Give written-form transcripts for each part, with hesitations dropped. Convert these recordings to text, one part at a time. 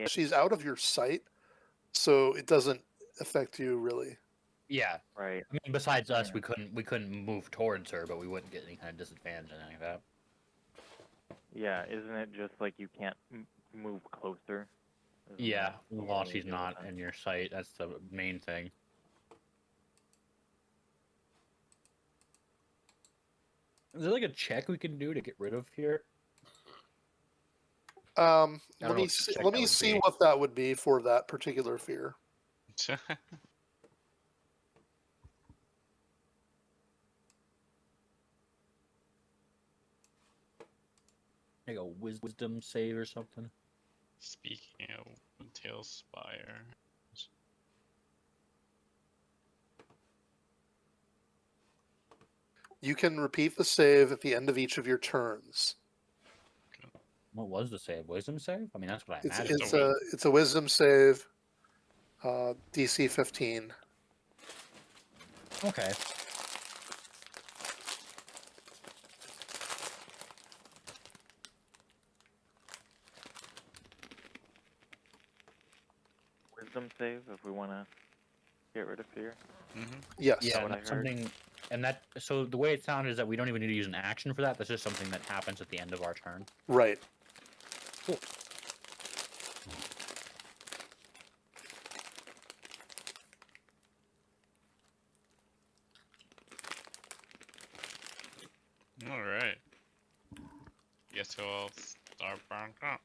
she's out of your sight, so it doesn't affect you really. Yeah. Right. I mean, besides us, we couldn't move towards her, but we wouldn't get any kind of disadvantage or anything like that. Yeah, isn't it just like you can't move closer? Yeah, while she's not in your sight, that's the main thing. Is there like a check we can do to get rid of here? Let me see what that would be for that particular fear. Like a wisdom save or something. Speaking of Tailspire. You can repeat the save at the end of each of your turns. What was the save? Wisdom save? I mean, that's what I It's, imagine. it's a wisdom save, DC 15. Okay. Wisdom save if we want to get rid of fear. Yes. Yeah, that's something. And that, so the way it sounded is that we don't even need to use an action for that. That's just something that happens at the end of our turn. Right. Cool. All right. Guess we'll start back up.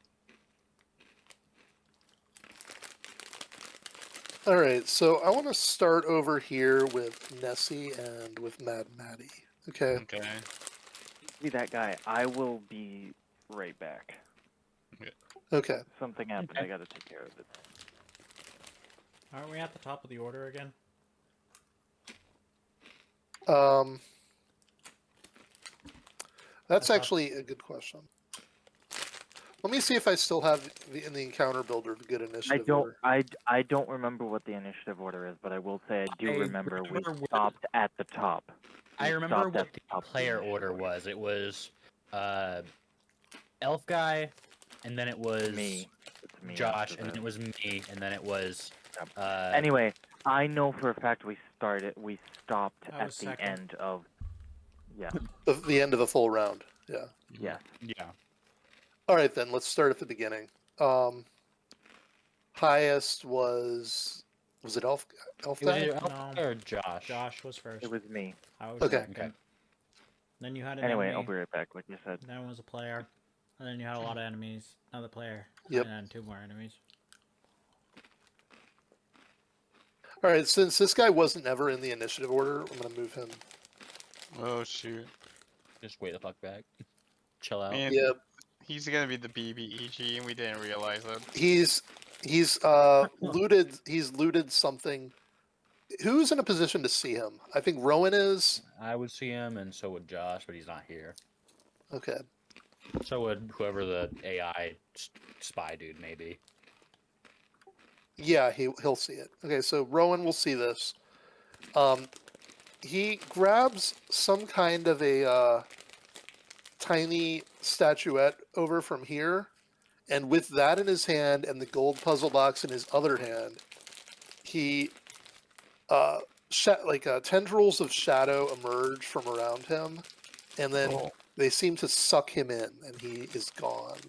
All right, so I want to start over here with Nessie and with Mad Maddie. Okay. Okay. Be that guy. I will be right back. Okay. Something happened. I got to take care of it. Aren't we at the top of the order again? That's actually a good question. Let me see if I still have in the encounter builder the good initiative order. I don't remember what the initiative order is, but I will say I do remember we stopped at the top. I remember what the player order was. It was Elf Guy, and then it was me. Josh, and then it was me, and then it was. Anyway, I know for a fact we stopped at the second. end of. Yeah. The end of a full round. Yeah. Yeah. Yeah. All right, then let's start at the beginning. Highest was it Elf Guy? Elf Guy or Josh? Josh was first. It was me. I was Okay. second. Okay. Then you had an Anyway, enemy. I'll be right back, like you said. Then was a player. And then you had a lot of enemies. Another player. Yep. And then 2 more enemies. All right, since this guy wasn't ever in the initiative order, I'm gonna move him. Oh shoot. Just wait the fuck back. Chill out. Man, Yep. He's gonna be the BBEG, and we didn't realize it. He's looted something. Who's in a position to see him? I think Rowan is. I would see him, and so would Josh, but he's not here. Okay. So would whoever the AI spy dude may be. Yeah, he'll see it. Okay, so Rowan will see this. He grabs some kind of a tiny statuette over from here, and with that in his hand and the gold puzzle box in his other hand, he tendrils of shadow emerge from around him, and then they seem to suck him in, and he is gone.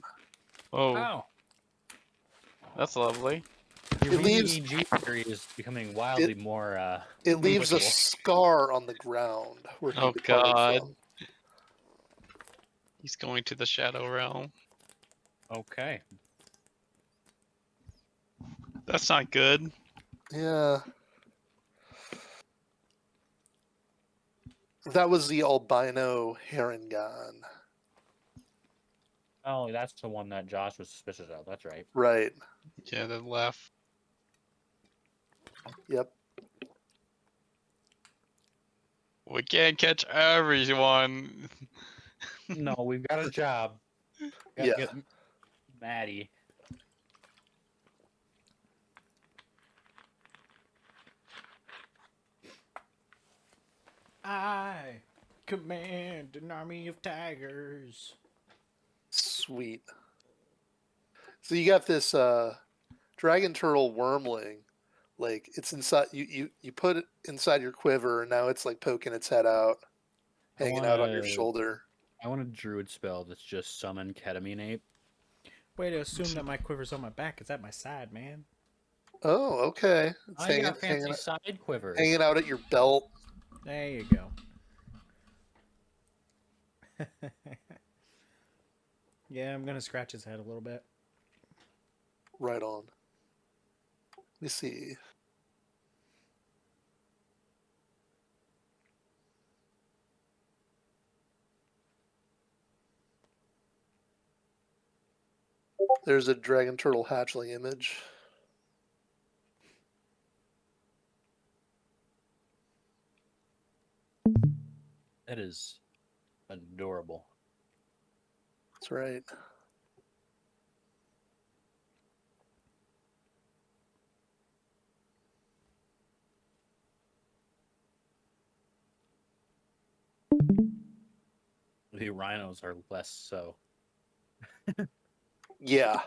Oh. That's lovely. Your BBEG theory is becoming wildly more. It leaves a scar on the ground where he departed God. from. He's going to the Shadow Realm. Okay. That's not good. Yeah. That was the albino Harengon. Oh, that's the one that Josh was suspicious of. That's right. Right. Yeah, the left. Yep. We can't catch everyone. No, we've got a job. Gotta get Maddie. I command an army of tigers. Sweet. So you got this dragon turtle wormling, like it's inside you put it inside your quiver, and now it's like poking its head out, hanging out on your shoulder. I want a druid spell that's just summon ketamine ape. Way to assume that my quiver's on my back. It's at my side, man. Oh, okay. It's I got fancy side quivers. hanging out at your belt. There you go. Yeah, I'm gonna scratch his head a little bit. Right on. Let me see. There's a dragon turtle hatchling image. That is adorable. That's right. The rhinos are less so. Yeah.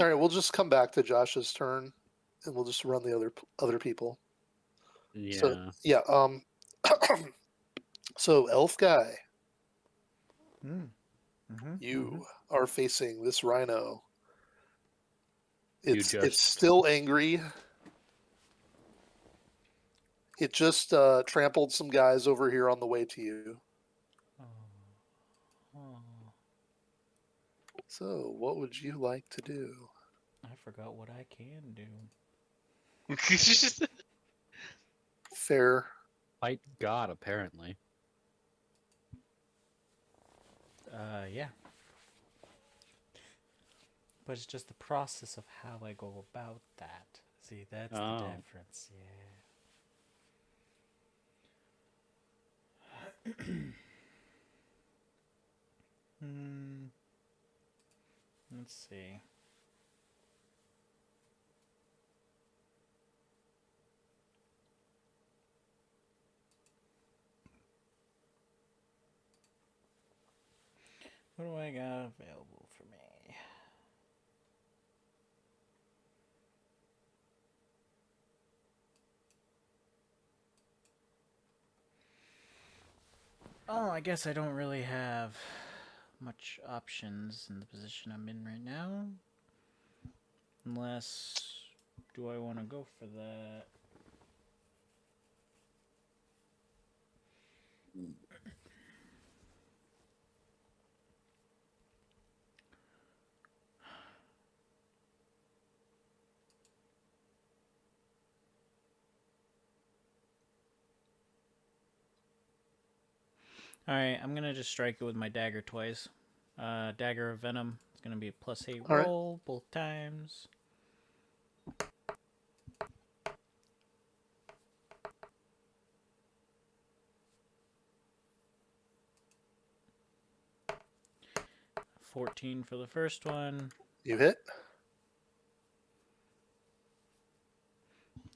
All right, we'll just come back to Josh's turn, and we'll just run the other people. Yeah. So yeah. So elf guy, you are facing this rhino. It's still angry. It just trampled some guys over here on the way to you. So, what would you like to do? I forgot what I can do. Fair. Fight God, apparently. Yeah. But it's just the process of how I go about that. See, that's the difference. Yeah. Let's see. What do I got available for me? Oh, I guess I don't really have much options in the position I'm in right now. Unless, do I want to go for that? Alright, I'm gonna just strike it with my dagger twice. Dagger of Venom. It's gonna be a +8 roll both times. $14 for the first one. You hit.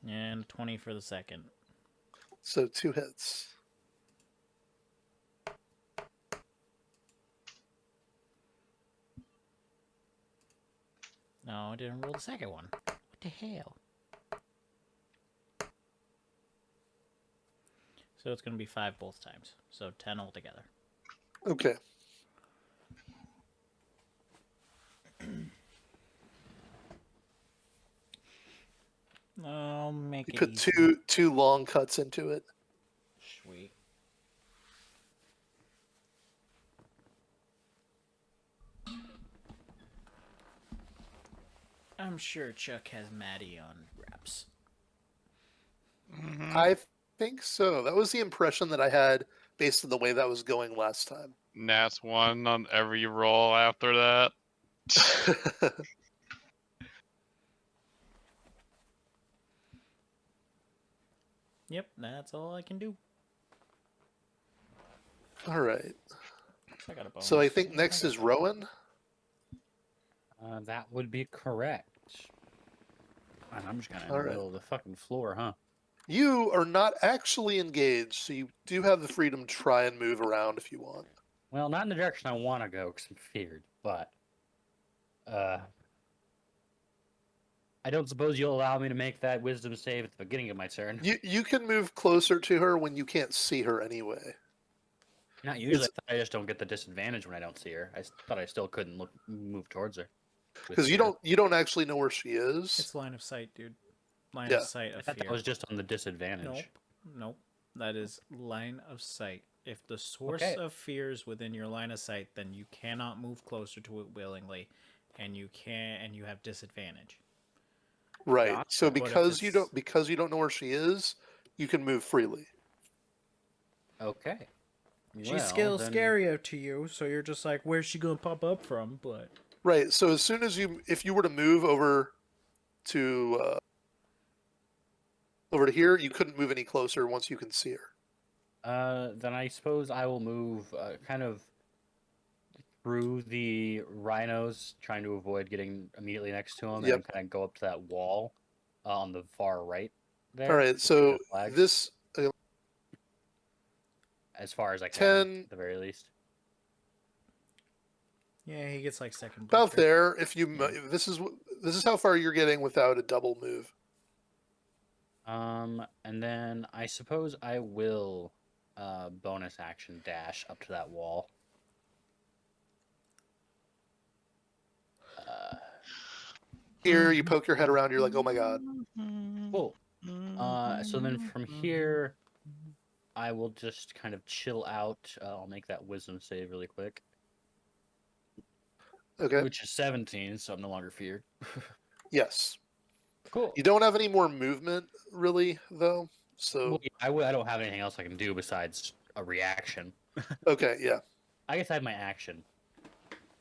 And 20 for the second. So 2 hits. No, I didn't roll the second one. What the hell? So it's going to be 5 both times. So 10 altogether. Okay. I'll make You it put easy. two long cuts into it. Sweet. I'm sure Chuck has Maddie on wraps. I think so. That was the impression that I had based on the way that was going last time. Nats 1 on every roll after that. Yep, that's all I can do. All right. I got a bonus. So I think next is Rowan. That would be correct. And I'm just kind of in All the right. middle of the fucking floor, huh? You are not actually engaged, so you do have the freedom to try and move around if you want. Well, not in the direction I want to go because I'm feared, but I don't suppose you'll allow me to make that wisdom save at the beginning of my turn. You can move closer to her when you can't see her anyway. Not usually. I just don't get the disadvantage when I don't see her. I thought I still couldn't move towards her. with Because you fear. don't actually know where she is. It's line of sight, dude. Line Yeah. of sight I of thought fear. that was just on the disadvantage. Nope. Nope. That is line of sight. If the source Okay. of fear is within your line of sight, then you cannot move closer to it willingly, and you have disadvantage. Right. Gotcha. So But if because you it's- don't know where she is, you can move freely. Okay. She's still scarier to you, so you're just like, where's she gonna pop up from? But Right. So as soon as if you were to move over to here, you couldn't move any closer once you can see her. Then I suppose I will move kind of through the rhinos, trying to avoid getting immediately next to them, Yep. and kind of go up to that wall on the far right there. All right. with So the flags, this as far as I can, 10 at the very least. yeah, he gets like second. about booster. there. If you this is how far you're getting without a double move. And then I suppose I will bonus action dash up to that wall. Here, you poke your head around. You're like, oh my god. Cool. So then from here, I will just kind of chill out. I'll make that wisdom save really quick, Okay. which is 17, so I'm no longer feared. Yes. Cool. You don't have any more movement, really, though. So Well, yeah, I don't have anything else I can do besides a reaction. okay, yeah, I guess I have my action,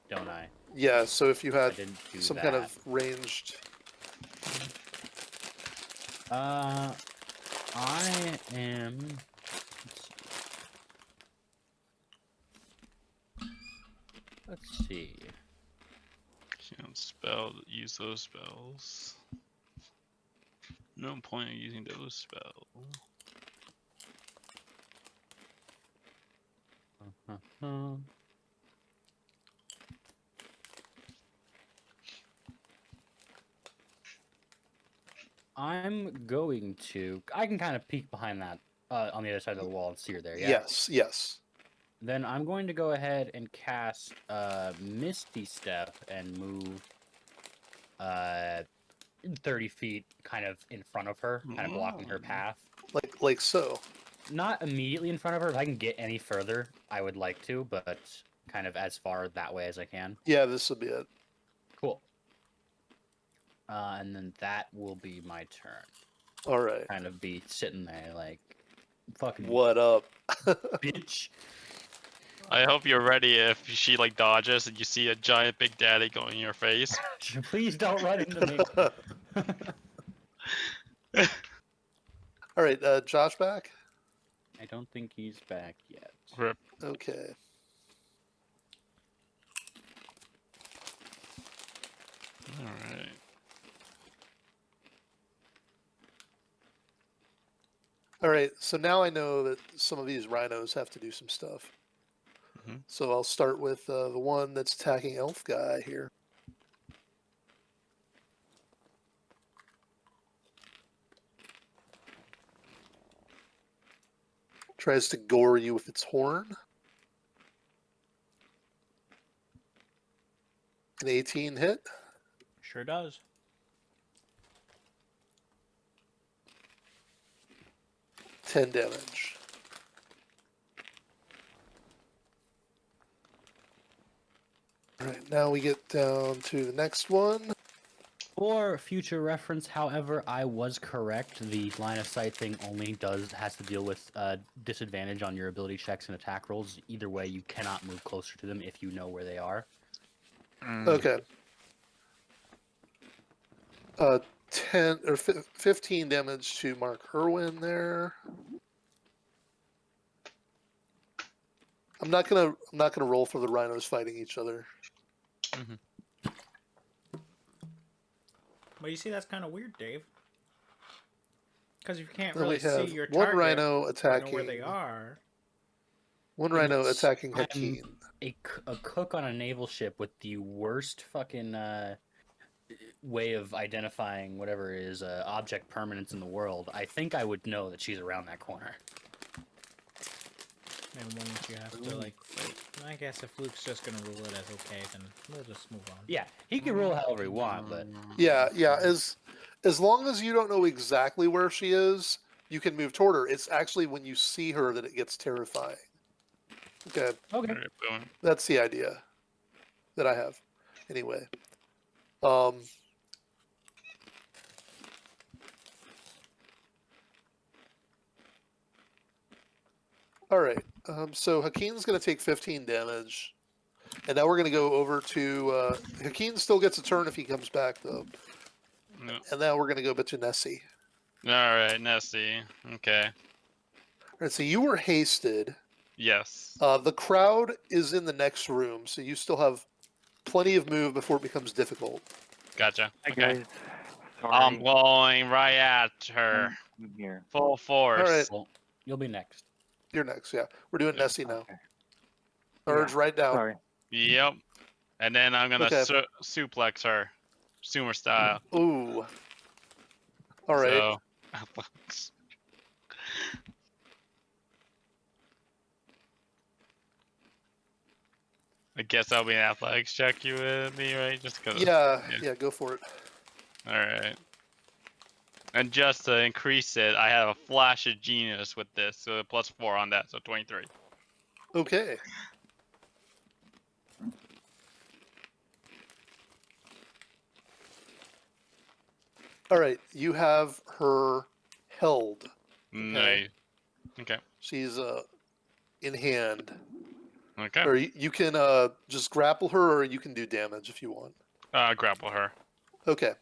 don't I? yeah. So if you I had didn't do some that. kind of ranged, I am. Let's see. Can't use those spells. No point in using those spells. I'm going to. I can kind of peek behind that on the other side of the wall and see her there. Yeah. yes, yes. Then I'm going to go ahead and cast Misty Step and move 30 feet kind of in front of her, kind of blocking her path. Like so. Not immediately in front of her. If I can get any further, I would like to, but kind of as far that way as I can. Yeah, this will be it. Cool. And then that will be my turn. All right. Kind of be sitting there like, fucking What up? bitch. I hope you're ready if she like dodges and you see a giant Big Daddy going in your face. Please don't run into me. All right, Josh back. I don't think he's back yet. Rip. Okay. Alright. All right. So now I know that some of these rhinos have to do some stuff. Mhm. So I'll start with the one that's attacking Elf Guy here. Tries to gore you with its horn. An 18 hit. Sure does. Ten damage. Alright, now we get down to the next one. For future reference, however, I was correct. The line of sight thing only has to deal with disadvantage on your ability checks and attack rolls. Either way, you cannot move closer to them if you know where they are. Okay. 10 or 15 damage to Mark Irwin there. I'm not gonna roll for the rhinos fighting each other. Well, you see, that's kind of weird, Dave. Because you can't Then really we see have your one target, rhino you attacking. know where they are. One And rhino it's- attacking I'm Hakeem. a cook on a naval ship with the worst fucking way of identifying whatever is object permanence in the world. I think I would know that she's around that corner. And one that you have to, like, I guess if Luke's just gonna rule it as okay, then we'll just move on. Yeah, he can roll however he want, but Yeah. As long as you don't know exactly where she is, you can move toward her. It's actually when you see her that it gets terrifying. Okay, okay. Alright, boom. that's the idea that I have. Anyway, all right. So Hakeem's going to take 15 damage, and now we're going to go over to Hakeem. Still gets a turn if he comes back though, No. and now we're going to go to Nessie. All right, Nessie. Okay. All right. So you were hasted. Yes. The crowd is in the next room, so you still have plenty of move before it becomes difficult. Gotcha. Hi Okay. guys. Sorry. I'm going right at her. I'm here. Full force. All right. Well, you'll be next. You're next. Yeah, we're doing Yeah. Nessie now. Okay. Urge Yeah, right down. Sorry. Yep. And then I'm gonna Okay. suplex her, sumo style. Ooh. All right. So, I guess I'll be an athletics check you with me, right? Just cause. Yeah, go for it. All right. And just to increase it, I have a flash of genius with this, so +4 on that, so 23. Okay. All right, you have her held. Nice. Okay. She's in hand. Okay. Or you can just grapple her, or you can do damage if you want. Grapple her. Okay.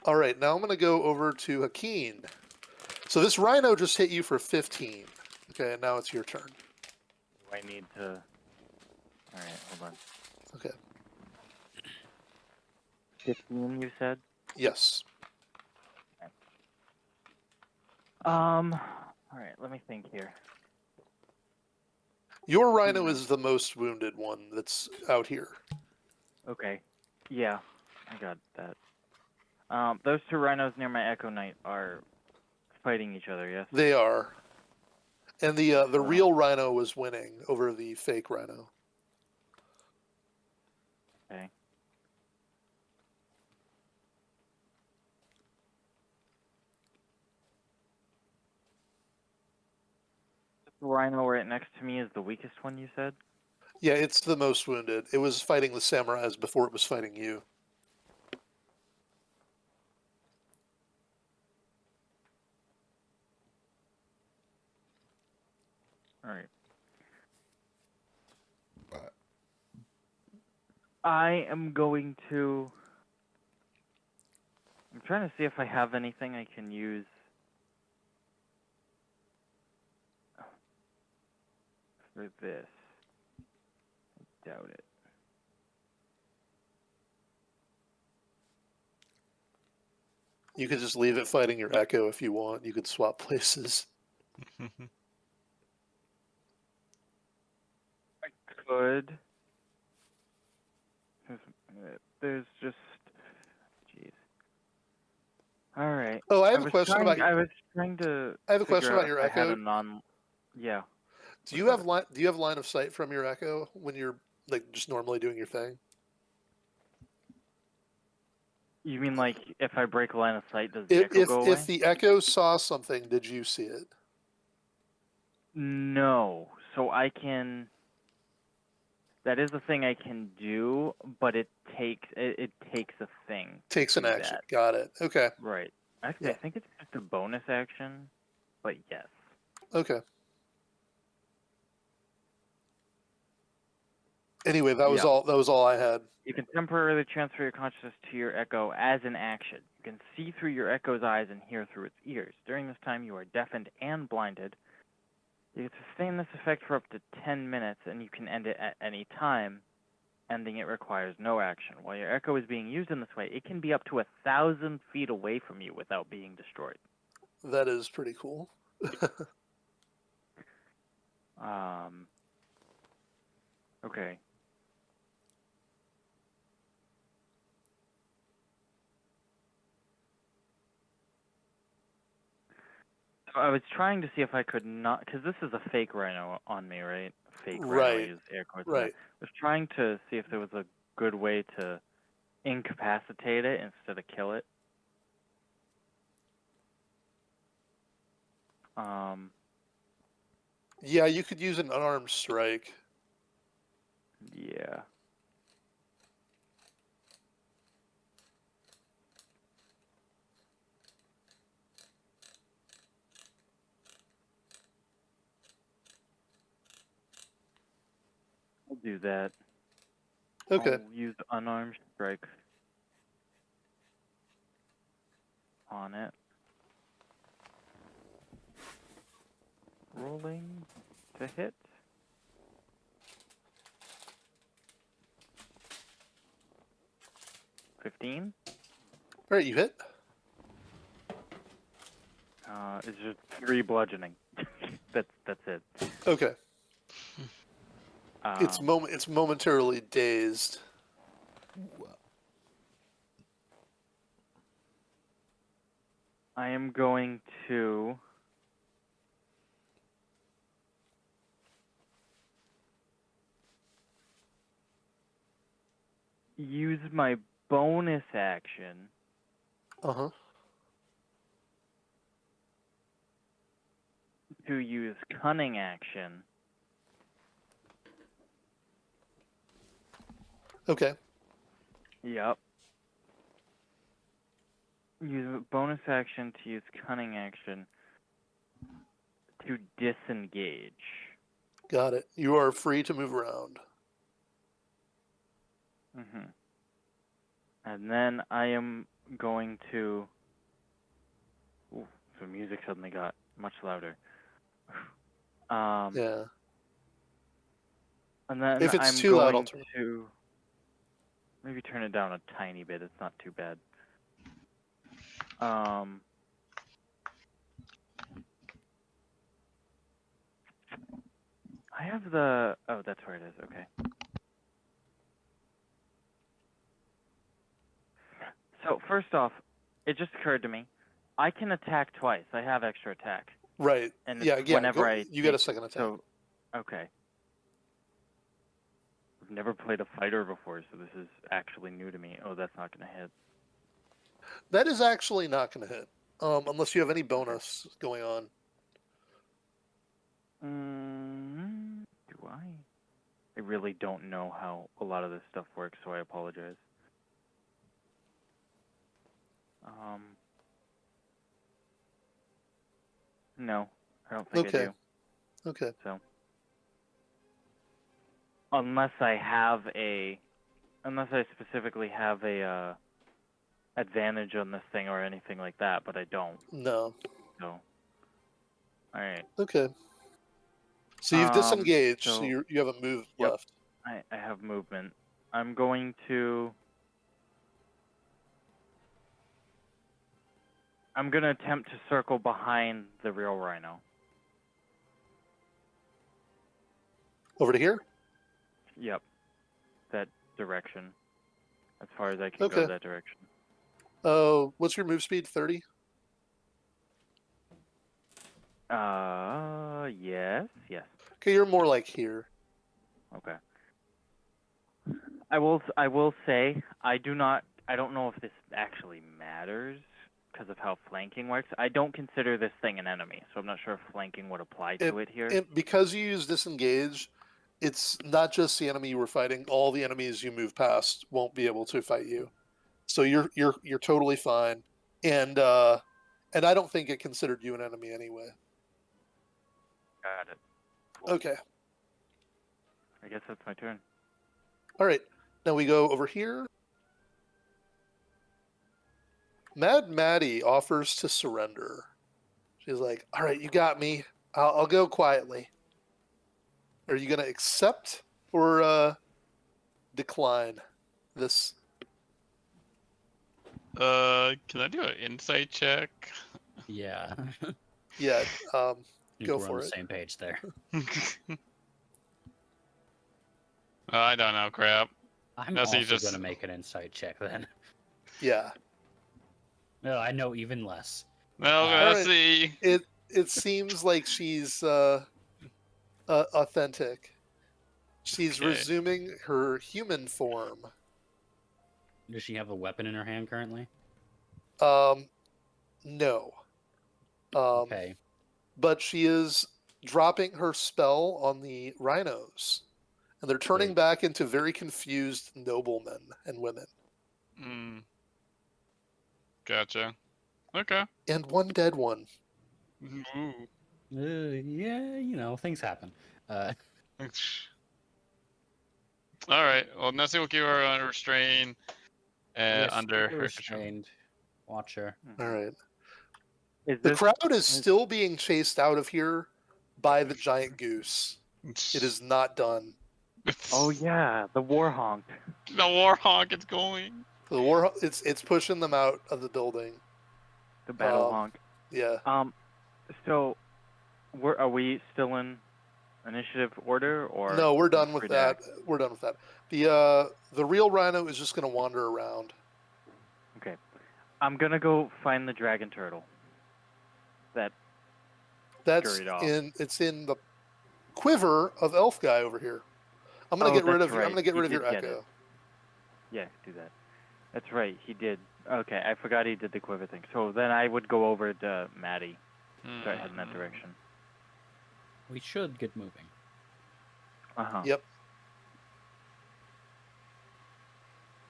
All right, now I'm going to go over to Hakeem. So this rhino just hit you for 15. Okay, and now it's your turn. Do I need to? All right, hold on. Okay. 15, you said. Yes. All right, let me think here. Your rhino is the most wounded one that's out here. Okay. Yeah, I got that. Those two rhinos near my Echo Knight are fighting each other, yes? They are. And the real rhino was winning over the fake rhino. Okay. The rhino right next to me is the weakest one, you said? Yeah, it's the most wounded. It was fighting the samurais before it was fighting you. Alright. I am going to... I'm trying to see if I have anything I can use. For this. I doubt it. You could just leave it fighting your echo if you want. You could swap places. I could. There's just... Jeez. Alright. Oh, I have a question about I was trying to... I have a question figure about your out if I had echo. Yeah. Do you have line of sight from your echo when you're like just normally doing your thing? You mean like if I break a line of sight, does the echo go away? If the echo saw something, did you see it? No. So I can... That is a thing I can do, but it takes a thing. Takes an do action. that. Got it. Okay. Right. Actually, Yeah. I think it's just a bonus action, but yes. Okay. Anyway, that was Yeah. all. That was all I had. You can temporarily transfer your consciousness to your echo as an action. You can see through your echo's eyes and hear through its ears. During this time, you are deafened and blinded. You can sustain this effect for up to 10 minutes, and you can end it at any time. Ending it requires no action. While your echo is being used in this way, it can be up to 1,000 feet away from you without being destroyed. That is pretty cool. Okay. So I was trying to see if I could not, because this is a fake rhino on me, right? Fake rhino, I Right. use air quotes. on that. Right. I was trying to see if there was a good way to incapacitate it instead of kill it. Yeah, you could use an unarmed strike. Yeah. I'll do that. Okay. I'll use unarmed strike on it. Rolling to hit. $15. All right, you hit. It's just 3 bludgeoning. that's it. Okay. It's Um, it's momentarily dazed. I am going to use my bonus action Uh-huh. to use cunning action Okay. Yep. Use a bonus action to use cunning action to disengage. Got it. You are free to move around. And then I am going to... Ooh, so music suddenly got much louder. Yeah. And then If it's I'm too loud, I'll going turn it. to maybe turn it down a tiny bit. It's not too bad. I have the... Oh, that's where it is. Okay. So first off, it just occurred to me, I can attack twice. I have extra attack. Right. And Yeah, it's yeah. whenever I you get a make- second attack. So, okay. I've never played a fighter before, so this is actually new to me. Oh, that's not going to hit. That is actually not going to hit, unless you have any bonus going on. Do I? I really don't know how a lot of this stuff works, so I apologize. No, I don't think I Okay. do. Okay. So, unless I specifically have a advantage on this thing or anything like that, but I don't. No. So, all right. Okay. So you've disengaged, so so- you have a move Yep. left. I have movement. I'm going to attempt to circle behind the real rhino. Over to here? Yep. That direction. As far as I can Okay. go that direction. What's your move speed? 30? Yes. Okay, you're more like here. Okay. I will say I don't know if this actually matters because of how flanking works. I don't consider this thing an enemy, so I'm not sure if flanking would apply to it here. And because you use disengage, it's not just the enemy you were fighting. All the enemies you move past won't be able to fight you. So you're totally fine. And I don't think it considered you an enemy anyway. Got it. Cool. Okay. I guess that's my turn. All right, now we go over here. Mad Maddie offers to surrender. She's like, "All right, you got me. I'll go quietly." Are you gonna accept or decline this? Can I do an insight check? Yeah. Yeah. I think Go we're on for the it. same page there. I don't know, crap. I'm No, so you also just- gonna make an insight check then. Yeah. No, I know even less. Well, All let's right. see. It seems like she's authentic. She's Okay. resuming her human form. Does she have a weapon in her hand currently? No. Okay. But she is dropping her spell on the rhinos, and they're turning Good. back into very confused noblemen and women, Mm. Gotcha. Okay. and one dead one. Ooh. Yeah, you know, things happen. All right. Well, Nessie will keep her under restraint Yes, under keep her her control. restrained. Watch her. All right. Is The this crowd is still being chased out of here by the giant goose. It is not done. Oh yeah, the war honk. The Warhawk is going. The war. It's pushing them out of the building. The battle Um, honk. Yeah. So are we still in initiative order or No, we're done free with to that. act? We're done with that. The real rhino is just going to wander around. Okay. I'm gonna go find the dragon turtle. That's Scurried off. it's in the quiver of elf guy over here. I'm gonna Oh, get rid that's of I'm right. gonna get He rid of your did get echo. it. Yeah, do that. That's right, he did. Okay, I forgot he did the quiver thing. So then I would go over to Maddie. Start heading that direction. We should get moving. Uh-huh. Yep.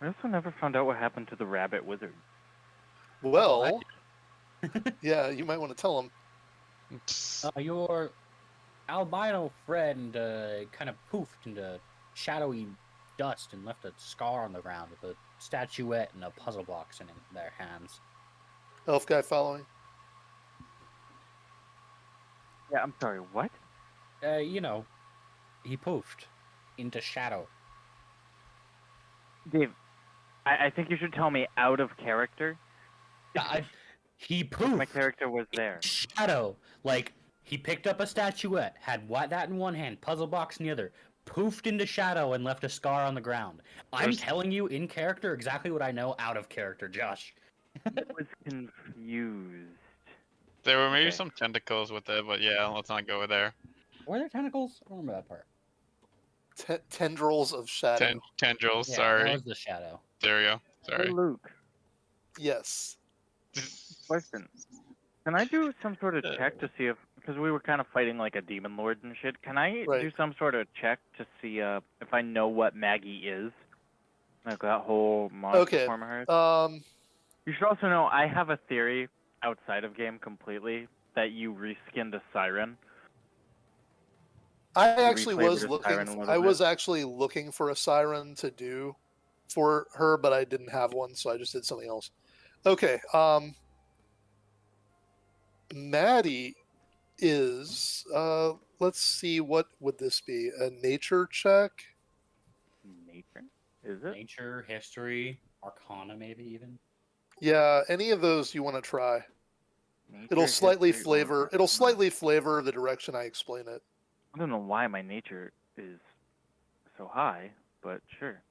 I also never found out what happened to the rabbit wizard. Well, yeah, you might want to tell him. Your albino friend kind of poofed into shadowy dust and left a scar on the ground with a statuette and a puzzle box in their hands. Elf guy following. Yeah, I'm sorry, what? You know, he poofed into shadow. Dave, I think you should tell me out of character. He If poofed. my character was there. Shadow. Like, he picked up a statuette, had that in one hand, puzzle box in the other, poofed into shadow and left a scar on the ground. I'm There's- telling you in character exactly what I know out of character, Josh. I was confused. There were maybe Okay. some tentacles with it, but yeah, let's not go there. Were there tentacles? I don't remember that part. Tendrils of shadow. Tendrils, Yeah, sorry. that was the shadow. There we go. Hey, Sorry. Luke, Yes. question. Can I do some sort of check to see if, because we were kind of fighting like a demon lord and shit, can I Right. do some sort of check to see if I know what Maggie is? Like that whole monster Okay. form of hers? You You should also know I have a theory outside of game completely that you reskinned a siren. I You actually was reflavored a siren a looking. little I bit. was actually looking for a siren to do for her, but I didn't have one, so I just did something else. Okay. Maddie is. Let's see. What would this be? A nature check? Nature? Is it? Nature, history, arcana, maybe even. Yeah. Any of those you want to try? Nature, It'll slightly history, or flavor. It'll arcana? slightly flavor the direction I explain it. I don't know why my nature is so high, but sure.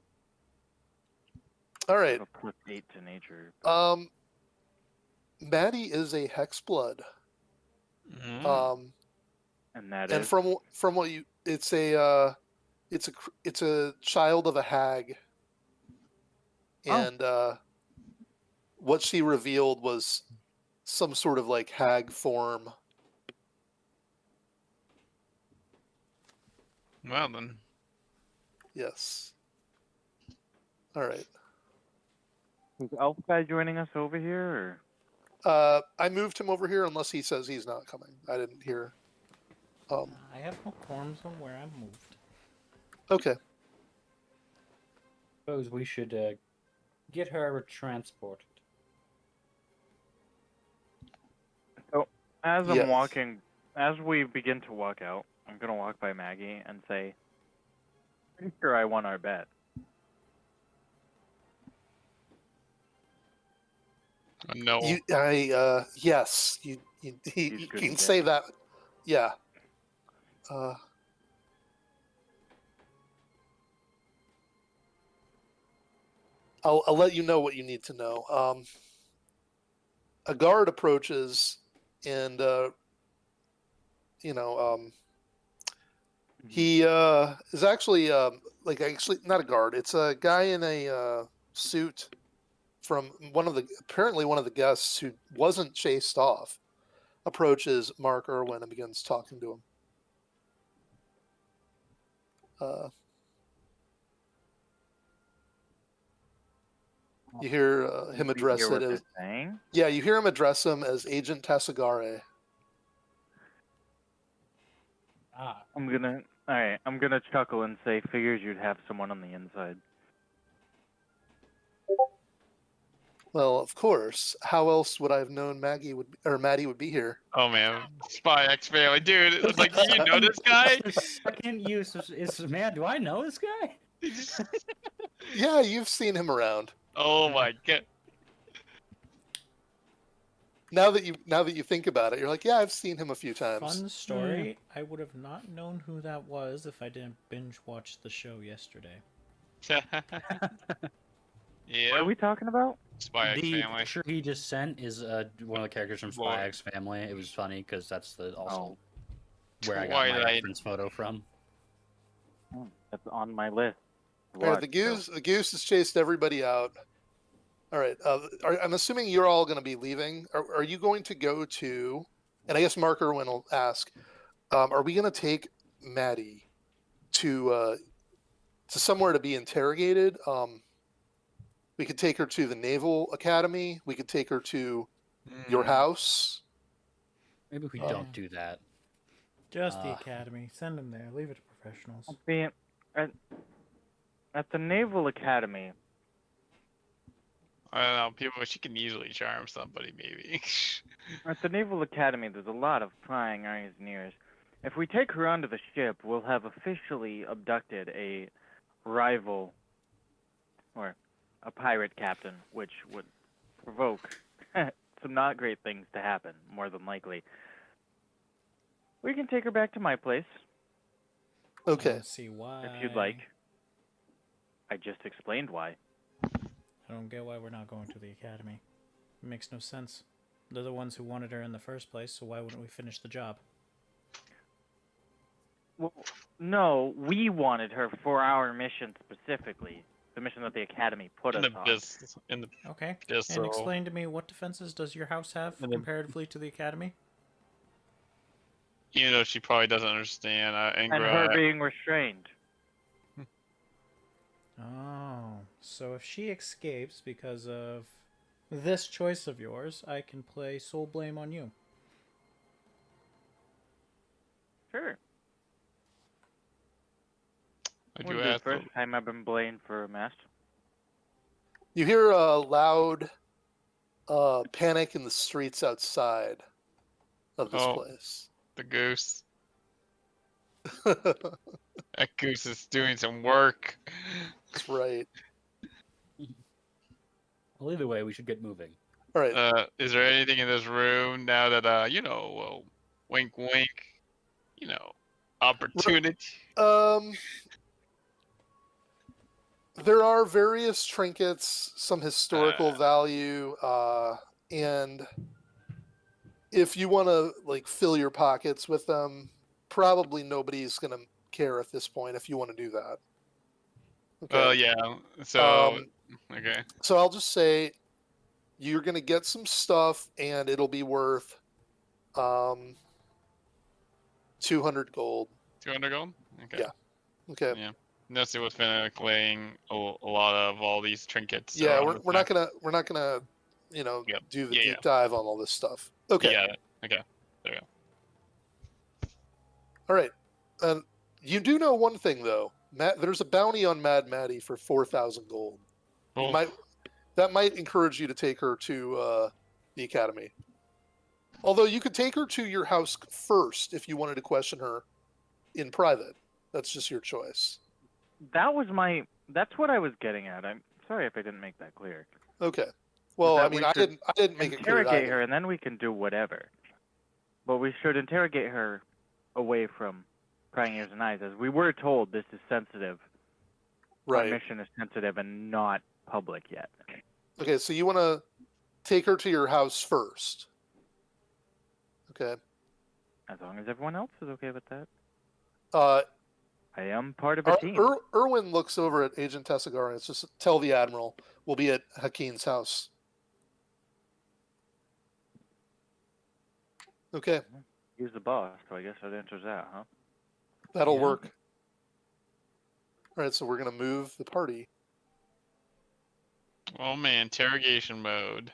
All I right. have a +8 to nature. but- Maddie is a hexblood. Mm. and that And is from what you, it's a child of a hag, Oh. and what she revealed was some sort of like hag form. Well then. Yes. All right. is Elf guy joining us over here, I moved him over here unless he says he's not coming. I didn't hear. I have no quorums on where I'm moved. Okay. Suppose we should get her transported. So, as I'm Yes. walking, as we begin to walk out, I'm gonna walk by Maggie and say, "Pretty sure I won our bet." No. Yes, He's you good can and say dead. that. Yeah. I'll let you know what you need to know. A guard approaches, and he is actually actually not a guard. It's a guy in a suit from apparently one of the guests who wasn't chased off. Approaches Mark Irwin and begins talking to him. You hear him We address hear it what as they're saying. yeah. You hear him address him as Agent Tassagare. Ah, I'm gonna chuckle and say, "Figures you'd have someone on the inside." Well, of course. How else would I have known Maddie would be here? Oh man, Spy X Family, dude. It's like, do you know this guy? The second use is man. Do I know this guy? Yeah, you've seen him around. Oh my god. Now that you think about it, you're like, yeah, I've seen him a few times. Fun story. I would have not known who that was if I didn't binge watch the show yesterday. What Yeah. are we talking about? Spy X The Family. picture he just sent is one of the characters from Boy. Spy X Family. It was funny because that's also Oh. where I got my Twilight. reference photo from. That's on my list. to All right, watch, the goose has chased everybody out. All right, I'm assuming you're all going to be leaving. Are you going to go to? And I guess Mark Irwin will ask. Are we going to take Maddie to somewhere to be interrogated? We could take her to the Naval Academy. We could take her to your house. Maybe we Yeah. don't do that. Just the academy. Send them there. Leave it to professionals. so. Being at the Naval Academy, I don't know, people. She can easily charm somebody, maybe. At the Naval Academy, there's a lot of prying eyes and ears. If we take her onto the ship, we'll have officially abducted a rival or a pirate captain, which would provoke some not great things to happen, more than likely. We can take her back to my place, I Okay. don't see why. if you'd like. I just explained why. I don't get why we're not going to the academy. It makes no sense. They're the ones who wanted her in the first place, so why wouldn't we finish the job? Well, no, we wanted her for our mission specifically. The mission that the Academy put in us the on. business, in the Okay. just And explain to me, what defenses does your house have And then- comparatively to the academy? You know, she probably doesn't understand. And her being restrained. Oh, so if she escapes because of this choice of yours, I can play sole blame on you. Sure. I do Wouldn't be the ask. first time I've been blamed for a mess. You hear a loud panic in the streets outside of this Oh. place. The goose. That goose is doing some work. That's right. Well, either way, we should get moving. All right. Is there anything in this room now that wink, wink, opportunity? There are various trinkets, some historical value, and if you want to fill your pockets with them, probably nobody's gonna care at this point if you want to do that. Okay. Yeah. So okay. So I'll just say you're gonna get some stuff, and it'll be worth 200 gold. 200 gold. Okay. Yeah. Okay. Yeah. Nessie was finagling a lot of all these trinkets. Yeah, around we're the not back. gonna Yep. do the Yeah, deep dive on all this stuff. Okay. Yeah. Okay. There we go. All right. You do know one thing though. There's a bounty on Mad Maddie for 4,000 gold. You Oh, that might encourage you to take her to the academy. Although you could take her to your house first if you wanted to question her in private. That's just your choice. That's what I was getting at. I'm sorry if I didn't make that clear. Okay. Well, I that mean, we I should didn't make it clear. Interrogate her, and then we can do whatever. But we should interrogate her away from prying ears and eyes, as we were told this is sensitive. Our Right. mission is sensitive and not public yet. Okay, so you want to take her to your house first. Okay. As long as everyone else is okay with that. Uh, I am part of a team. Erwin looks over at Agent Tessagar and it's just tell the Admiral we'll be at Hakeem's house. Okay, He's the boss, so I guess that answers that, huh? that'll Yeah. work. All right, so we're gonna move the party. oh man, interrogation mode.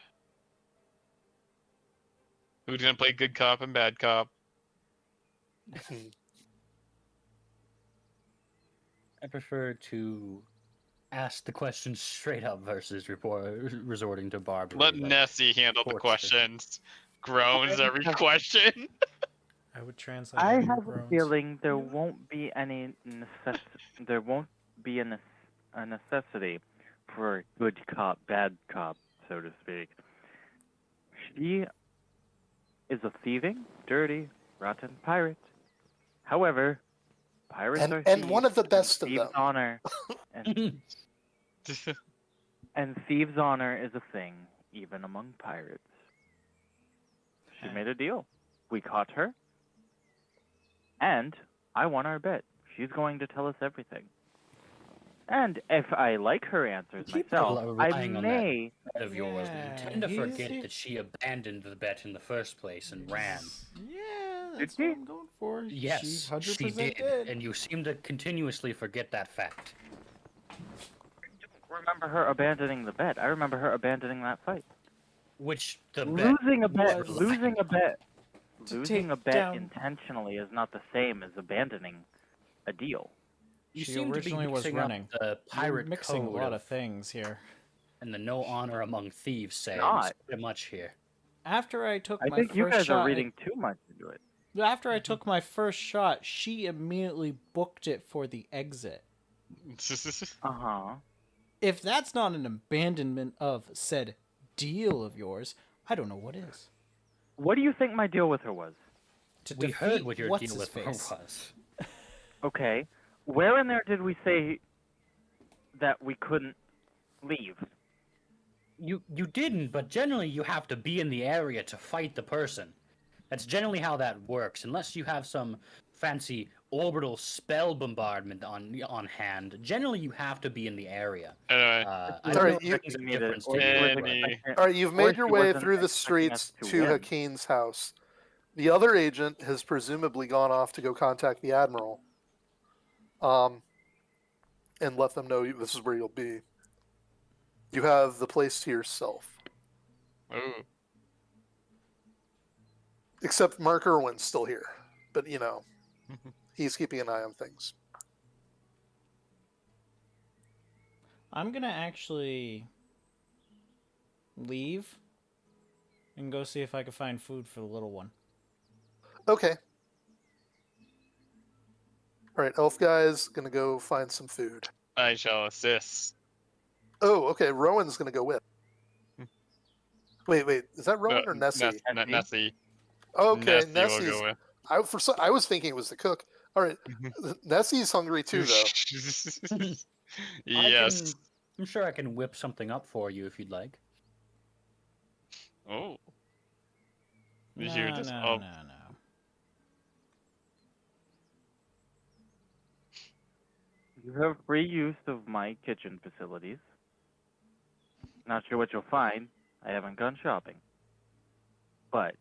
Who's gonna play good cop and bad cop? I prefer to ask the question straight up versus resorting to Barbara. Let Nessie handle the torture. questions. Groans Okay. every question. I would translate. I all your have a groans. feeling there won't be any there won't be a necessity for a good cop, bad cop, so to speak. She is a thieving, dirty, rotten pirate. However, pirates are and one of the best of thieves' them. honor, and thieves' honor is a thing even among pirates. She made a deal. We caught her. And I won our bet. She's going to tell us everything. And if I like her answers Keep myself, I relying on that. may. Of yours, but you tend to Yeah, forget that she abandoned the bet in the first place and ran. Yeah, Did that's she? what I'm going for. Yes, she 100% she did, and you seem to continuously forget that fact. I don't remember her abandoning the bet. I remember her abandoning that fight. Which the bet Losing a bet. was Losing a bet. To Losing a take bet down- intentionally is not the same as abandoning a deal. You She seem to be originally was mixing up running. the You're pirate mixing a code lot of things here. and the no honor among thieves saying Not. pretty much here. After I took I my think first you guys shot, are reading too much into it. after I took my first shot, she immediately booked it for the exit. Uh-huh. If that's not an abandonment of said deal of yours, I don't know what is. What do you think my deal with her was? To We heard defeat what your what's deal his with her face. was. Okay. Where in there did we say that we couldn't leave? You didn't, but generally you have to be in the area to fight the person. That's generally how that works, unless you have some fancy orbital spell bombardment on hand. Generally, you have to be in the area. Anyway, I All don't right, know if you- that makes a Need it, difference or to she you. wasn't but- expecting- All right, you've or made she your way wasn't through the expecting us streets to to win. Hakeem's house. The other agent has presumably gone off to go contact the Admiral, and let them know this is where you'll be. You have the place to yourself, ooh. except Mark Irwin's still here, but you know, he's keeping an eye on things. I'm gonna actually leave and go see if I can find food for the little one. Okay. All right, Elf Guy's gonna go find some food. I shall assist. Oh, okay. Rowan's gonna go with. Wait, is that Rowan or Nessie? Nessie. Okay, Nessie will Nessie's. go with. I was thinking it was the cook. All right, Nessie's hungry too, though. Yes. I'm sure I can whip something up for you if you'd like. Oh. No, You hear this? no, Oh. no, no. You have free use of my kitchen facilities. Not sure what you'll find. I haven't gone shopping. But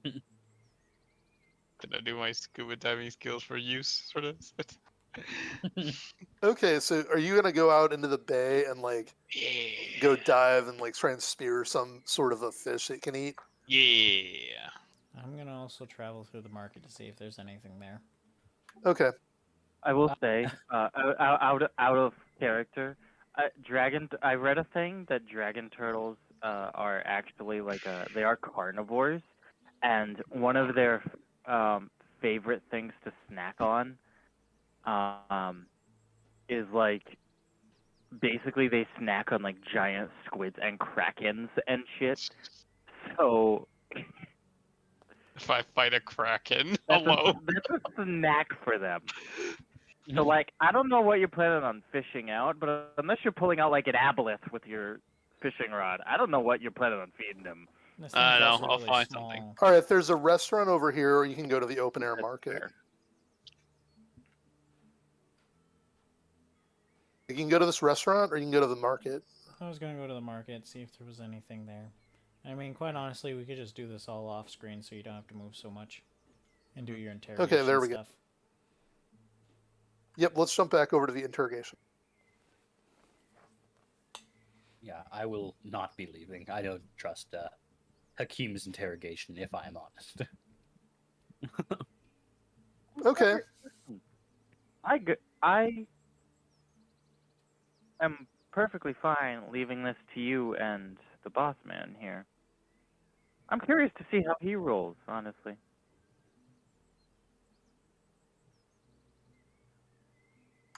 Did I do my scuba diving skills for use for this? Okay, so are you gonna go out into the bay and like go dive and like try and spear some sort of a fish that can eat? Yeah. I'm gonna also travel through the market to see if there's anything there. Okay. I will say, out of character, I read a thing that dragon turtles are actually they are carnivores, and one of their favorite things to snack on is basically they snack on giant squids and krakens and shit. So If I fight a kraken that's alone. that's a snack for them. So I don't know what you're planning on fishing out, but unless you're pulling out an aboleth with your fishing rod, I don't know what you're planning on feeding them. This I thing's know, also I'll really find small. something. All right, there's a restaurant over here, or you can go to the open air That's market. fair. You can go to this restaurant, or you can go to the market. I was gonna go to the market, see if there was anything there. I mean, quite honestly, we could just do this all off screen, so you don't have to move so much, and do your interrogation there we go. stuff. Yep, let's jump back over to the interrogation. Yeah, I will not be leaving. I don't trust Hakim's interrogation, if I'm honest. Okay. I am perfectly fine leaving this to you and the boss man here. I'm curious to see how he rolls, honestly.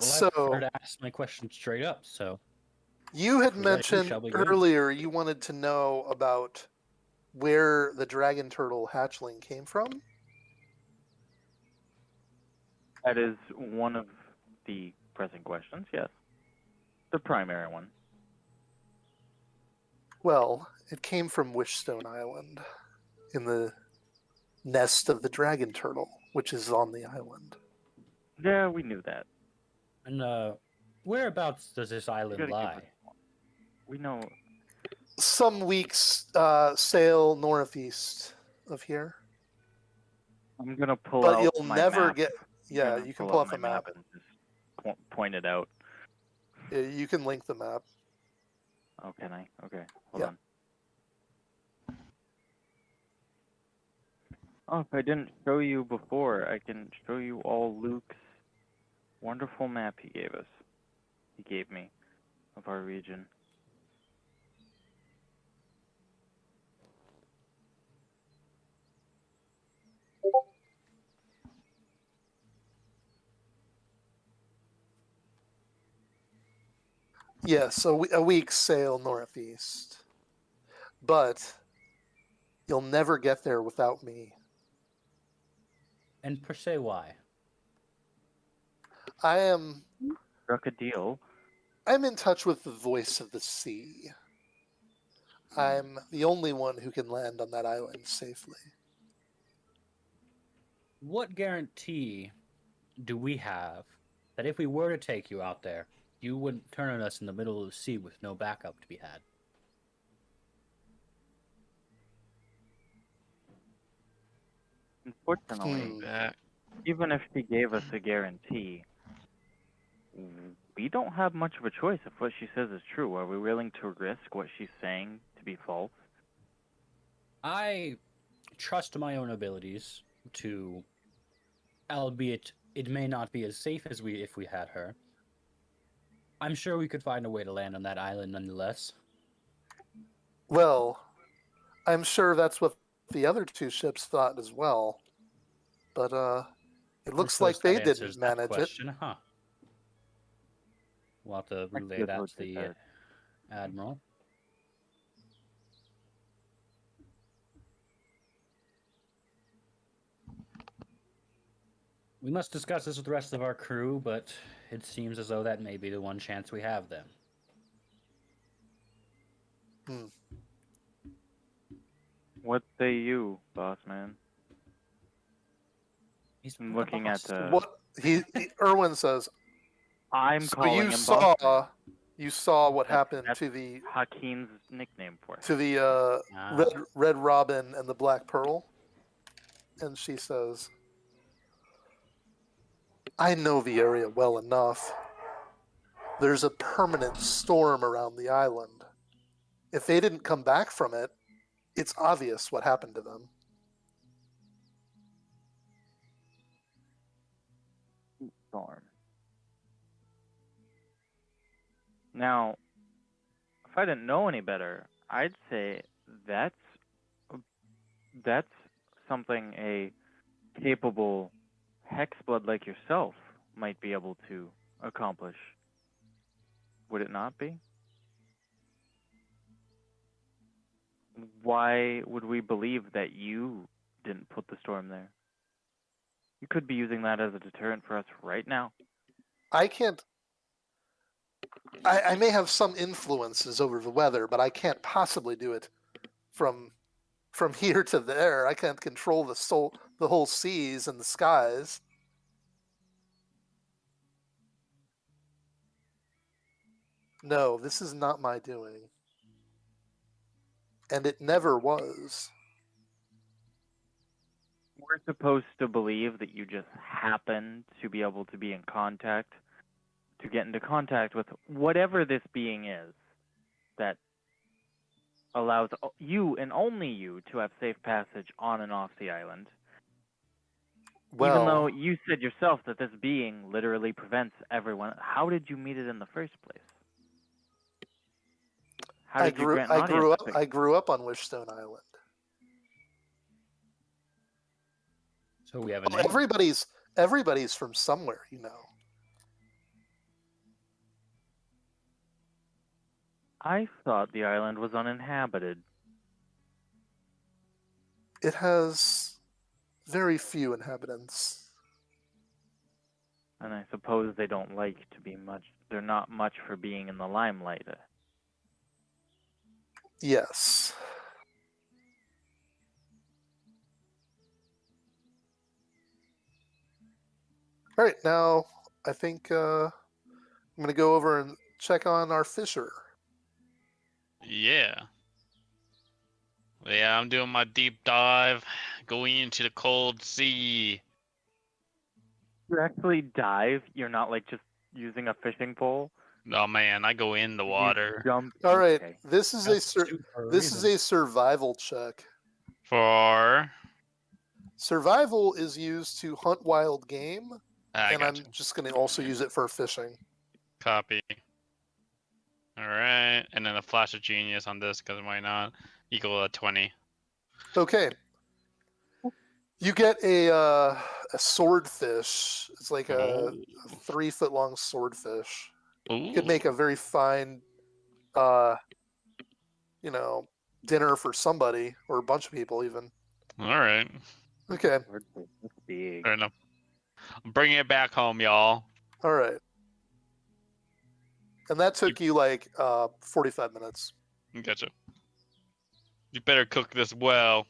Well, I So prefer to ask my question straight up, so you had Ready, mentioned shall we go? earlier you wanted to know about where the dragon turtle hatchling came from. That is one of the pressing questions, yes. The primary one. Well, it came from Wishstone Island, in the nest of the dragon turtle, which is on the island. Yeah, we knew that. And whereabouts does this You island gotta give lie? us- We know. Some weeks sail northeast of here, I'm gonna pull but out you'll my never map. get. I'm Yeah, gonna you can pull pull out up the my map. and just point it out. Yeah, you can link the map. Oh, can I? Okay, hold Yeah. on. Oh, if I didn't show you before, I can show you all Luke's wonderful map he gave me, of our region. Yes, a week's sail northeast, but you'll never get there without me. And per se, why? I'm Struck a deal. in touch with the voice of the sea. I'm the only one who can land on that island safely. What guarantee do we have that if we were to take you out there, you wouldn't turn on us in the middle of the sea with no backup to be had? Unfortunately, That even if she gave us a guarantee, we don't have much of a choice if what she says is true. Are we willing to risk what she's saying to be false? I trust my own abilities to, albeit it may not be as safe as if we had her. I'm sure we could find a way to land on that island nonetheless. Well, I'm sure that's what the other two ships thought as well. But it looks I like suppose they that answers didn't that manage it. question, huh? We'll have to relay Good that look to the at that. Admiral. We must discuss this with the rest of our crew, but it seems as though that may be the one chance we have then. What say you, boss man? He's I'm the looking at boss. What Erwin says. I'm So calling you him saw boss what That's- happened that's to the man. Hakeem's nickname for him. Ah. Red Robin and the Black Pearl, and she says, "I know the area well enough. There's a permanent storm around the island. If they didn't come back from it, it's obvious what happened to them." Storm. Now, if I didn't know any better, I'd say that's that's something a capable hexblood like yourself might be able to accomplish. Would it not be? Why would we believe that you didn't put the storm there? You could be using that as a deterrent for us right now. I can't. I may have some influences over the weather, but I can't possibly do it from here to there. I can't control the whole seas and the skies. No, this is not my doing. And it never was. We're supposed to believe that you just happen to be able to be in contact, to get into contact with whatever this being is that allows you and only you to have safe passage on and off the island. Well, Even though you said yourself that this being literally prevents everyone, how did you meet it in the first place? How did you grant an audience? I grew up on Wishstone Island. So we have a Well, name. everybody's from somewhere, you know. I thought the island was uninhabited. It has very few inhabitants. And I suppose they don't like to be much, they're not much for being in the limelight. Yes. All right, now I think I'm going to go over and check on our fisher. Yeah. Yeah, I'm doing my deep dive, going into the cold sea. You actually dive, you're not like just using a fishing pole. Oh man, I go in the You water. jump. All right, Okay. this is That's a suit for a this is reason. a survival check. For Survival is used to hunt wild game, I and got I'm just going to also use it for fishing. Copy. All right, and then a flash of genius on this because why not? Equal to 20. Okay. You get a swordfish. It's like a 3-foot long swordfish. Ooh. You could make a very fine, dinner for somebody or a bunch of people even. All right. Okay. That's big. Fair enough. I'm bringing it back home, y'all. All right. And that took you like 45 minutes. Gotcha. You better cook this well.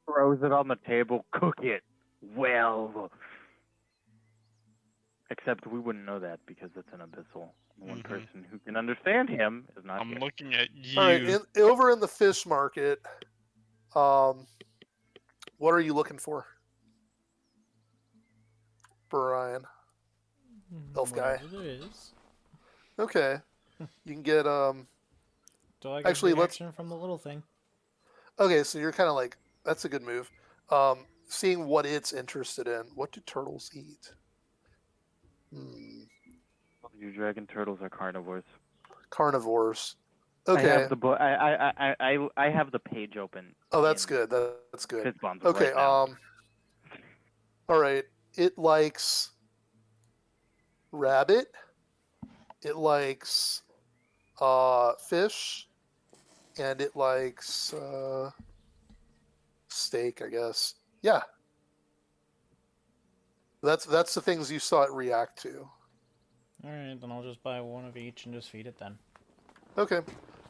Throws it on the table, cook it well. Except we wouldn't know that because it's an abyssal. The one person who can understand him is not I'm here. looking at you. All right. Over in the fish market, what are you looking for? Brian. Elf guy. Whatever there is. Okay. You can get Do I get Actually, reaction from the little thing? okay, so you're kind of like, that's a good move. Seeing what it's interested in. What do turtles eat? You dragon turtles are carnivores. Carnivores. Okay. I have the I have the page open. Oh, that's in good. That's good. Fistbombs Okay. right now. All right. It likes rabbit. It likes fish, and it likes steak, I guess. Yeah. That's the things you saw it react to. Alright, then I'll just buy one of each and just feed it then. Okay.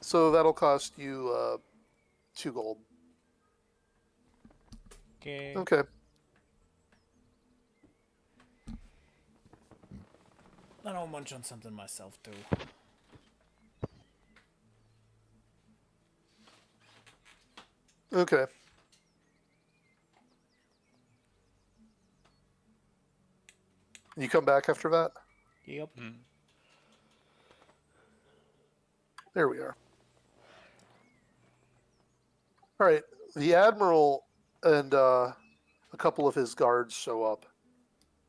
So that'll cost you 2 gold. Okay. Okay. Then I'll munch on something myself too. Okay. You come back after that? Yep. There we are. All right. The admiral and a couple of his guards show up.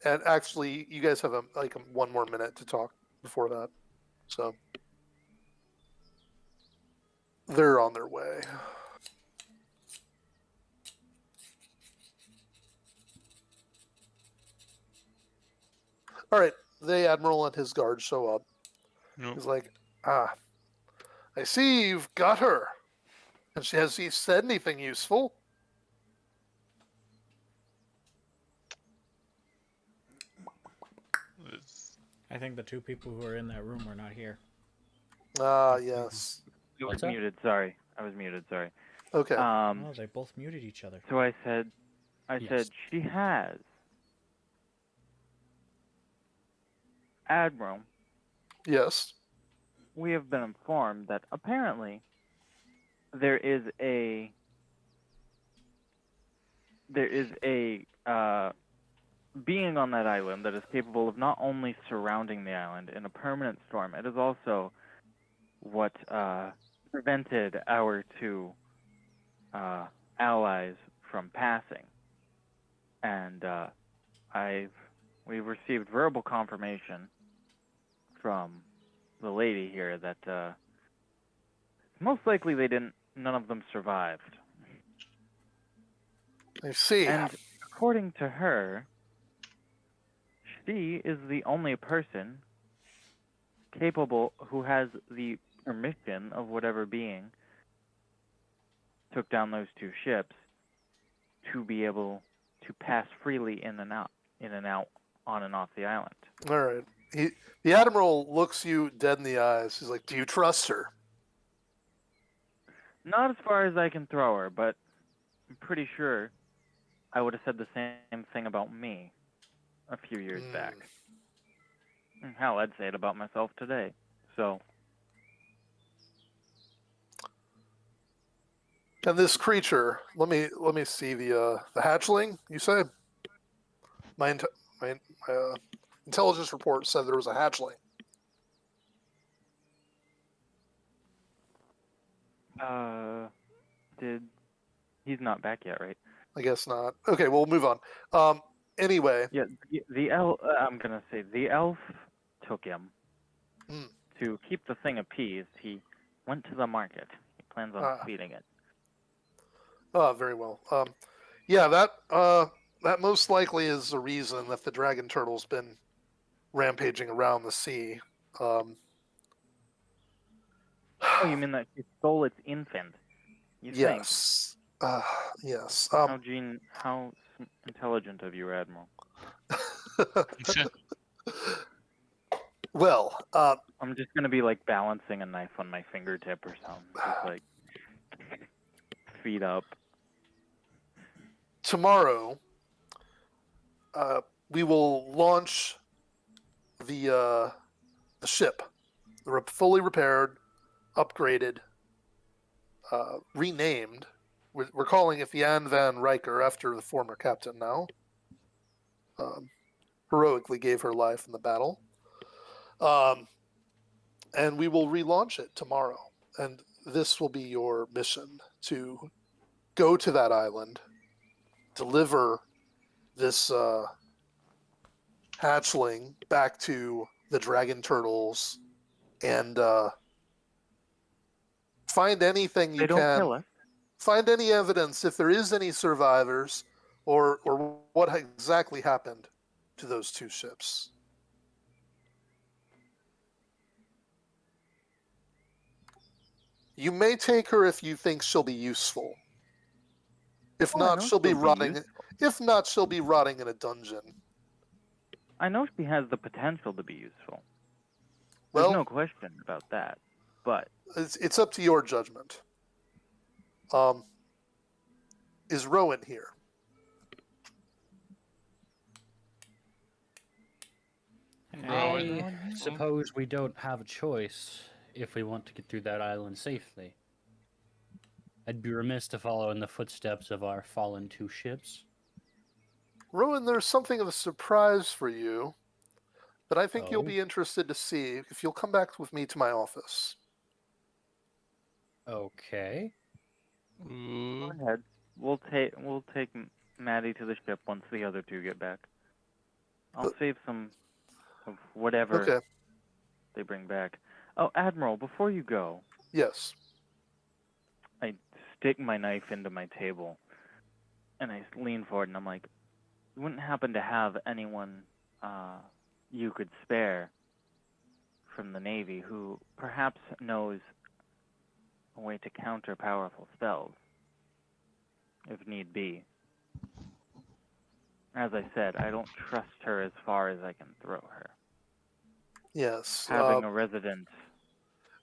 And actually, you guys have one more minute to talk before that. So they're on their way. All right, the admiral and his guards show up. Nope. He's like, "Ah, I see you've got her. And has he said anything useful?" It's- I think the two people who are in that room are not here. Ah, yes. I was What's that? muted. Sorry, I was muted. Sorry. Okay. Oh, they both muted each other. So I said Yes. she has. Admiral, Yes. we have been informed that apparently there is a being on that island that is capable of not only surrounding the island in a permanent storm, it is also what prevented our two allies from passing. And we've received verbal confirmation from the lady here that most likely none of them survived. I see. And according to her, she is the only person capable who has the permission of whatever being took down those two ships to be able to pass freely in and out, on and off the island. All right. The admiral looks you dead in the eyes. He's like, "Do you trust her?" Not as far as I can throw her, but I'm pretty sure I would have said the same thing about me a few years back. Hell, I'd say it about myself today. So, And this creature, let me see the hatchling. You say my intelligence report said there was a hatchling. he's not back yet, right? I guess not. Okay, we'll move on. Anyway, Yeah, the elf. I'm gonna say the elf took him Hmm. to keep the thing appeased. He went to the market. He plans on feeding it. very well. Yeah, that most likely is the reason that the dragon turtle's been rampaging around the sea. Oh, you mean that he stole its infant? You Yes. Yes. think? How intelligent of you, Admiral. Well, I'm just gonna be like balancing a knife on my fingertip or something. Just like feet up. tomorrow, we will launch the ship, fully repaired, upgraded, renamed. We're calling it the Jan van Riker after the former captain now. Heroically gave her life in the battle. And we will relaunch it tomorrow. And this will be your mission, to go to that island, deliver this hatchling back to the dragon turtles, and find anything you They don't can. kill us. Find any evidence if there is any survivors, or what exactly happened to those two ships. You may take her if you think she'll be useful. If I not, know she'll be she'll be rotting. useful. If not, she'll be rotting in a dungeon. I know she has the potential to be useful. Well, There's no question about that. But it's up to your judgment. Is Rowan here? I suppose we don't have a choice if we want to get through that island safely. I'd be remiss to follow in the footsteps of our fallen two ships. Rowan, there's something of a surprise for you that I think you'll Oh. be interested to see if you'll come back with me to my office. Okay. Ooh. go ahead. We'll take Maddie to the ship once the other two get back. I'll save some of whatever Okay. they bring back. Oh, Admiral, before you go, Yes. I stick my knife into my table, and I lean forward, and I'm like, you wouldn't happen to have anyone you could spare from the Navy who perhaps knows a way to counter powerful spells, if need be. As I said, I don't trust her as far as I can throw her. Yes. Having a resident.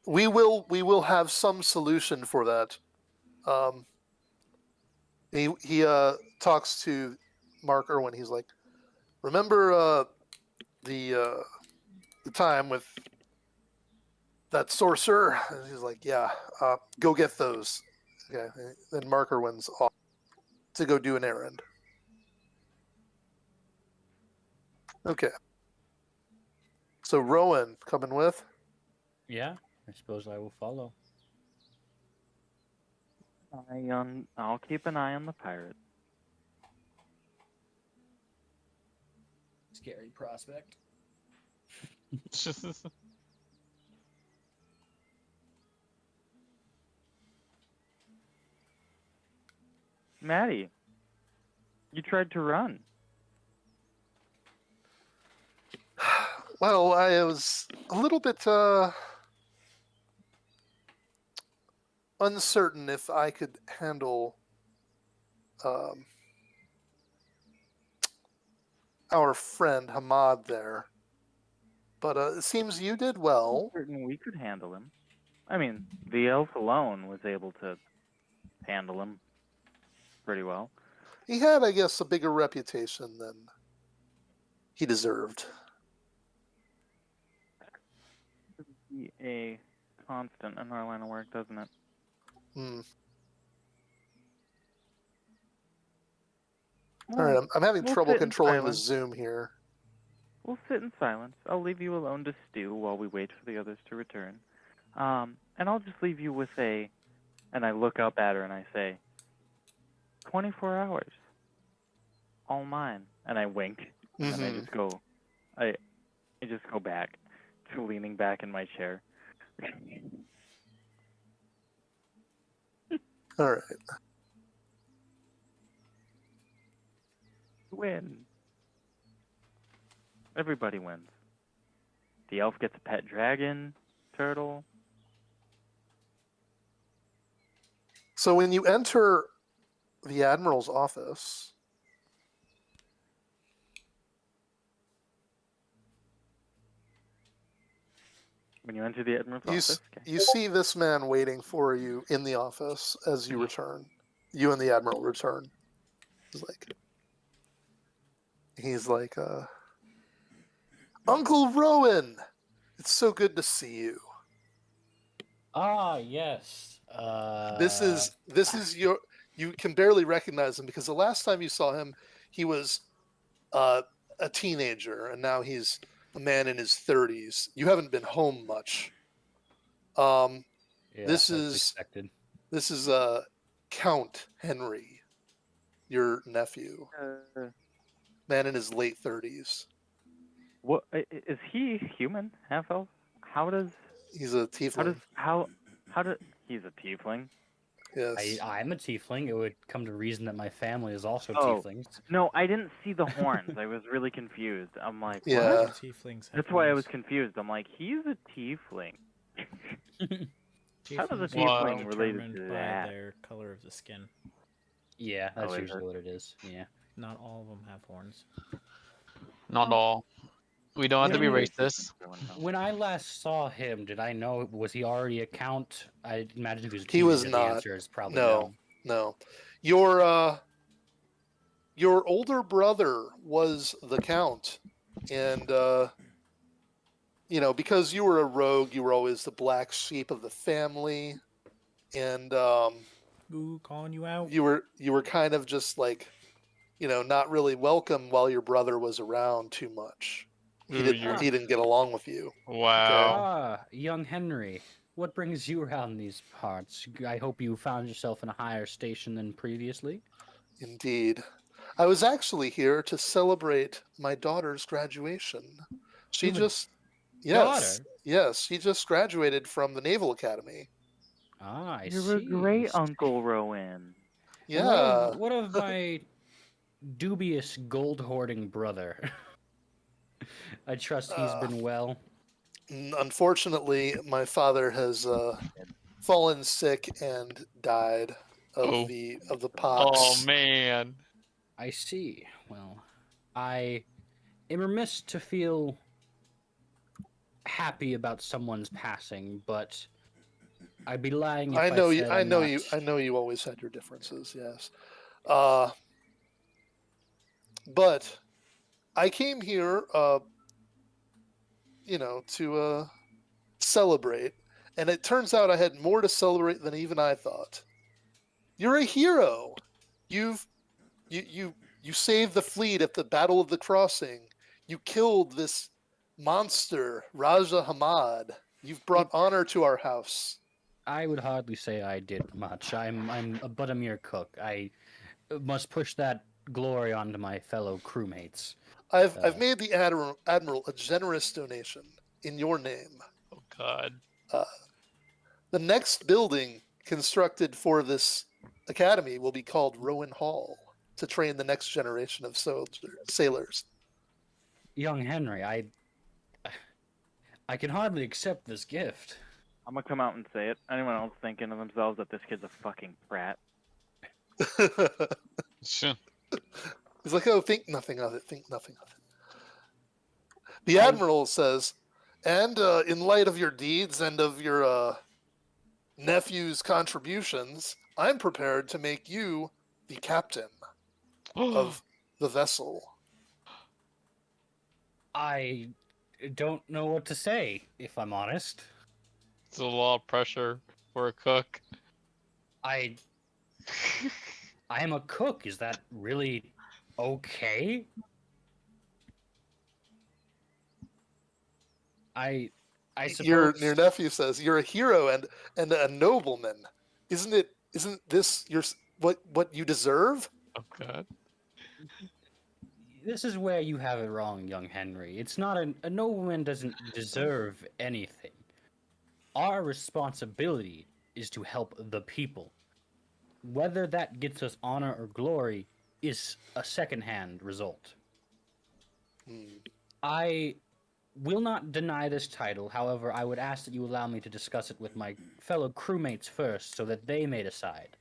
We will have some solution for that. He talks to Mark Irwin. He's like, remember the time with that sorcerer? And he's like, yeah. Go get those. Okay. Then Mark Irwin's off to go do an errand. Okay. So Rowan coming with? Yeah, I suppose I will follow. I'll keep an eye on the pirate. Scary prospect. Maddie, you tried to run. Well, I was a little bit uncertain if I could handle our friend Hamad there. But it seems you did well. Certain we could handle him. I mean, the elf alone was able to handle him pretty well. He had, I guess, a bigger reputation than he deserved. Be a constant in our line of work, doesn't it? Hmm. Well, All right, I'm having we'll trouble sit in controlling the silence. Zoom here. We'll sit in silence. I'll leave you alone to stew while we wait for the others to return. And I'll just leave you with a, and I look up at her and I say, 24 hours. All mine. And I wink. And then I just go, I just go back to leaning back in my chair. All right. Win. Everybody wins. The elf gets a pet dragon, turtle. So when you enter the Admiral's office, When you enter the Admiral's office. Okay. you see this man waiting for you in the office as you return. You and the Admiral return. He's like, Uncle Rowan, it's so good to see you. Ah, yes. This is your. You can barely recognize him because the last time you saw him, he was a teenager, and now he's a man in his 30s. You haven't been home much. Yeah, this that's is expected. this is Count Henry, your nephew, man in his late 30s. What is he human? Half elf? How does He's a tiefling. how does he's a tiefling? Yes. I'm a tiefling. It would come to reason that my family is also Oh. tieflings. No, I didn't see the horns. I was really confused. I'm like, what? Yeah. Tieflings have That's why I was horns. confused. I'm like, he's a tiefling. How does a Tieflings are tiefling related determined to by that? their color of the skin. Yeah, that's is usually it? what it is. Yeah. Not all of them have horns. Not all. We don't have to be When- racist. When I last saw him, did I know, was he already a count? I imagine if he was a He was teenager, the not. answer is probably No. No. Your older brother was the Count, and because you were a rogue, you were always the black sheep of the family, and Ooh, calling you out. you were kind of just like, not really welcome while your brother was around too much. He Ooh, didn't get along with you. Wow. Ah, young Henry. What brings you around these parts? I hope you found yourself in a higher station than previously. Indeed. I was actually here to celebrate my daughter's graduation. She You have a just, yes, daughter? yes, she just graduated from the Naval Academy. Ah, I You're a see. I great see. Uncle Rowan. And Yeah, what of my dubious gold hoarding brother? I trust he's uh, been well. unfortunately, my father has fallen sick and died Oh. of the Oh pox. man. I see. Well, I am remiss to feel happy about someone's passing, but I'd be lying if I said I'm not. I know you always had your differences. Yes, uh, but I came here, to celebrate, and it turns out I had more to celebrate than even I thought. You're a hero. You've you saved the fleet at the Battle of the Crossing. You killed this monster, Raja Hamad. You've brought It, honor to our house. I would hardly say I did much. But a mere cook. I must push that glory onto my fellow crewmates. I've made the admiral a generous donation in your name. Oh god. Uh, the next building constructed for this academy will be called Rowan Hall to train the next generation of sailors. Young Henry, I can hardly accept this gift. I'm gonna come out and say it. Anyone else thinking to themselves that this kid's a fucking brat? He's like, oh, think nothing of it. Think nothing of it. The I- admiral says, and in light of your deeds and of your nephew's contributions, I'm prepared to make you the captain of the vessel. I don't know what to say, if I'm honest. It's a lot of pressure for a cook. I am a cook. Is that really okay? I Your suppose nephew says you're a hero and a nobleman. Isn't this what you deserve? Oh god. this is where you have it wrong, young Henry. It's not a nobleman doesn't deserve anything. Our responsibility is to help the people. Whether that gets us honor or glory is a second-hand result. Hmm. I will not deny this title. However, I would ask that you allow me to discuss it with my fellow crewmates first, so that they may decide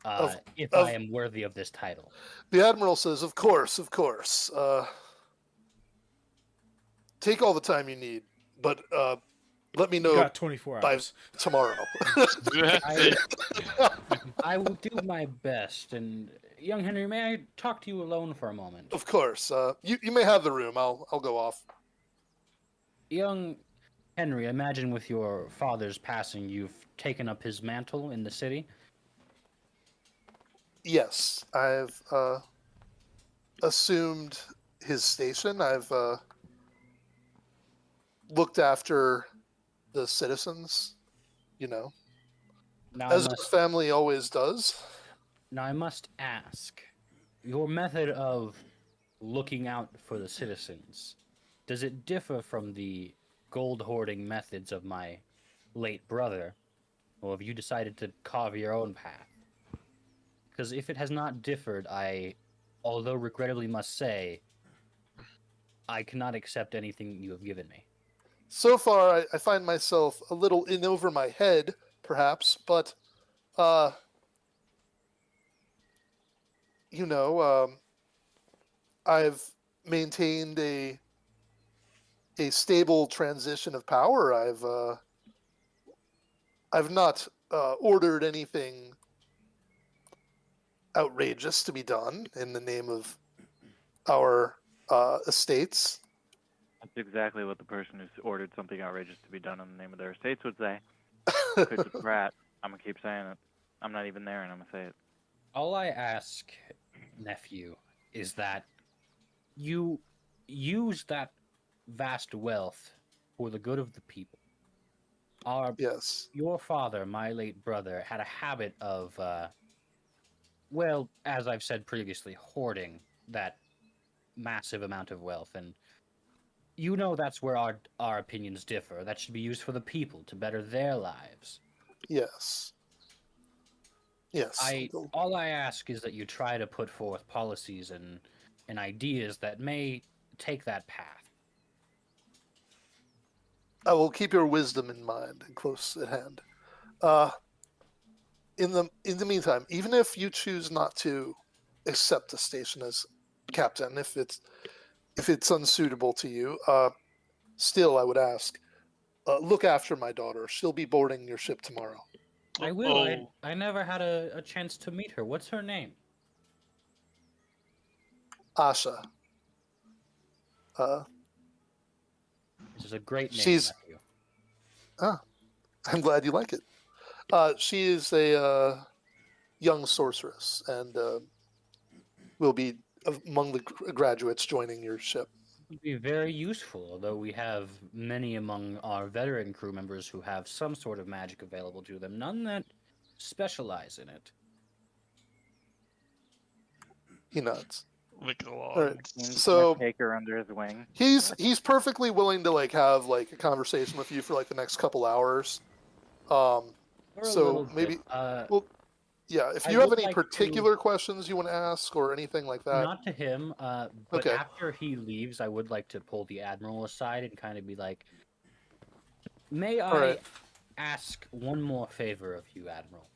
Of if I of am worthy of this title. the admiral says, of course, of course. Take all the time you need, but let me You know got 24 by hours. tomorrow. I, I will do my best. And young Henry, may I talk to you alone for a moment? Of course. You may have the room. I'll go off. Young Henry, imagine with your father's passing, you've taken up his mantle in the city. Yes, I've assumed his station. I've looked after the citizens, Now as a family always does. I must ask, your method of looking out for the citizens, does it differ from the gold hoarding methods of my late brother, or have you decided to carve your own path? Because if it has not differed, although regrettably must say, I cannot accept anything you have given me. So far, I find myself a little in over my head, perhaps, but, uh, I've maintained a stable transition of power. I've not ordered anything outrageous to be done in the name of our estates. That's exactly what the person who's ordered something outrageous to be done in the name of their estates would say. If it's a brat, I'm gonna keep saying it. I'm not even there, and I'm gonna say it. All I ask, nephew, is that you use that vast wealth for the good of the people. Yes. Your father, my late brother, had a habit of Well, as I've said previously, hoarding that massive amount of wealth, and you know that's where our opinions differ. That should be used for the people to better their lives. Yes. Yes. All I ask is that you try to put forth policies and ideas that may take that path. I will keep your wisdom in mind and close at hand. Uh, in the meantime, even if you choose not to accept the station as captain, if it's unsuitable to you, still I would ask, look after my daughter. She'll be boarding your ship tomorrow. I will. Oh, I never had a chance to meet her. What's her name? Asha. This is a great name, She's. nephew. I'm glad you like it. She is a young sorceress and will be among the graduates joining your ship. Would be very useful, although we have many among our veteran crew members who have some sort of magic available to them, none that specialize in it. He nods. look All right. He's So gonna take her under his wing. he's perfectly willing to like have like a conversation with you for like the next couple hours. Or a So little maybe bit. well, yeah. If I you have would any like to- particular questions you want to ask or anything like that, Not to him, but Okay. after he leaves, I would like to pull the admiral aside and kind of be like, "May I right. ask one more favor of you, Admiral?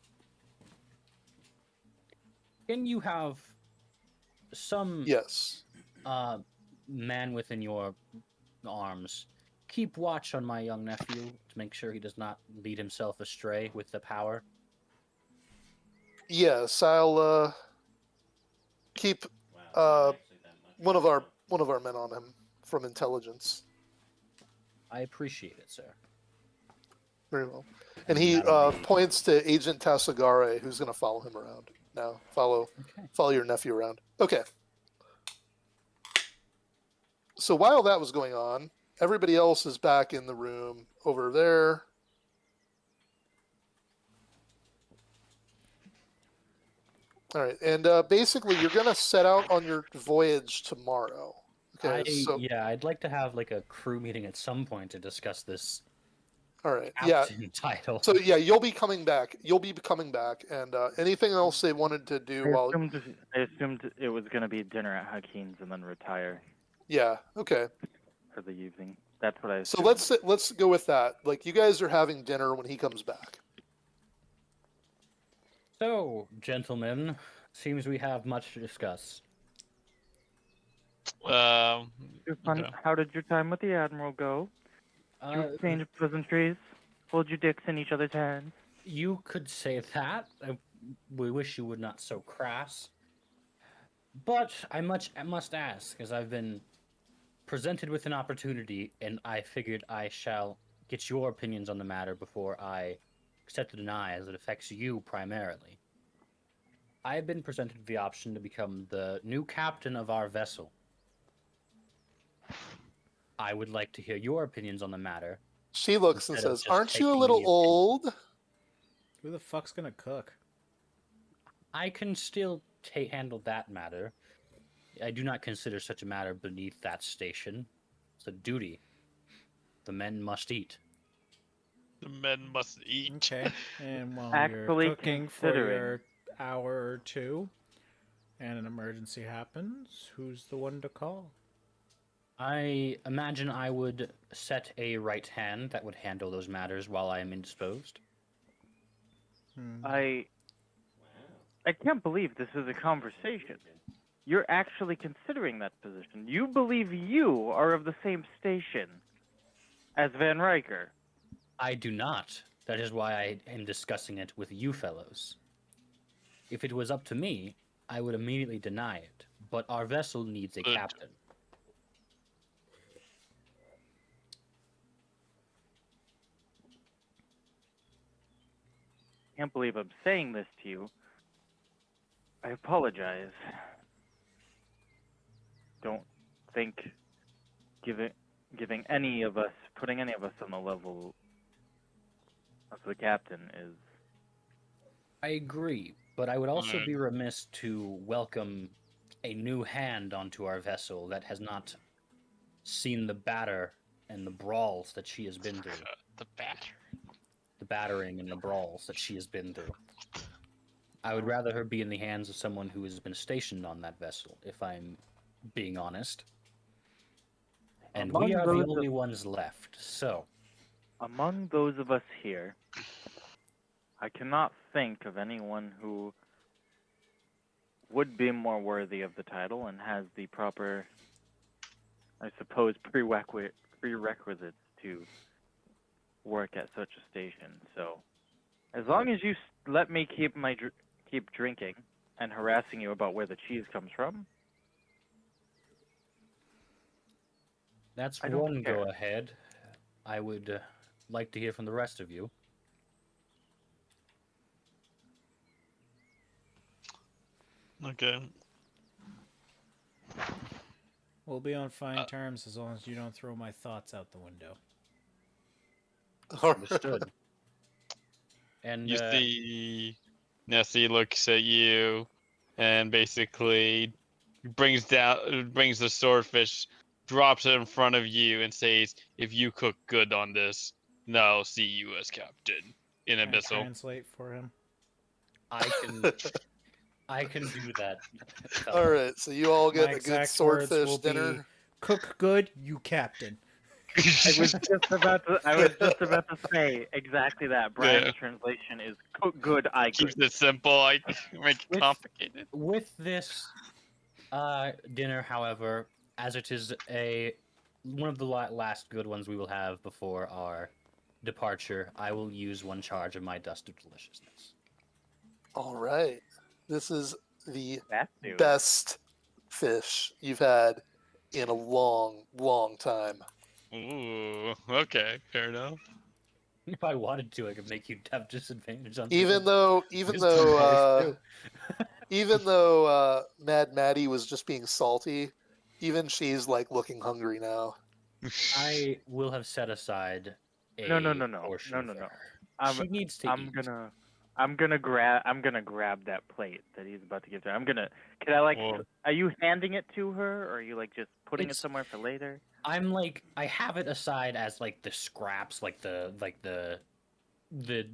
Can you have some yes, man within your arms keep watch on my young nephew to make sure he does not lead himself astray with the power?" yes, I'll keep one of our men on him from intelligence. I appreciate it, sir. Very well. And he that'll be- points to Agent Tassagare, who's going to follow him around. Now, follow your nephew around. Okay. So while that was going on, everybody else is back in the room over there. All right, and basically, you're going to set out on your voyage tomorrow. Okay. I'd like to have like a crew meeting at some point to discuss this All right. Yeah. captain title. So yeah, you'll be coming back. And anything else they wanted to do I assumed it was gonna be dinner at Hakeem's and then retire Yeah. Okay. for the evening. That's what I. So Assumed. let's go with that. Like you guys are having dinner when he comes back. So, gentlemen, seems we have much to discuss. Fun. okay. How did your time with the Admiral go? Did you exchange pleasantries? Hold your dicks in each other's hands? You could say that. We wish you would not so crass. But I must ask, as I've been presented with an opportunity, and I figured I shall get your opinions on the matter before I accept or deny, as it affects you primarily. I have been presented with the option to become the new captain of our vessel. I would like to hear your opinions on the matter. She looks and Instead of says, just "Aren't you a taking little the opinion. old?" Who the fuck's gonna cook? I can still handle that matter. I do not consider such a matter beneath that station. It's a duty. The men must eat. The men must eat. Okay. And while Actually you're cooking for considering- your hour or two, and an emergency happens, who's the one to call? I imagine I would set a right hand that would handle those matters while I am indisposed. I can't believe this is a conversation. You're actually considering that position. You believe you are of the same station as Van Riker. I do not. That is why I am discussing it with you fellows. If it was up to me, I would immediately deny it. But our vessel needs a Good. captain. Can't believe I'm saying this to you. I apologize. Don't think putting any of us on the level of the captain is I agree, but I would also Mm. be remiss to welcome a new hand onto our vessel that has not seen the batter and the brawls that she has been through. The batter. The battering and the brawls that she has been through. I would rather her be in the hands of someone who has been stationed on that vessel, if I'm being honest. And we Among are the those only ones left, so Among those of us here, I cannot think of anyone who would be more worthy of the title and has the proper, I suppose, prerequisites to work at such a station. So, as long as you let me keep drinking and harassing you about where the cheese comes from, that's I don't one care. go ahead. I would like to hear from the rest of you. Okay. We'll be on fine terms as long as you don't throw my thoughts out the window. Understood. And You see, Nessie looks at you, and basically brings the swordfish, drops it in front of you, and says, "If you cook good on this, then I'll see you as captain in Can I Abyssal." translate for him? I can do that. All right, so you all My get a good exact words swordfish will be, dinner. cook good, you captain. I was just about to say exactly that. Brian's Yeah. translation is cook good, I Keeps good. it simple. I make it With- complicated. With this dinner, however, as it is one of the last good ones we will have before our departure, I will use one charge of my dust of deliciousness. All right, this is the That dude. best fish you've had in a long, long time. Ooh. Okay. Fair enough. If I wanted to, I could make you have disadvantage on Even though, even wisdom though, saves, too. even though Mad Maddie was just being salty, even she's like looking hungry now. I will have set aside a No. portion for her. I'm She needs to I'm eat. gonna grab that plate that he's about to give to her. Can I Whoa. are you handing it to her, or are you like just putting it It's- somewhere for later? I'm like, I have it aside as like the scraps, like the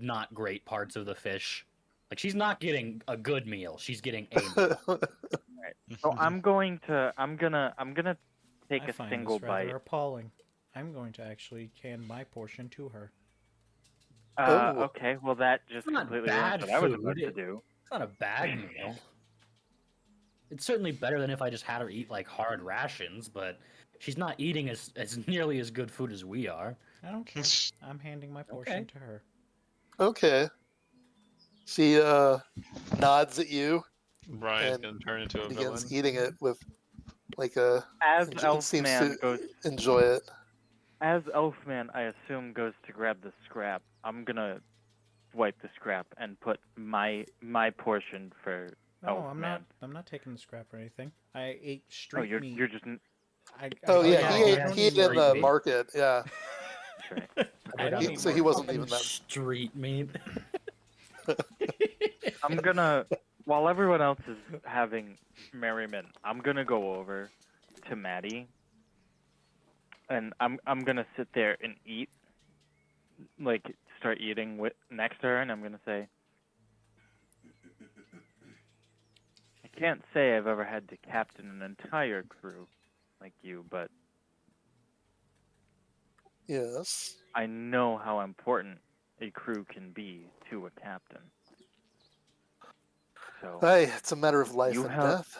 not great parts of the fish. Like she's not getting a good meal. She's getting a meal. So I'm gonna take I a find single this rather bite. appalling. I'm going to actually hand my portion to her. Oh. Okay, well that just It's not completely ruins bad what I was about food. to do. It's not a bad meal. It's certainly better than if I just had her eat like hard rations, but she's not eating as nearly as good food as we are. I don't care. I'm handing my portion Okay. to her. Okay. She nods at you Brian's and gonna turn into a begins villain. eating it with like a. As Seems Elfman to goes, enjoy it. as Elfman, I assume goes to grab the scrap. I'm gonna wipe the scrap and put my portion for No, Elfman. I'm not taking the scrap or anything. I ate Oh, street meat. you're just Oh yeah, yeah, he he ate has he ate in street the meat. market. Yeah, right. I don't He- eat so he market. wasn't even that. street meat. I'm gonna, while everyone else is having merriment, I'm gonna go over to Maddie, and I'm gonna sit there and eat, like start eating next to her, and I'm gonna say, I can't say I've ever had to captain an entire crew like you, but Yes. I know how important a crew can be to a captain. So Hey, it's a matter of life You and have- death.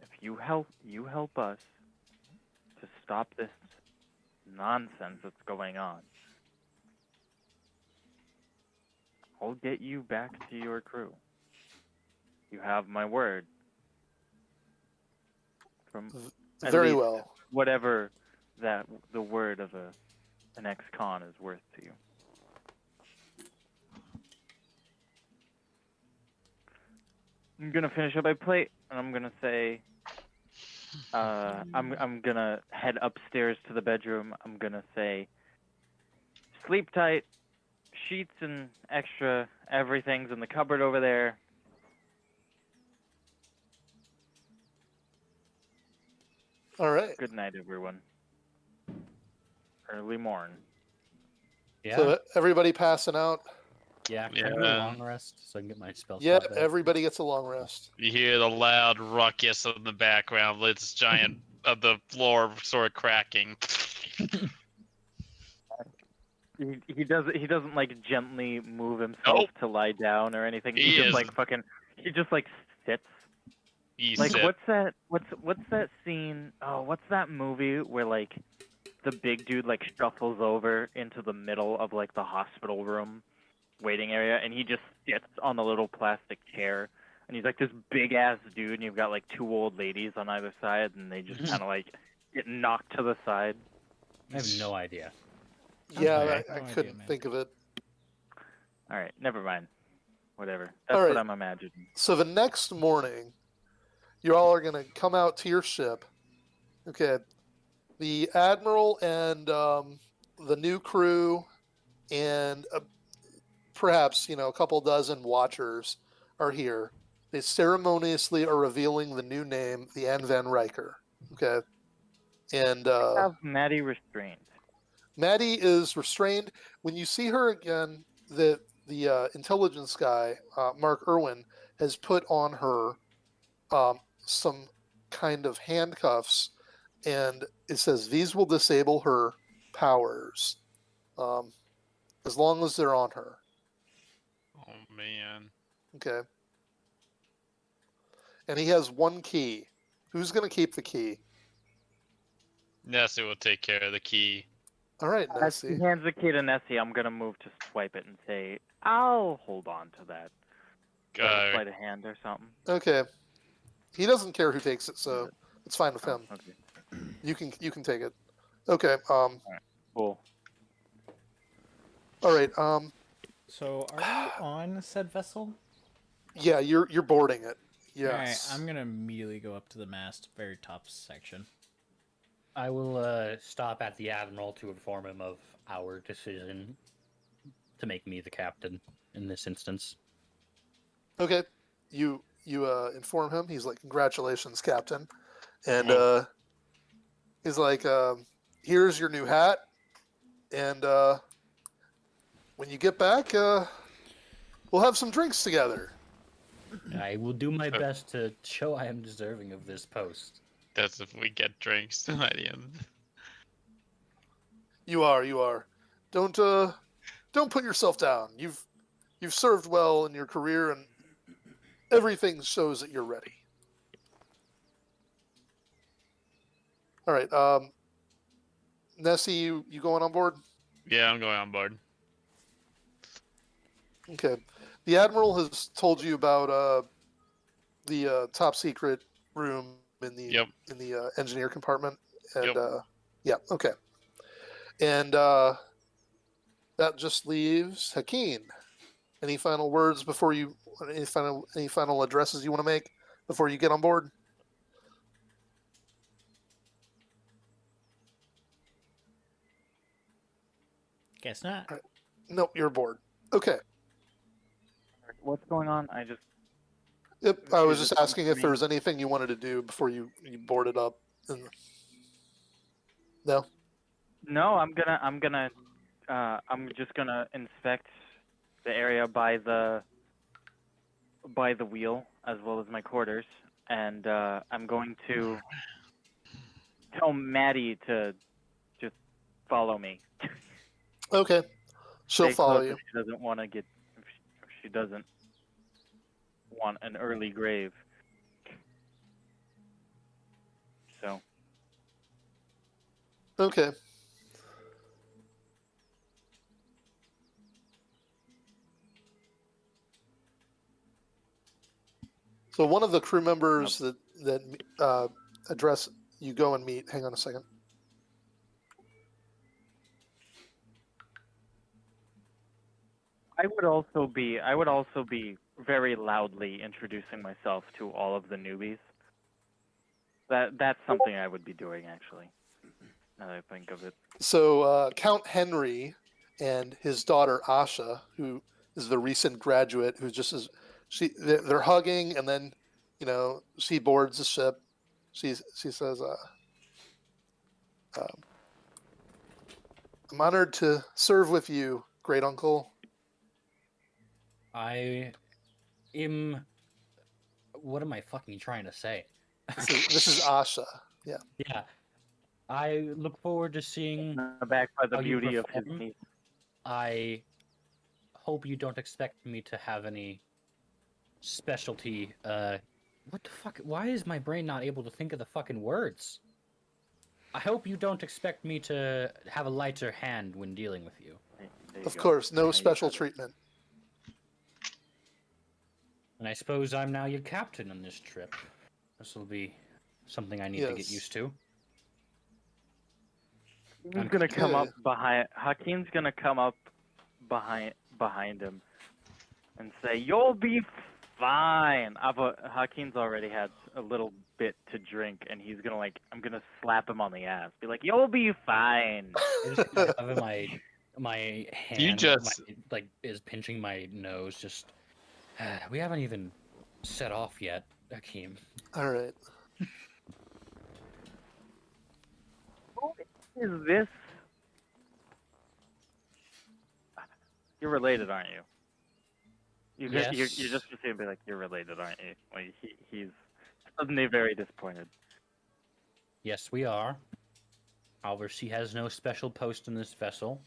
if you help us to stop this nonsense that's going on, I'll get you back to your crew. You have my word. From at Very least well. whatever that the word of an ex-con is worth to you. I'm gonna finish up my plate, and I'm gonna say, I'm gonna head upstairs to the bedroom. I'm gonna say, sleep tight, sheets and extra everything's in the cupboard over there. All right. Good night, everyone. Early morn. Yeah. So everybody passing out. Yeah. Can I do a Yeah. long rest so I can get my spell Yep, slot back? everybody gets a long rest. You hear the loud ruckus in the background. It's giant of the floor sort of cracking. He doesn't like gently move himself Nope. to lie down or anything. He just is- like fucking. He just like sits. He Like said, what's that scene? Oh, what's that movie where like the big dude like shuffles over into the middle of like the hospital room waiting area, and he just sits on the little plastic chair, and he's like this big ass dude, and you've got like two old ladies on either side, and they just kind of like get knocked to the side. I have no idea. Yeah, Okay. I No idea, couldn't man. think of it. All right, never mind. Whatever. That's All right. what I'm imagining. So the next morning, you all are going to come out to your ship. Okay. The admiral and the new crew and perhaps, a couple dozen watchers are here. They ceremoniously are revealing the new name, the Anne Van Riker. Okay. And Have Maddie restrained. Maddie is restrained. When you see her again, the intelligence guy, Mark Irwin, has put on her some kind of handcuffs, and it says these will disable her powers as long as they're on her. "Oh man, Okay. And he has one key. Who's going to keep the key? Nessie will take care of the key." All right, As he Nessie. hands the key to Nessie, I'm gonna move to swipe it and say, "I'll hold on to that." Like sleight of hand or something. Okay. He doesn't care who takes it, so it's fine with Oh, him. okay. You can take it. Okay. Cool. All right. So, are we on said vessel? Yeah, you're boarding it. Yes. Alright, I'm gonna immediately go up to the mast, very top section. I will stop at the admiral to inform him of our decision to make me the captain in this instance. Okay. You inform him. He's like, "Congratulations, Captain," and he's like, "Here's your new hat, and when you get back, we'll have some drinks together." I will do my best to show I am deserving of this post. That's if we get drinks by the end. You are. Don't put yourself down. You've served well in your career, and everything shows that you're ready. All right. Nessie, you going on board? Yeah, I'm going on board. Okay. The admiral has told you about the top secret room in the Yep. engineer compartment, and Yep. yeah, okay. And that just leaves Hakeem. Any final words before you? Any final addresses you want to make before you get on board? Guess not. Nope, you're aboard. Okay. What's going on? Yep, I was Is just it asking if me? there was anything you wanted to do before you boarded up. No. No, I'm just gonna inspect the area by the wheel as well as my quarters, and I'm going to tell Maddie to just follow me. Okay. She'll Stay follow close you. If she doesn't want to get. If she doesn't want an early grave. So. Okay. So one of the crew members that address you go and meet. Hang on a second. I would also be very loudly introducing myself to all of the newbies. That's something I would be doing actually. Now that I think of it. So Count Henry and his daughter Asha, who is the recent graduate, who just is they're hugging, and then she boards the ship. She says, "I'm honored to serve with you, great uncle." I am. What am I fucking trying to say? This is Asha. Yeah. Yeah. I look forward to seeing Back by the how you beauty of his perform. niece. I hope you don't expect me to have any specialty. What the fuck? Why is my brain not able to think of the fucking words? I hope you don't expect me to have a lighter hand when dealing with you. There you Of go. course, no Now you special got it. treatment. And I suppose I'm now your captain on this trip. This will be something I need to get Yes. used to. He's gonna come up Okay. behind. Hakeem's gonna come up behind him and say, "You'll be fine." Hakeem's already had a little bit to drink, and he's gonna I'm gonna slap him on the ass, be like, "You'll be fine." I just kind of have my hand You just is pinching my nose. Just we haven't even set off yet, Hakeem. All right. Who is this? You're related, aren't you? You're Yes. just gonna be like, "You're related, aren't you?" Like he's suddenly very disappointed. Yes, we are. However, she has no special post in this vessel.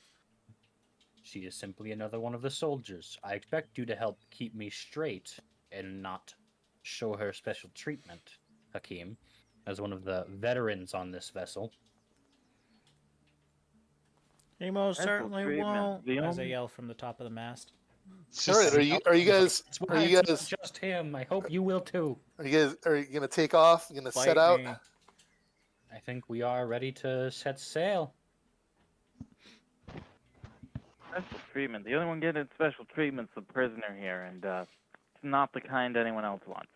She is simply another one of the soldiers. I expect you to help keep me straight and not show her special treatment, Hakeem, as one of the veterans on this vessel. He most Special certainly treatment. won't. The As I only- yell from the top of the mast. it's All right. just- Are you guys? That's why Are you it's guys? not just him? I hope you will too. Are you gonna take off? You gonna Fight set out? me. I think we are ready to set sail. Special treatment. The only one getting special treatment's the prisoner here, and it's not the kind anyone else wants.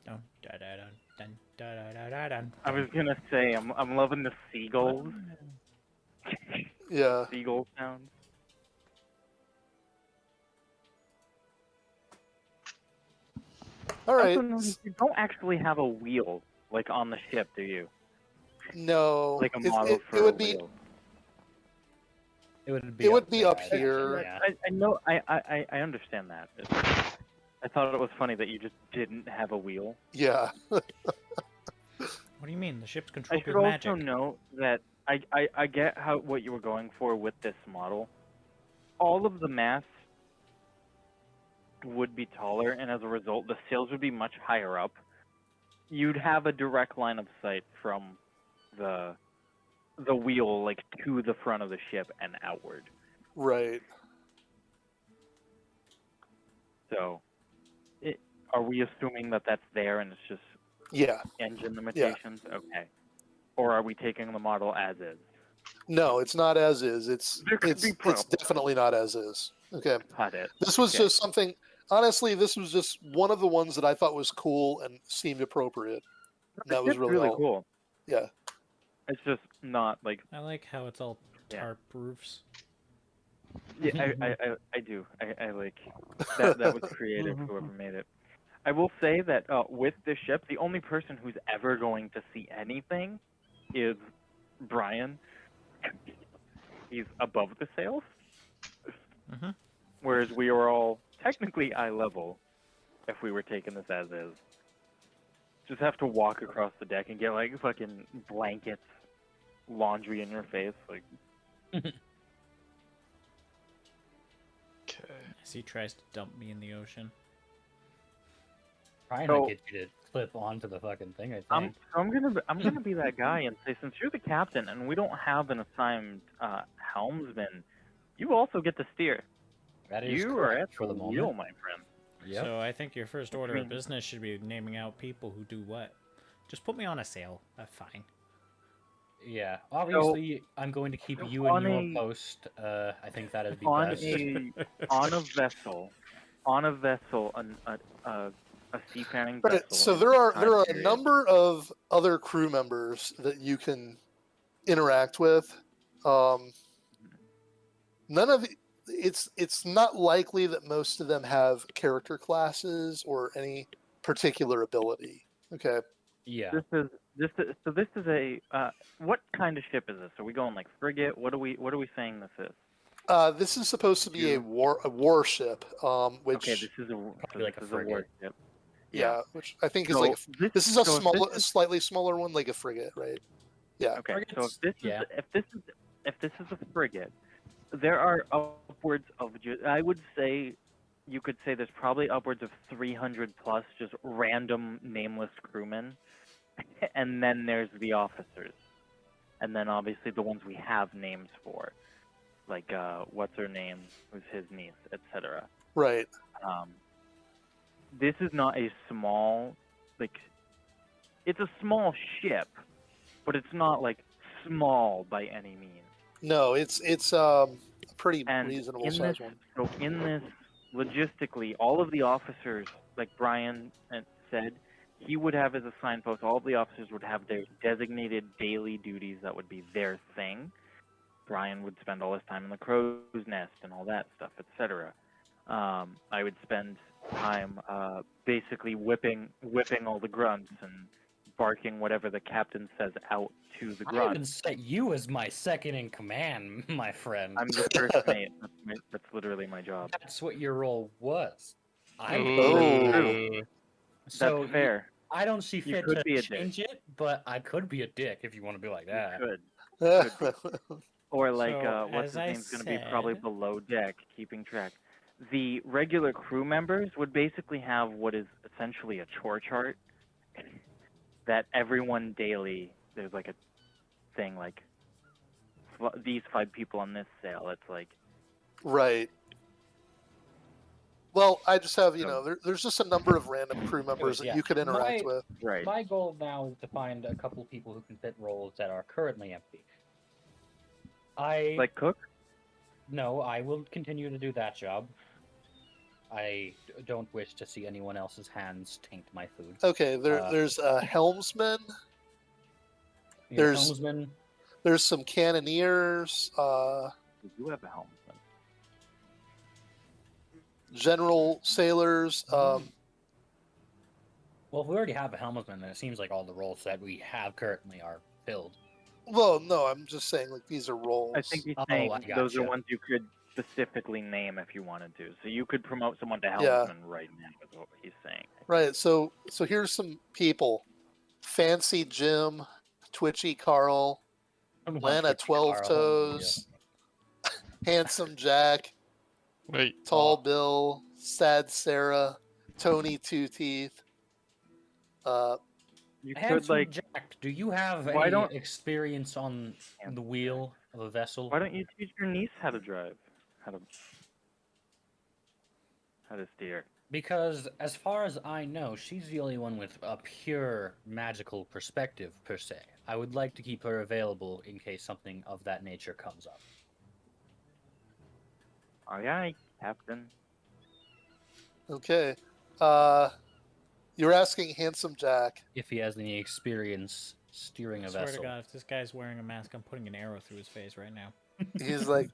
Dun, da, da, dun, dun, da, da, da, da, dun. I was gonna say I'm loving the seagulls. Yeah. Seagull sounds. All right. Also notice you don't actually have a wheel like on the ship, do you? No. Like a It- model it, for it a would be. wheel. It would be up there, here. Yeah. I know. I understand that. I thought it was funny that you just didn't have a wheel. Yeah. What do you mean? The ship's I controlled should with also magic. note that I get what you were going for with this model. All of the masts would be taller, and as a result, the sails would be much higher up. You'd have a direct line of sight from the wheel, like to the front of the ship and outward. Right. So, are we assuming that that's there and it's just Yeah. engine limitations? Okay. Or are we taking the model as is? No, it's not as is. It's There could it's be it's problems. definitely not as is. Okay. Got it. This was Okay. just something. Honestly, this was just one of the ones that I thought was cool and seemed appropriate. And that was It's really all. cool. Yeah. It's just not like I like how it's all Yeah. tarp roofs. yeah. I do. I like that. That was creative. Whoever made it. I will say that with this ship, the only person who's ever going to see anything is Brian. He's above the sails, Mhm. whereas we are all technically eye level if we were taking this as is. Just have to walk across the deck and get like fucking blankets, laundry in your face, like. Okay. As he tries to dump me in the ocean. Trying So- to get you to clip onto the fucking thing, I think. I'm gonna be that guy and say, since you're the captain and we don't have an assigned helmsman, you also get to steer. That is You are correct at for the wheel, moment. my friend. Yep. So I think your first order of mean- business should be naming out people who do what. Just put me on a sail. That's fine. Yeah, obviously, I'm going to keep you in on your a- post. I think that is the on best. on a vessel, a seafaring Right. vessel. So in there this are time a period. number of other crew members that you can interact with. None of it's not likely that most of them have character classes or any particular ability. Okay. Yeah. This is a what kind of ship is this? Are we going like frigate? What are we saying this is? This is supposed to be You- a warship, which Okay, this is Probably like a a frigate. warship. yeah, which I think is So like this is a so if small, this is- slightly smaller one, like a frigate, right? Yeah. okay, so Frigates, yeah. if this is a frigate, there are upwards of I would say you could say there's probably upwards of 300 plus just random nameless crewmen, and then there's the officers, and then obviously the ones we have names for, like what's her name, who's his niece, etc. Right. This is not a small, like, it's a small ship, but it's not like small by any means. No, it's a pretty And reasonable in size this, one. so in this, logistically, all of the officers, like Brian said, he would have as a signpost. All of the officers would have their designated daily duties that would be their thing. Brian would spend all his time in the crow's nest and all that stuff, etc. I would spend time basically whipping all the grunts and barking whatever the captain says out to the I even grunts. set you as my second in command, my friend. I'm the first mate. That's literally my job. That's what your role was. I Oh. true. So That's fair. I don't see You fit could to be a dick. change it, but I could be a dick if you want to be like that. You could. Yeah. Or like, So, what's as his I name's going to be probably said- below deck, keeping track. The regular crew members would basically have what is essentially a chore chart that everyone daily, there's like a thing like, these 5 people on this sail. It's like, Right. Well, I just have, So- there's just a number of random crew members that yeah. you could interact with. right. My goal now is to find a couple people who can fit roles that are currently empty. Like cook? No, I will continue to do that job. I don't wish to see anyone else's hands taint my food. Okay, Uh, there's a helmsman. Your There's- helmsman. There's some cannoneers, We do have a helmsman. general sailors. Well, if we already have a helmsman, then it seems like all the roles that we have currently are filled. Well, no, I'm just saying like these are roles. I think he's Oh, saying I those are gotcha. ones you could specifically name if you wanted to. So you could promote someone to Yeah. helmsman right now, is what he's saying. Right. So here's some people: Fancy Jim, Twitchy Carl, Lana Twitchy 12 Carl, Toes, Handsome Jack, Wait. Tall Bill, Sad Sarah, Tony Two Teeth. You could Handsome like, Jack, do you have Why any don't- experience on the wheel of a vessel? why don't you teach your niece how to drive, how to steer? Because as far as I know, she's the only one with a pure magical perspective per se. I would like to keep her available in case something of that nature comes up. Aye, aye, Captain. Okay. You're asking Handsome Jack. If he has any experience steering I a swear vessel. to God, if this guy's wearing a mask, I'm putting an arrow through his face right now. He's like,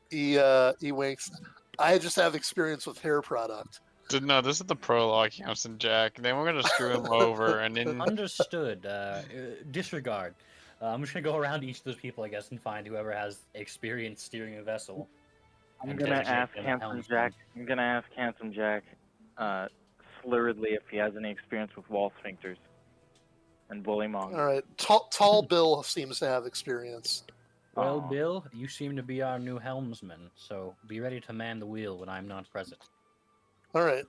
he winks. I just have experience with hair product. No, this is the prologue, Hanson Jack. Then we're gonna screw him over, and then Understood. Disregard. I'm just gonna go around each of those people, I guess, and find whoever has experience steering a vessel. I'm and gonna designate ask them Handsome helmsmen. Jack. I'm gonna ask Handsome Jack, slurredly, if he has any experience with wall sphincters and bullymongers. All right. Tall Bill seems to have experience. Well, Aw. Bill, you seem to be our new helmsman, so be ready to man the wheel when I'm not present. All right.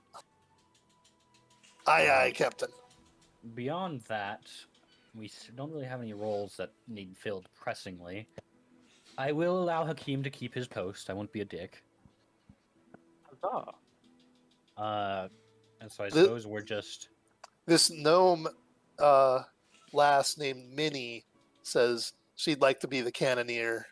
Aye, aye, Captain. Beyond that, we don't really have any roles that need filled pressingly. I will allow Hakeem to keep his post. I won't be a dick. Huzzah. And so I The- suppose we're just This gnome, lass named Minnie says she'd like to be the cannoneer.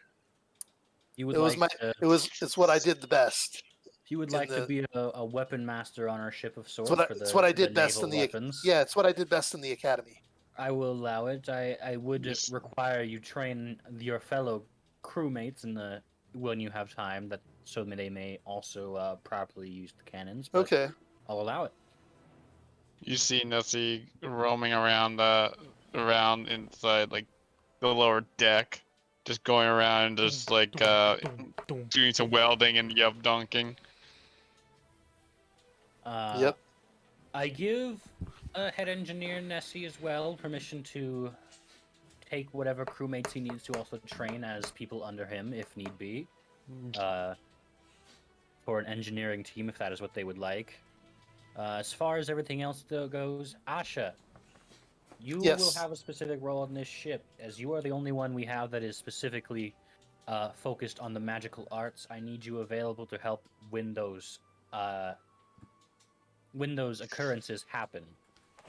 You would It was like to, it's what I did the best. you would in like to the- be a weapon master on our ship of It's sorts what I, for it's what I the did best naval in the weapons. yeah. It's what I did best in the academy. I will allow it. I would Yes. require you train your fellow crewmates in the when you have time, that so that they may also properly use the cannons. But Okay. I'll allow it. You see Nessie roaming around inside like the lower deck, just going around and just like doing some welding and dunking. Yep. I give head engineer Nessie as well permission to take whatever crewmates he needs to also train as people under him if need be. For an engineering team, if that is what they would like. As far as everything else goes, Asha, you will Yes. have a specific role on this ship, as you are the only one we have that is specifically focused on the magical arts. I need you available to help when those occurrences happen.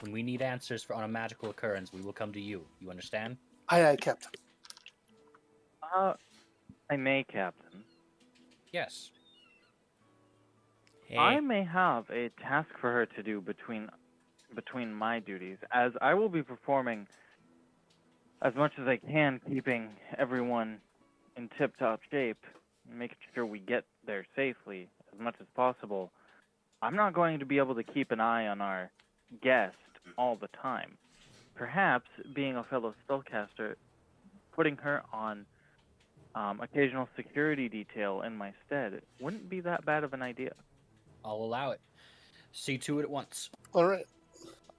When we need answers on a magical occurrence, we will come to you. You understand? Aye, Captain. I may, Captain. Yes. Hey, I may have a task for her to do between my duties, as I will be performing as much as I can, keeping everyone in tip-top shape, and making sure we get there safely as much as possible. I'm not going to be able to keep an eye on our guest all the time. Perhaps, being a fellow spellcaster, putting her on occasional security detail in my stead wouldn't be that bad of an idea. I'll allow it. See to it at once. All right.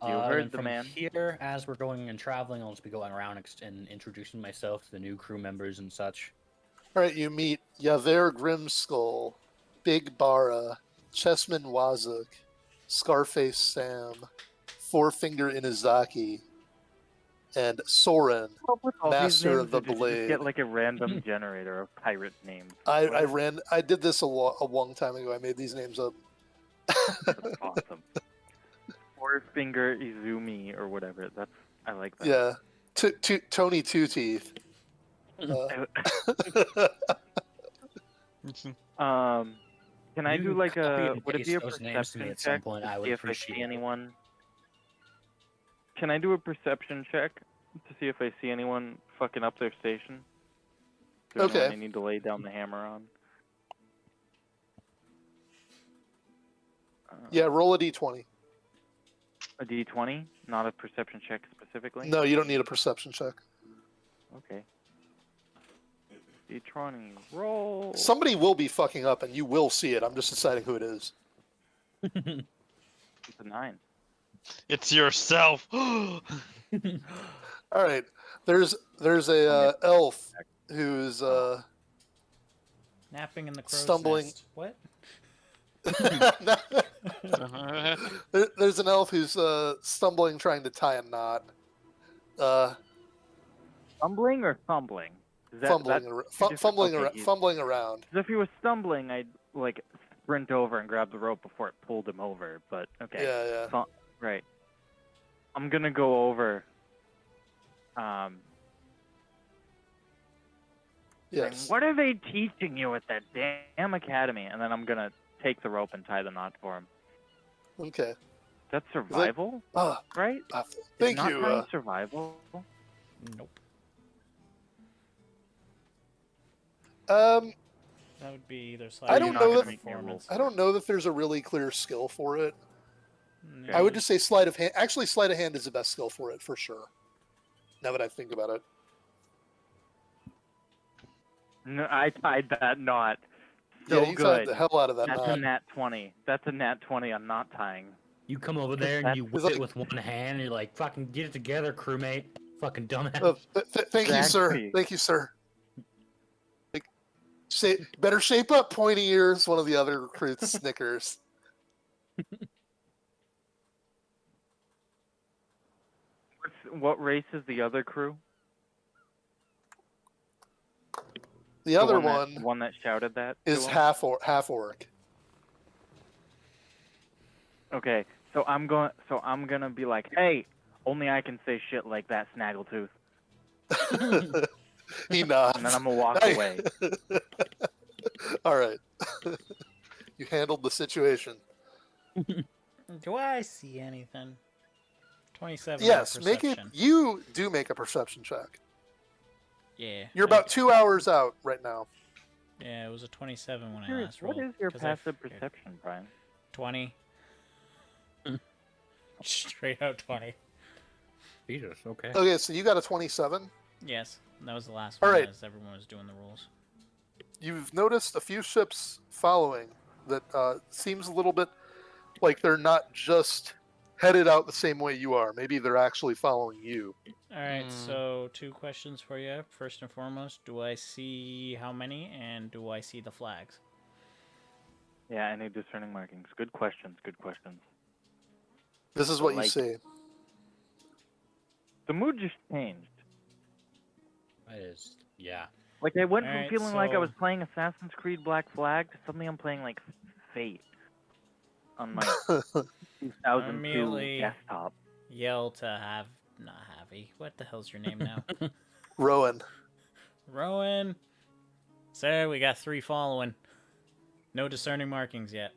You heard and the from man. Here, as we're going and traveling, I'll just be going around and introducing myself to the new crew members and such. All right. You meet Yaver Grimskull, Big Bara, Chessman Wazuk, Scarface Sam, Fourfinger Inazaki, and Soren. With all these Master of names, the or did you just Blade. get like a random generator of pirate names. I did this a long time ago. I made these names up. That's awesome. Four-finger Izumi or whatever. I like that. Yeah. Tony Two Teeth. Can I You do like copy a? and Would it be a paste those names to me perception at some check point, to I would see if I appreciate see it. anyone? Can I do a perception check to see if I see anyone fucking up their station? Is there anyone Okay. I need to lay down the hammer on? Yeah, roll a d20. A d20, not a perception check specifically. No, you don't need a perception check. Okay. D20 roll. Somebody will be fucking up, and you will see it. I'm just deciding who it is. It's a 9. It's yourself. All right. There's a elf who's napping in the crow's stumbling. nest. What? There's an elf who's stumbling, trying to tie a knot. Stumbling or fumbling? Is that, Fumbling, okay, fumbling around. 'cause if he was stumbling, I'd like sprint over and grab the rope before it pulled him over. But okay, Yeah. right. I'm gonna go over. Yes. saying, what are they teaching you at that damn academy? And then I'm gonna take the rope and tie the knot for him. Okay. That's survival, Ah, right? thank Is you. Not tying survival. Nope. Um, That would be either I don't know that- performance. I don't know that there's a really clear skill for it. No. I would just say sleight of hand. Actually, sleight of hand is the best skill for it, for sure. Now that I think about it. No, I tied that knot. So Yeah, you tied good. the hell out of that That's a knot. nat 20. That's a nat 20 on knot tying. You come over there and you whip It's it like- with one hand, and you're like, "Fucking get it together, crewmate." Fucking dumbass. Thank you, sir. Exactly. Thank you, sir. Like, better shape up, pointy ears. One of the other recruits snickers. What race is the other crew? The other The one that shouted that to is him? half orc. Okay, so I'm gonna be like, hey, Only I can say shit like that, Snaggletooth. He nods. And then I'm gonna walk Hey. away. All right. You handled the situation. Do I see anything? 27 Yes, on make it. perception. You do make a perception check. Yeah. You're about 2 hours out right now. Yeah, it was a 27 when I Curious, last rolled. what is your 'cause I passive figured. perception, Brian? 20. Straight out 20. Jesus, okay. Okay, so you got a 27. Yes, that was the last All one right. as everyone was doing the rules. You've noticed a few ships following that seems a little bit like they're not just headed out the same way you are. Maybe they're actually following you. Alright, so 2 questions for you. First and foremost, do I see how many, and do I see the flags? Yeah, any discerning markings. Good questions, good questions. This is what you Like- see. The mood just changed. That is, yeah. Like, I went from Alright, feeling like I so- was playing Assassin's Creed Black Flag to suddenly I'm playing, like, Fate on my 2002 Immediately- desktop. Yell to have... Not Javi. What the hell's your name now? Rowan. Rowan! Sir, we got 3 following. No discerning markings yet.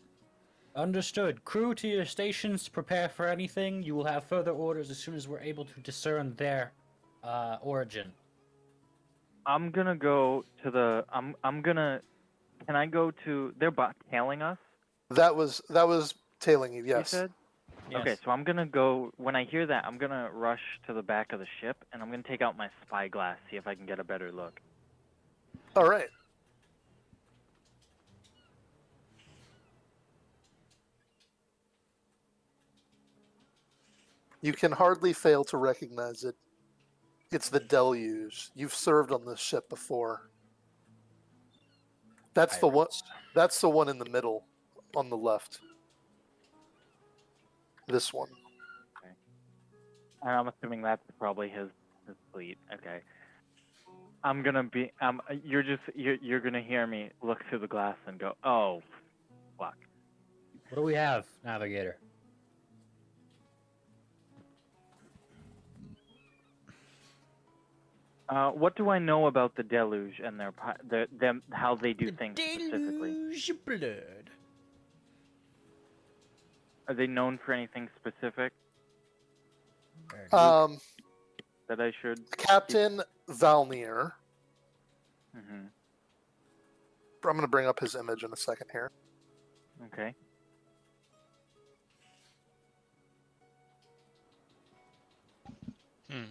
Understood. Crew to your stations, prepare for anything. You will have further orders as soon as we're able to discern their origin. I'm gonna go to the. I'm gonna. Can I go to? They're tailing us. That was tailing you. Yes. You said. Yes. Okay, so I'm gonna go. When I hear that, I'm gonna rush to the back of the ship, and I'm gonna take out my spyglass, see if I can get a better look. All right. You can hardly fail to recognize it. It's the Deluge. You've served on this ship before. That's the one. That's the one in the middle, on the left. This one. And I'm assuming that's probably his fleet. Okay. I'm gonna be. You're gonna hear me look through the glass and go, oh, fuck. What do we have, Navigator? What do I know about the Deluge and them how they do things specifically? Deluge blood. Are they known for anything specific Um, that I should? Captain Valnier. Hmm. I'm going to bring up his image in a second here. Okay. Hmm.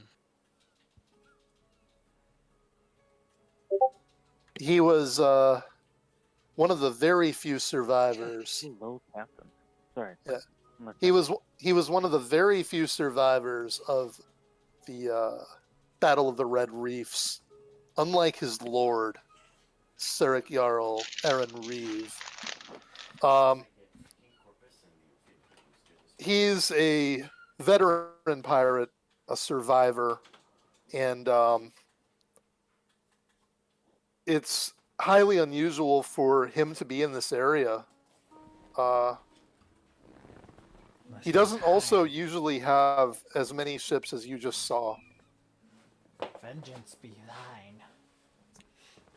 He was one of the very few survivors. Hello, Captain. Sorry. Yeah. Let He that- was one of the very few survivors of the Battle of the Red Reefs. Unlike his lord, Sarek Jarl Aaron Reeve. He's a veteran pirate, a survivor, and it's highly unusual for him to be in this area. He doesn't also usually have as many ships as you just saw. Vengeance be thine.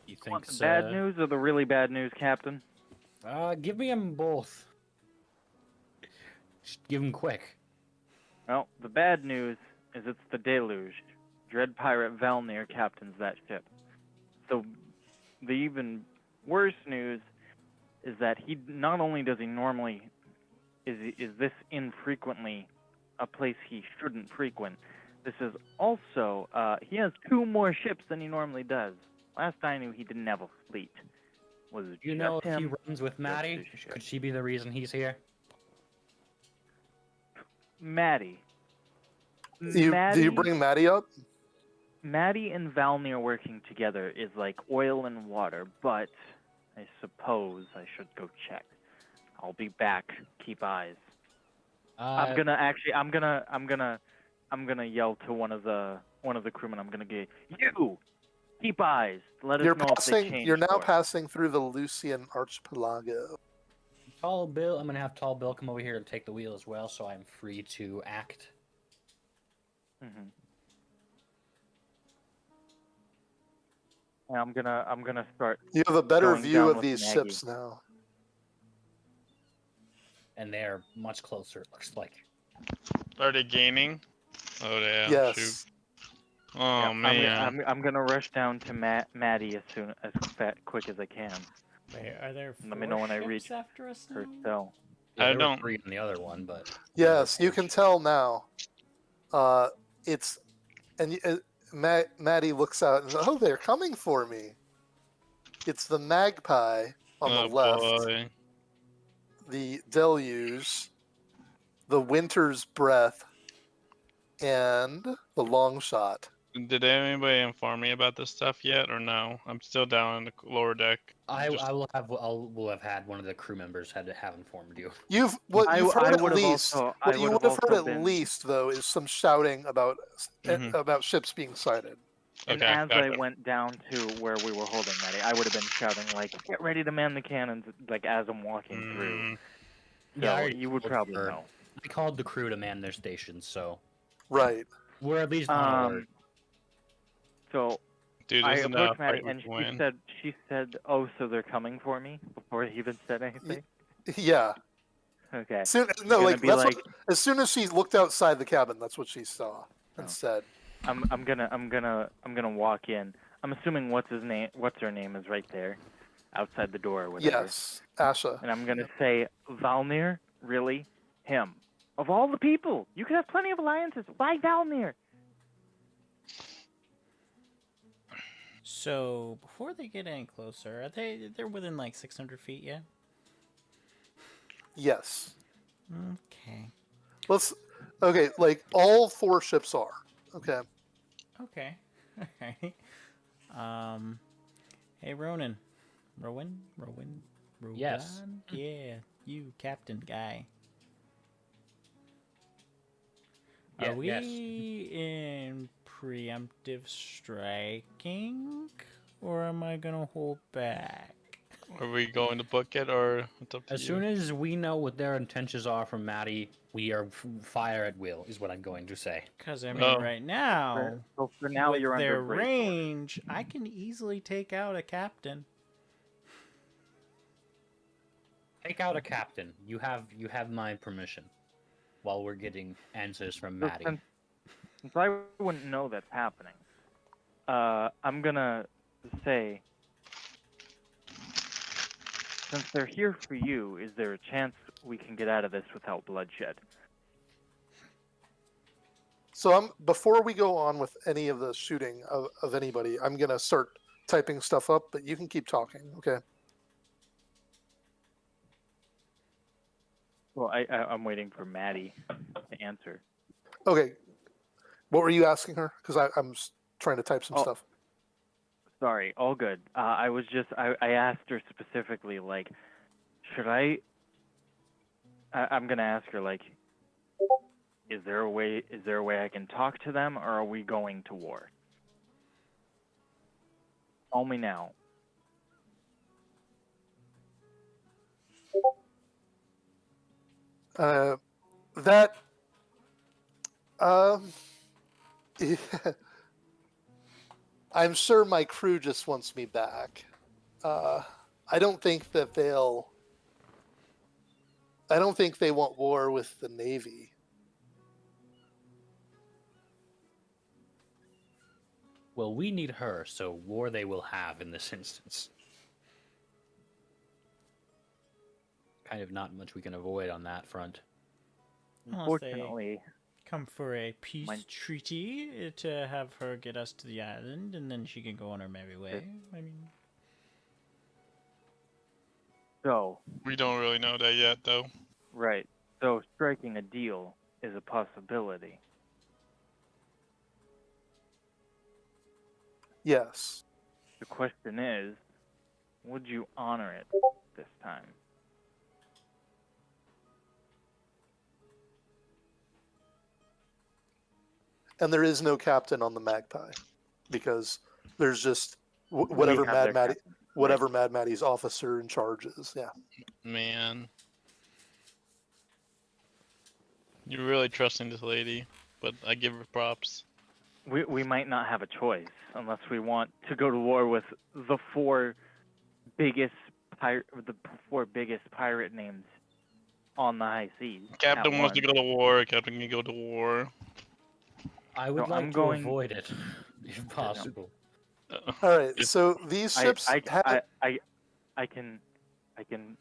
You Want think the bad news or the really bad news, Captain? Give me them both. Just give them quick. Well, the bad news is it's the Deluge. Dread pirate Valnir captains that ship. So, the even worse news is that he not only does he normally is this infrequently a place he shouldn't frequent. This is also he has 2 more ships than he normally does. Last I knew, he didn't have a fleet. Was it You just know, if he him? runs with Maddie, his ship. could she be the reason he's here? Maddie. Do you bring Maddie up? Maddie and Valnir working together is like oil and water, but I suppose I should go check. I'll be back. Keep eyes. I'm gonna yell to one of the crewmen. I'm gonna get you. Keep eyes. Let us know if they change. You're now course. passing through the Lucian Archipelago. Tall Bill, I'm gonna have Tall Bill come over here and take the wheel as well, so I'm free to act. Mm-hmm. And I'm gonna start. You have a better Going view down of with these Maggie. ships now. And they are much closer, it looks like. Are they gaining? Oh yeah. Yes. Shoot. Oh Yeah, man. I'm gonna rush down to Maddie as quick as I can. Wait, are there Let me four know when I ships reach after us her now? cell. Yeah, I there were don't- 3 on the other one, but Yes, you can tell now. It's and Maddie looks out and oh, they're coming for me. It's the Magpie on the Oh left, boy. the Deluge, the Winter's Breath, and the Long Shot. Did anybody inform me about this stuff yet, or no? I'm still down in the lower deck. I Just- will have had one of the crew members had to have informed you. You've I heard at would have least. also. What I you would would have have heard also at been. least though is some shouting about Mhm. ships being sighted. And Okay, as I gotcha. went down to where we were holding Maddie, I would have been shouting like, "Get ready to man the cannons!" Like as I'm walking through. Mm, So Yeah, I already you would called probably for- know. I called the crew to man their stations, so Right. we're at least on alert. So dude, I isn't that a approached Maddie fight we and can win? she said, "Oh, so they're coming for me?" Before he even said anything. Yeah. Okay. Soon, I'm no, gonna like be that's like, what, as soon as she looked outside the cabin, that's what she saw and Oh. said. I'm gonna walk in. I'm assuming what's her name is right there, outside the door or whatever. Yes, Asha. And I'm gonna say, Valnir, really, him. Of all the people, you could have plenty of alliances. Why Valnir? So before they get any closer, they're within like 600 feet, yeah? Yes. Okay. Okay, like all 4 ships are. Okay. Okay. Alright. Hey Ronan. Rowan? Yes. Yeah, you captain guy. Yeah, Are we yes. in preemptive striking? Or am I gonna hold back? Are we going to book it, or it's up to As you? soon as we know what their intentions are from Maddie, we are fire at will, is what I'm going to say. Because, I mean, Oh. right now, So for now, with you're their under brace order. range, I can easily take out a captain. Take out a captain. You have my permission. While we're getting answers from So Maddie. since I wouldn't know that's happening, I'm gonna say, since they're here for you, is there a chance we can get out of this without bloodshed? So before we go on with any of the shooting of anybody, I'm gonna start typing stuff up, but you can keep talking, okay? Well, I'm waiting for Maddie to answer. Okay. What were you asking her? Because I'm trying to type some Oh. stuff. Sorry, all good. I was just I asked her specifically, like, should I'm gonna ask her, like, is there a way I can talk to them, or are we going to war? Tell me now. That yeah. I'm sure my crew just wants me back. I don't think that I don't think they want war with the Navy. Well, we need her, so war they will have in this instance. Kind of not much we can avoid on that front. Unless they Unfortunately, come for a peace Mine- treaty to have her get us to the island, and then she can go on her merry way. I mean, so We don't really know that yet, though. right. So striking a deal is a possibility. Yes. The question is, would you honor it this time? And there is no captain on the Magpie because there's just We whatever have Mad their Maddie, captain. whatever Mad Maddie's officer in charge is. Yeah. Man. You're really trusting this lady. but I give her props. We might not have a choice unless we want to go to war with the four biggest pirate names on the high seas. Captain at wants to once. go to war. Captain can go to war. I would So like I'm to going- avoid it, if possible. All right. If- So these ships have. I can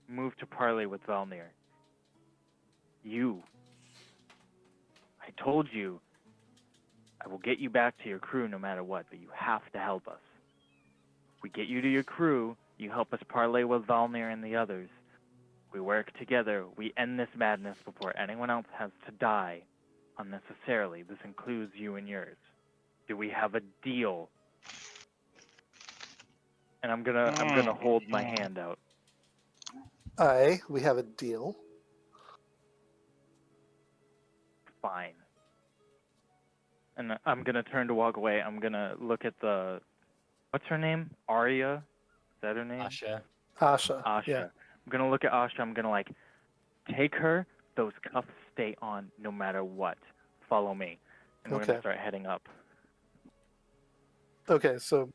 move to parley with Valnir. I told you I will get you back to your crew no matter what, but you have to help us. We get you to your crew, you help us parley with Valnir and the others. We work together, we end this madness before anyone else has to die unnecessarily. This includes you and yours. Do we have a deal? And I'm gonna hold my hand out. We have a deal. Fine. And I'm gonna turn to walk away. I'm gonna look at the, what's her name? Arya? Is that her name? Asha. Asha. Asha. Yeah. I'm gonna look at Asha. I'm gonna take her. Those cuffs stay on no matter what. Follow me. And we're Okay. gonna start heading up. Okay. So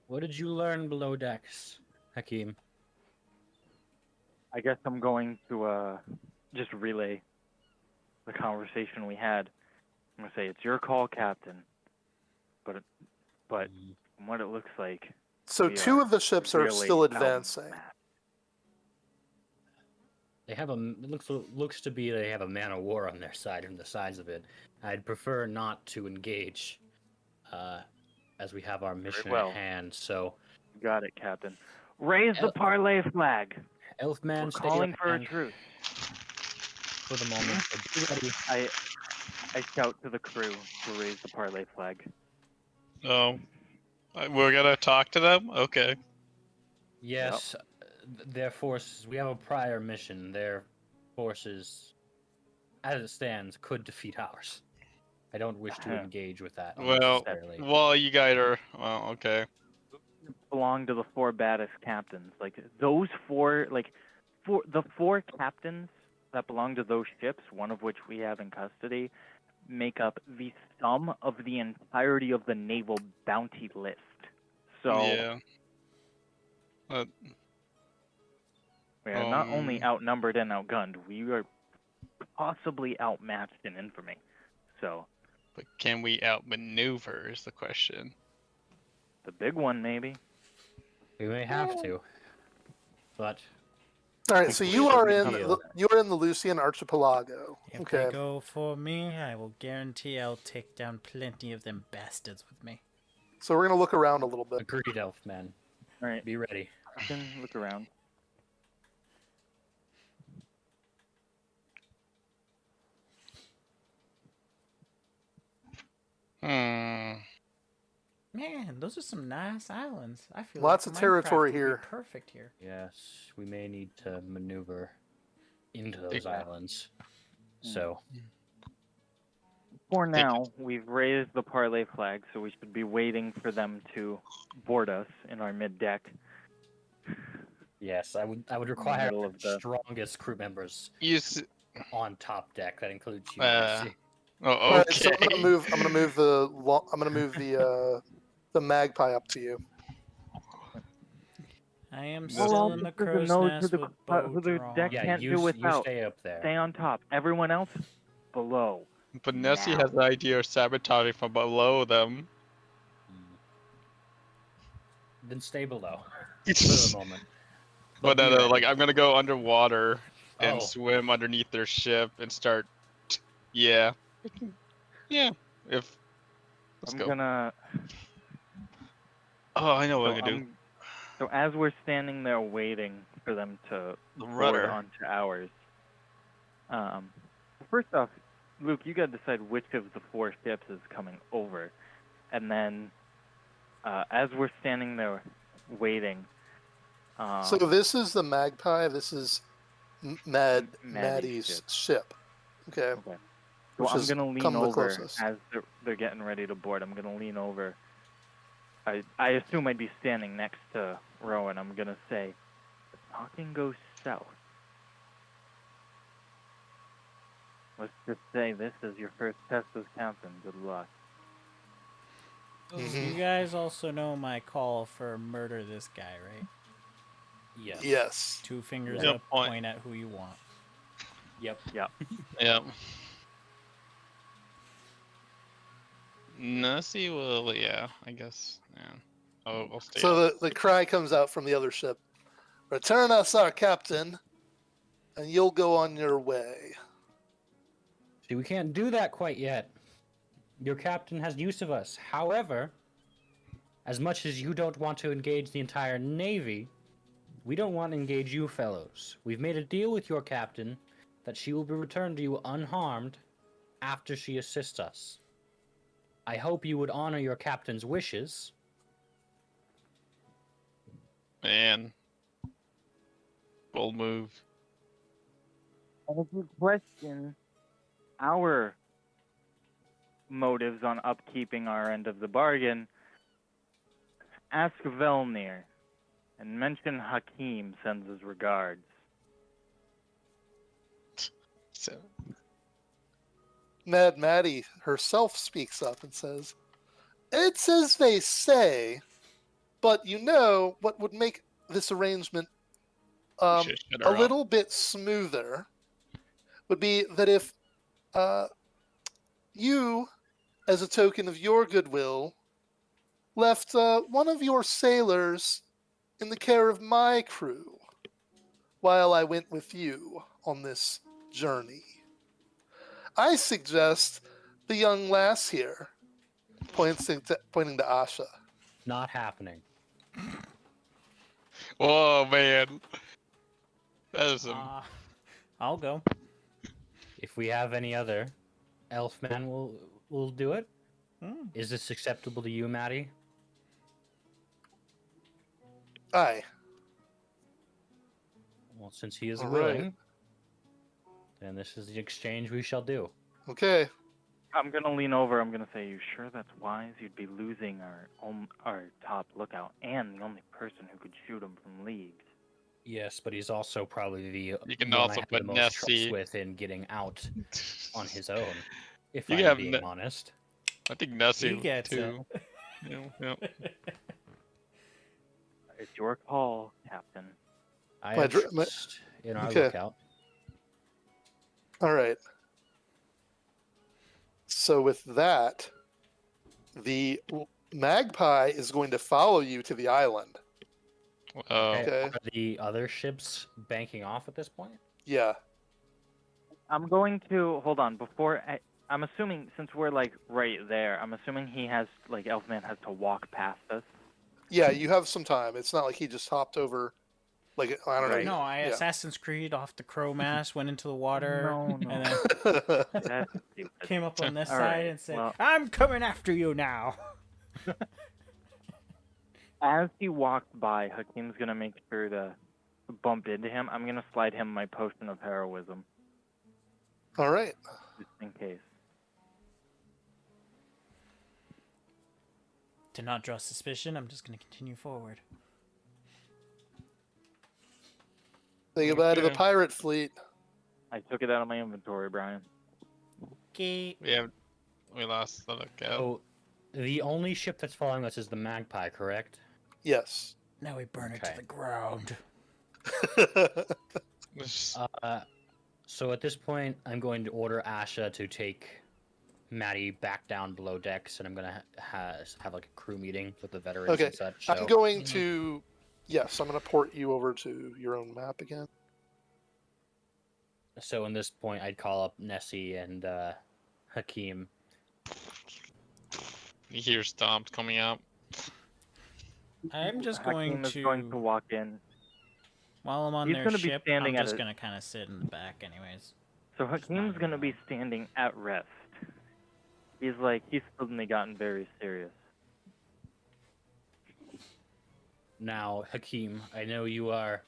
What did you learn below decks, Hakeem? I guess I'm going to just relay the conversation we had. I'm gonna say it's your call, Captain. But from what it looks like, so we two are of the ships are really still advancing. outmatched. They have it looks to be they have a man of war on their side from the size of it. I'd prefer not to engage, as we have our mission well. at hand. So, Got it, Captain. Raise the parlay flag. Elfman, We're stay calling your for a hand truce. for the moment. So be ready. I shout to the crew to raise the parlay flag. Oh, we're gonna talk to them. Okay. Yes, their forces. We have a prior mission. Their forces, as it stands, could defeat ours. I don't wish to engage with that Well, unnecessarily. you guys are. Well, okay. Belong to the four baddest captains. Like those four, the four captains that belong to those ships, one of which we have in custody, make up the sum of the entirety of the naval bounty list. So Yeah. we are not only outnumbered and outgunned, we are possibly outmatched in infamy. So But can we outmaneuver is the question. the big one, maybe. We may have to, but all right. So you are in Deal. the Lucian Archipelago. If Okay. they go for me, I will guarantee I'll take down plenty of them bastards with me. So we're gonna look around a little bit. agreed, Elfman. All right, Be ready. you can look around. Man, those are some nice islands. I feel Lots like of territory Minecraft would be here. perfect here. Yes, we may need to maneuver into those Big- islands. So, For now, we've raised the parlay flag, so we should be waiting for them to board us in our mid deck. yes, I would require middle of the- strongest crew members You. S- on top deck. That includes you. Uh, Mercy. oh, All right. okay. So I'm gonna move the magpie up to you. I am Well, still I'll in the just give a crow's note to nest the with cl- bow who the drawn. deck Yeah, can't you, do you without. stay up there. Stay on top. Everyone else, below. But Nessie Now. has the idea of sabotaging from below them. Then stay below for the moment. But be no, ready. like I'm gonna go underwater and Oh. swim underneath their ship and start. Yeah. Yeah. If. Let's I'm go. gonna. Oh, I know what So, I'm gonna do. so as we're standing there waiting for them to The board rudder. onto ours, first off, Luke, you gotta decide which of the four ships is coming over, and then as we're standing there waiting. So this is the magpie. This is Mad Maddie's Maddie's ship. Okay. Okay. So Which I'm is gonna lean come the over closest. as they're getting ready to board. I'm gonna lean over. I assume I'd be standing next to Rowan. I'm gonna say, if talking goes south, Let's just say this is your first test as captain. Good luck. Mhm. You guys also know my call for murder this guy, right? Yes. Yes. 2 fingers Yeah, up, point. point at who you want. Yep. Yep. Yeah. Nessie will, yeah, I guess. Yeah. I'll stay So up. the cry comes out from the other ship. Return us our captain, and you'll go on your way. See, we can't do that quite yet. Your captain has use of us. However, as much as you don't want to engage the entire Navy, we don't want to engage you fellows. We've made a deal with your captain that she will be returned to you unharmed after she assists us. I hope you would honor your captain's wishes. Man. Bold move. And if you question our motives on upkeeping our end of the bargain, ask Velnir and mention Hakim sends his regards. So, Mad Maddie herself speaks up and says, "It's as they say, but you know what would make this arrangement we should shut a her up. little bit smoother would be that if you, as a token of your goodwill, left one of your sailors in the care of my crew while I went with you on this journey. I suggest the young lass here," pointing to Asha. Not happening. Whoa, man. That is some. I'll go. If we have any other elf man, we'll do it. Hmm. Is this acceptable to you, Maddie? Aye. Well, since he is All willing, right. then this is the exchange we shall do. Okay. I'm gonna lean over. I'm gonna say, "You sure that's wise? You'd be losing our top lookout and the only person who could shoot him from leagues." Yes, but he's also probably the You can one also I have put the most trust Nessie. with in getting out on his own. If You I'm have being honest. I think Nessie He gets too. Yeah. It's your call, Captain. I My have dr- my- trust in our okay. lookout. All right. So with that, the magpie is going to follow you to the island. Okay. Are the other ships banking off at this point? Yeah. I'm going to hold on I'm assuming since we're like right there. I'm assuming he has Elfman has to walk past us. Yeah, you have some time. It's not like he just hopped over. Like, I don't Right. know. No, I yeah. Assassin's Creed off the crow mask, went into the water, No. and then That's stupid. came up on this All side right, and said, well- "I'm coming after you now." As he walks by, Hakim's gonna make sure to bump into him. I'm gonna slide him my potion of heroism, All right. just in case. To not draw suspicion, I'm just going to continue forward. Say goodbye to the Okay. pirate fleet. I took it out of my inventory, Brian. Okay. We lost the lookout. Oh, the only ship that's following us is the Magpie, correct? Yes. Now we burn it Okay. to the ground. So at this point, I'm going to order Asha to take Maddie back down below decks, and I'm gonna have like a crew meeting with the veterans Okay. and such. I'm So going to. Yes, I'm going to port you over to your own map again. So in this point, I'd call up Nessie and Hakim. You hear stomps coming out. I'm just Hakim going is to, going to walk in. while I'm on He's their gonna be ship, standing I'm at just a- going to kind of sit in the back anyways. So Hakim's gonna be standing at rest. He's suddenly gotten very serious. Now, Hakim, I know you are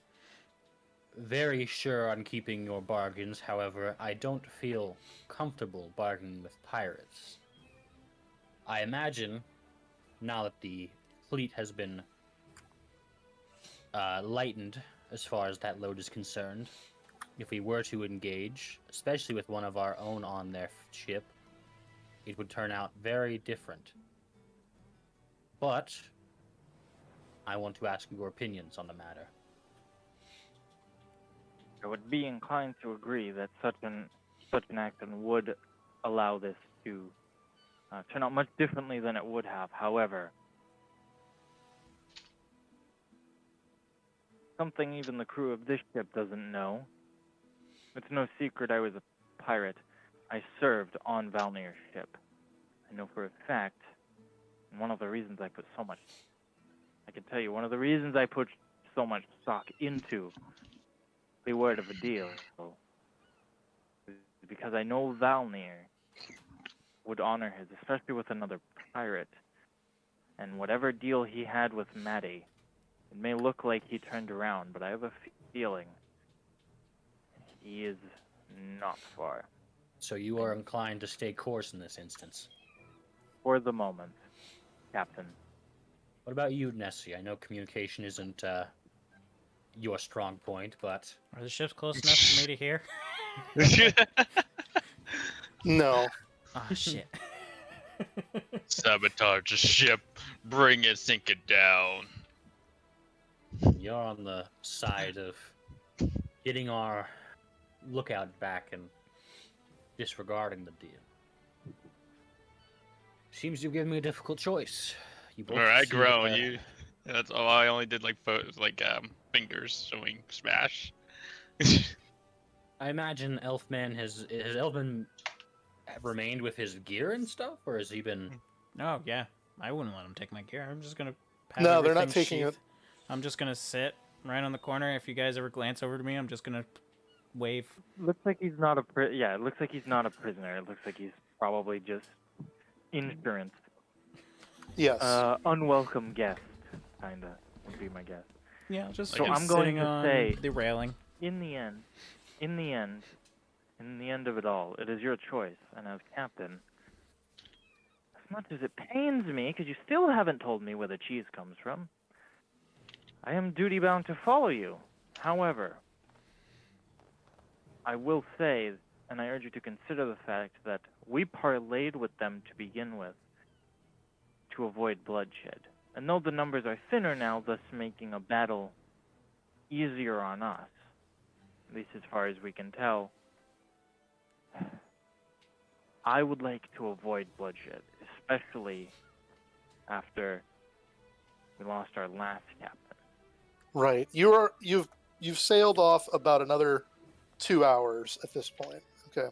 very sure on keeping your bargains. However, I don't feel comfortable bargaining with pirates. I imagine, now that the fleet has been lightened as far as that load is concerned, if we were to engage, especially with one of our own on their ship, it would turn out very different. But I want to ask your opinions on the matter. I would be inclined to agree that such an action would allow this to turn out much differently than it would have. However, something even the crew of this ship doesn't know. It's no secret I was a pirate. I served on Valnir's ship. I know for a fact, and one of the reasons I put so much, I can tell you, one of the reasons I put so much stock into the word of a deal is because I know Valnir would honor his, especially with another pirate. And whatever deal he had with Maddie, it may look like he turned around, but I have a feeling he is not far. So you are inclined to stay course in this instance. For the moment, Captain. What about you, Nessie? I know communication isn't your strong point, but Are the ships close enough for me to hear? No. Oh shit. Sabotage the ship. Bring it, sink it down. you're on the side of getting our lookout back and disregarding the deal. Seems you've given me a difficult choice. You both Alright, seem grown. to, You. That's all. I only did like fingers showing smash. I imagine Elfman has Elfman remained with his gear and stuff, or has he been? Oh yeah, I wouldn't let him take my gear. I'm just gonna. Have No, they're not everything taking it. sheathed. I'm just gonna sit right on the corner. If you guys ever glance over to me, I'm just gonna wave. Looks like he's not a it looks like he's not a prisoner. It looks like he's probably just insurance. Yes. Unwelcome guest, kinda, would be my guess. Yeah, just So be I'm going sitting to on say- the railing. In the end of it all, it is your choice. And as captain, as much as it pains me, because you still haven't told me where the cheese comes from, I am duty bound to follow you. However, I will say, and I urge you to consider the fact that we parlayed with them to begin with to avoid bloodshed. And though the numbers are thinner now, thus making a battle easier on us, at least as far as we can tell, I would like to avoid bloodshed, especially after we lost our last captain. Right. You've sailed off about another 2 hours at this point. Okay.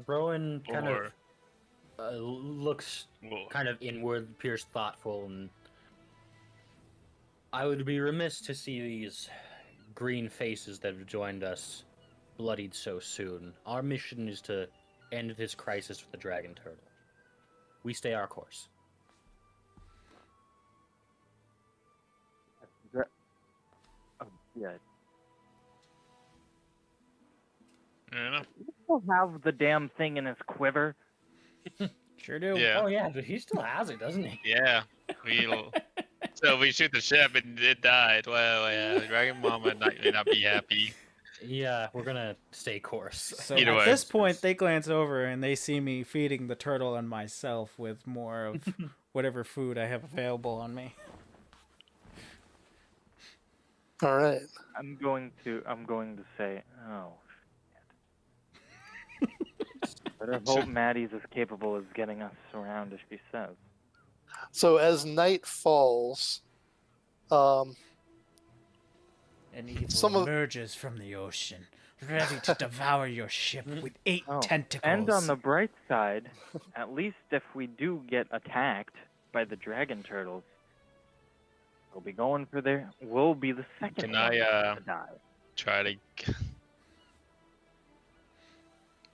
Rowan kind Or- of looks Whoa. kind of inward, appears thoughtful, and I would be remiss to see these green faces that have joined us bloodied so soon. Our mission is to end this crisis with the dragon turtle. We stay our course. Yeah. I don't know. Still have the damn thing in his quiver. Sure do. Yeah. Oh yeah, he still has it, doesn't he? Yeah. So we shoot the ship and it died. Well, yeah, the Dragon Mama may not be happy. Yeah, we're gonna stay course. So Either at way. this point, they glance over and they see me feeding the turtle and myself with more of whatever food I have available on me. All right. I'm going to say, oh, shit. Better hope Maddie's as capable as getting us around as she says. So as night falls, An evil Some of- emerges from the ocean, ready to devour your ship with 8 Oh, tentacles. and on the bright side, at least if we do get attacked by the dragon turtles, we'll be going for we'll be the second Can one I, to die. Try to. See,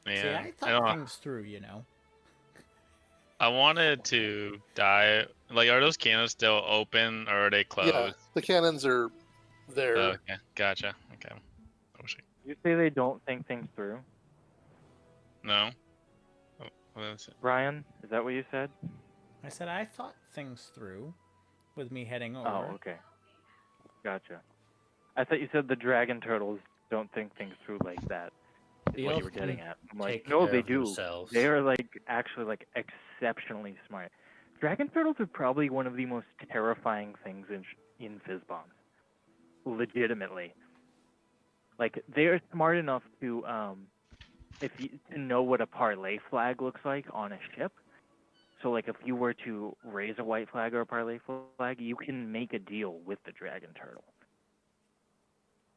Man, I I thought don't know. things through, you know. I wanted to die. Like, are those cannons still open or are they closed? yeah, the cannons are there. Okay, gotcha. Okay. I wish You say they don't think things through, no. Oh, well, that's it. Brian? Is that what you said? I said I thought things through with me heading over. Oh, okay. Gotcha. I thought you said the dragon turtles don't think things through like that. Is The what you elves were getting can at. I'm like, take no, care they of do. themselves. They are like actually like exceptionally smart. Dragon turtles are probably one of the most terrifying things in Fizzbomb. Legitimately, like they are smart enough to to know what a parlay flag looks like on a ship. So like if you were to raise a white flag or a parlay flag, you can make a deal with the dragon turtle.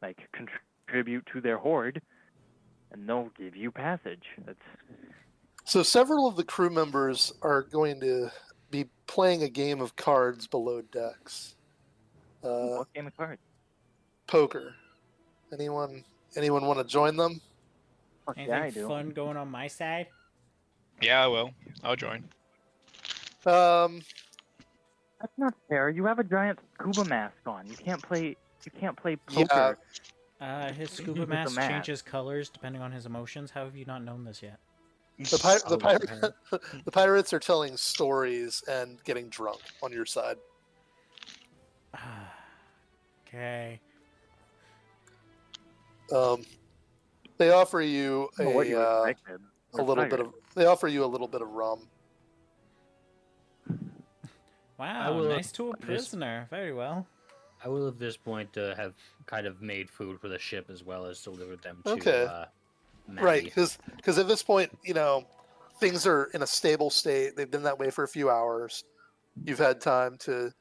Like contribute to their horde, and they'll give you passage. That's So several of the crew members are going to be playing a game of cards below decks. what game of cards? Poker. Anyone want to join them? Fuck yeah, Anything I do. fun going on my side? Yeah, well, I'll join. Um, That's not fair. You have a giant scuba mask on. You can't play. You can't play Yeah. poker. His scuba With the mask mask. changes colors depending on his emotions. How have you not known this yet? the pirates are telling stories and getting drunk on your side. Okay. They offer you I don't know what you expected. a little bit of. They offer you a little bit of rum. Wow, will nice to a this- prisoner. Very well. I will at this point have kind of made food for the ship as well as delivered them to Okay. Maddie. Right, because at this point, things are in a stable state. They've been that way for a few hours. You've had time to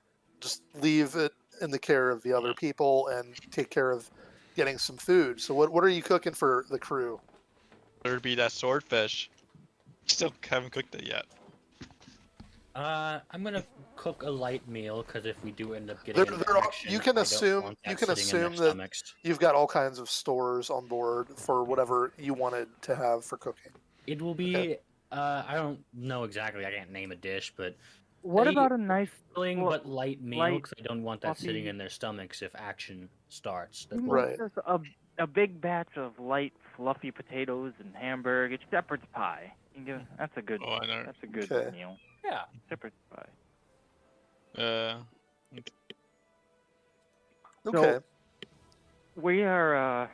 just leave it in the care of the other people and take care of getting some food. So what are you cooking for the crew? There'd be that swordfish. Still haven't cooked it yet. I'm gonna cook a light meal because if we do end up getting into They're all- action, you can I don't assume- want you that can sitting in their assume that- stomachs. You've got all kinds of stores on board for whatever you wanted to have for cooking. It will be. I don't know exactly. I can't name a dish, but What Hey, about a nice filling Well, but light meal light, because I don't want that sitting fluffy- in their stomachs if action starts. That You will- Right. Just a big batch of light, fluffy potatoes and hamburger. It's shepherd's pie. You can give, that's a good. Oh, I know. That's a good Okay. meal. Yeah. Shepherd's pie. Okay. We are.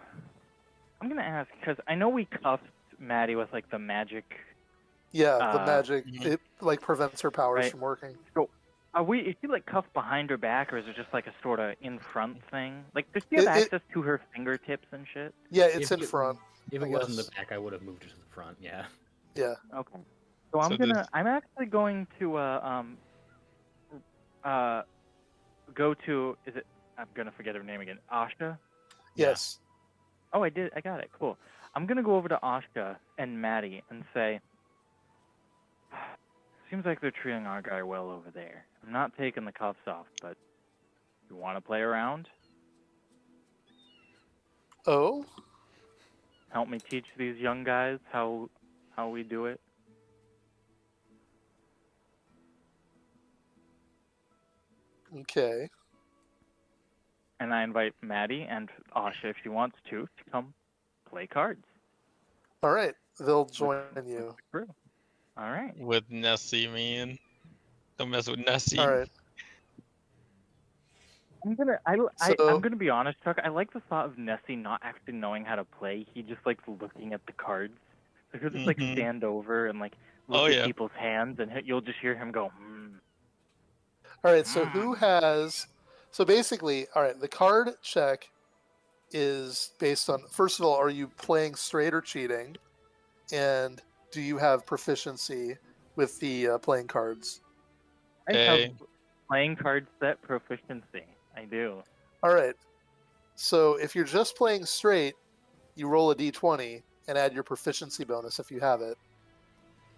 I'm gonna ask because I know we cuffed Maddie with like the magic. Yeah, the magic Mhm. it like prevents her powers Right. from working. Are we? Is she like cuffed behind her back, or is it just like a sort of in front thing? Like, does she have It- access to her fingertips and shit? Yeah, it's If in it- front. If I it was in guess. the back, I would have moved it to the front. Yeah. Yeah. Okay. So I'm So gonna. this- I'm actually going to go to. Is it? I'm gonna forget her name again. Asha. Yes. Oh, I did. I got it. Cool. I'm gonna go over to Ashka and Maddie and say, "Seems like they're treating our guy well over there. I'm not taking the cuffs off, but you want to play around? Oh. Help me teach these young guys how we do it." Okay. And I invite Maddie and Asha, if she wants to come play cards. All right. They'll join you. All right. With Nessie, man. Don't mess with Nessie. All right. I'm gonna So- I'm gonna be honest, Chuck. I like the thought of Nessie not actually knowing how to play. He just likes looking at the cards. So he'll just like Mhm. stand over and like look Oh, at yeah. people's hands, and you'll just hear him go, All right. So who has? So basically, all right. The card check is based on. First of all, are you playing straight or cheating? And do you have proficiency with the playing cards? I Okay. have playing card set proficiency. I do. All right. So if you're just playing straight, you roll a d20 and add your proficiency bonus if you have it.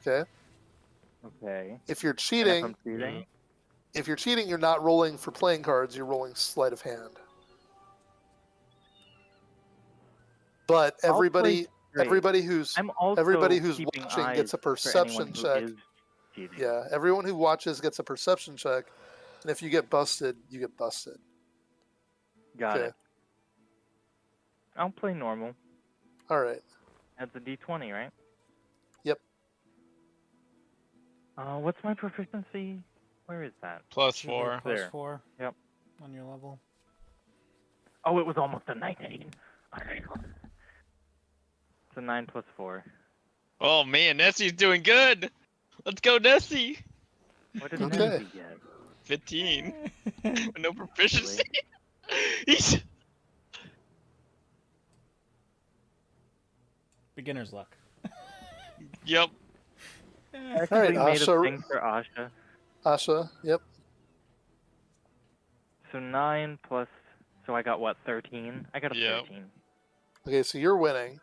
Okay. Okay. If you're And cheating, if I'm cheating, you're not rolling for playing cards. You're rolling sleight of hand. But I'll play everybody, straight. everybody who's I'm also everybody who's keeping watching eyes gets a for perception anyone who check. is cheating. Yeah, everyone who watches gets a perception check, and if you get busted, you get busted. Got Okay. it. I'll play normal. All right. That's a D20, right? Yep. What's my proficiency? Where is that? Plus Should be 4. plus There. 4. Yep. On your level. Oh, it was almost a 19. Alright. So 9 plus 4. Oh man, Nessie's doing good. Let's go, Nessie. What did Okay. Nessie get? 15. No proficiency. He's Beginner's luck. yep. Actually made Asha- a thing for Asha. Asha, yep. So 9 plus. So I got what? 13. I got a Yep. 13. Okay, so you're winning.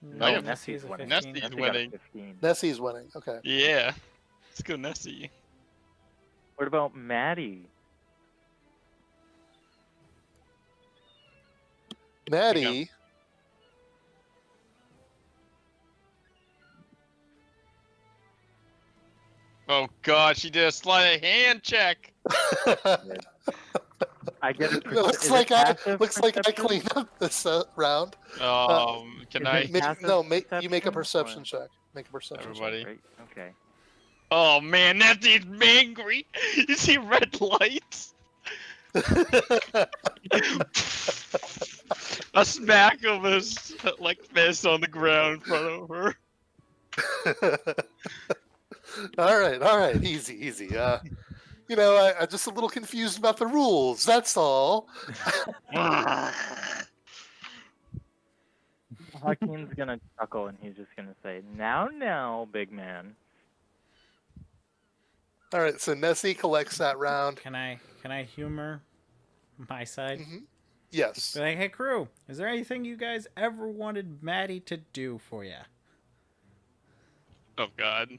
No, I got Nessie's a 15. 15. Nessie's Nessie got a winning. 15. Nessie's winning. Okay. Yeah. Let's go, Nessie. What about Maddie? Maddie. Oh god, she did a sleight of hand check. I get it. looks like I cleaned up this round. Can Is I? it passive You make a perception perception check. Make a perception Everybody. Right? Okay. Oh man, Nessie's angry. You see red lights? check. A smack of his like fist on the ground in front of her. all right, easy. I'm just a little confused about the rules. That's all. Hakeem's gonna chuckle and he's just gonna say, "Now, big man." All right, so Nessie collects that round. Can I humor my side? Mhm. Yes. Be like, hey crew, is there anything you guys ever wanted Maddie to do for you? Oh god.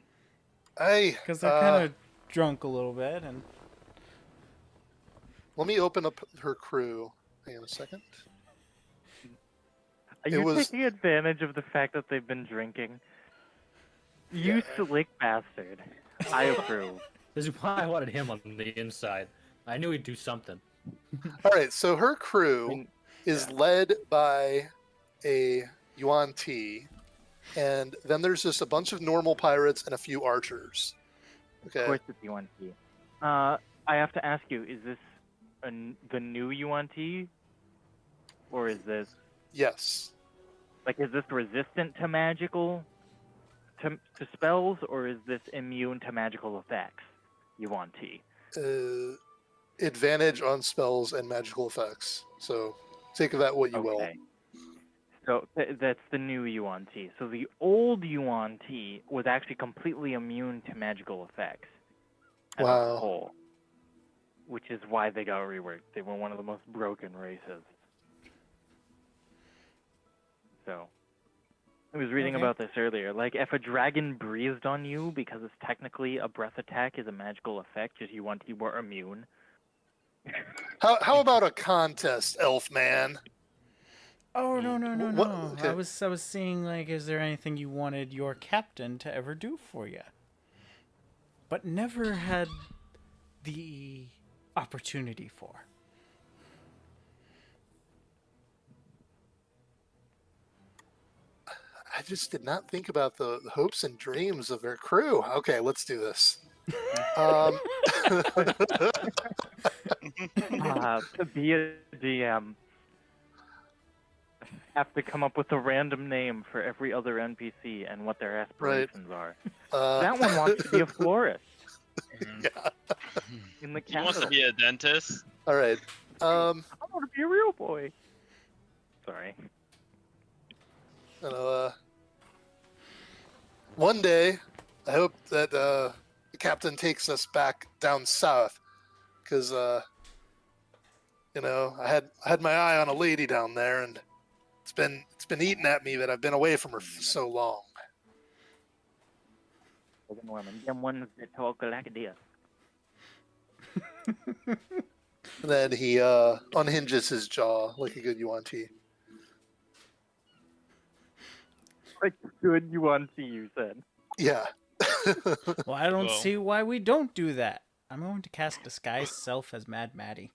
Because they're kind of drunk a little bit, and let me open up her crew. Hang on a second. Are It you was- taking advantage of the fact that they've been drinking? You Yeah. slick bastard. I approve. This is why I wanted him on the inside. I knew he'd do something. All right, so her crew mean, is led by a Yuan Ti, and then there's just a bunch of normal pirates and a few archers. Of Okay. course it's Yuan Ti. I have to ask you, is this the new Yuan Ti? Or is this, Yes. is this resistant to magical, to spells, or is this immune to magical effects? Yuan Ti. Advantage on spells and magical effects. So take of that what you will. Okay. So that's the new Yuan Ti. So the old Yuan Ti was actually completely immune to magical effects as Wow. a whole, which is why they got reworked. They were one of the most broken races. So I was reading Okay. about this earlier. Like, if a dragon breathed on you because it's technically a breath attack is a magical effect, just Yuan Ti were immune. How about a contest, Elf Man? oh no. What- I okay. was seeing is there anything you wanted your captain to ever do for you, but never had the opportunity for. I just did not think about the hopes and dreams of their crew. Okay, let's do this. To be a DM, have to come up with a random name for every other NPC and what their aspirations are. That one wants to be a florist Yeah. in the He wants to capital. be a dentist. All right. I want to be a real boy. Sorry. One day, I hope that the captain takes us back down south, because I had my eye on a lady down there, and it's been eating at me that I've been away from her for so long. Them ones that talk like this. And then he unhinges his jaw like a good Yuan Ti. Like good Yuan Ti, you said. Yeah. Well, I don't Well. see why we don't do that. I'm going to cast Disguise Self as Mad Maddie.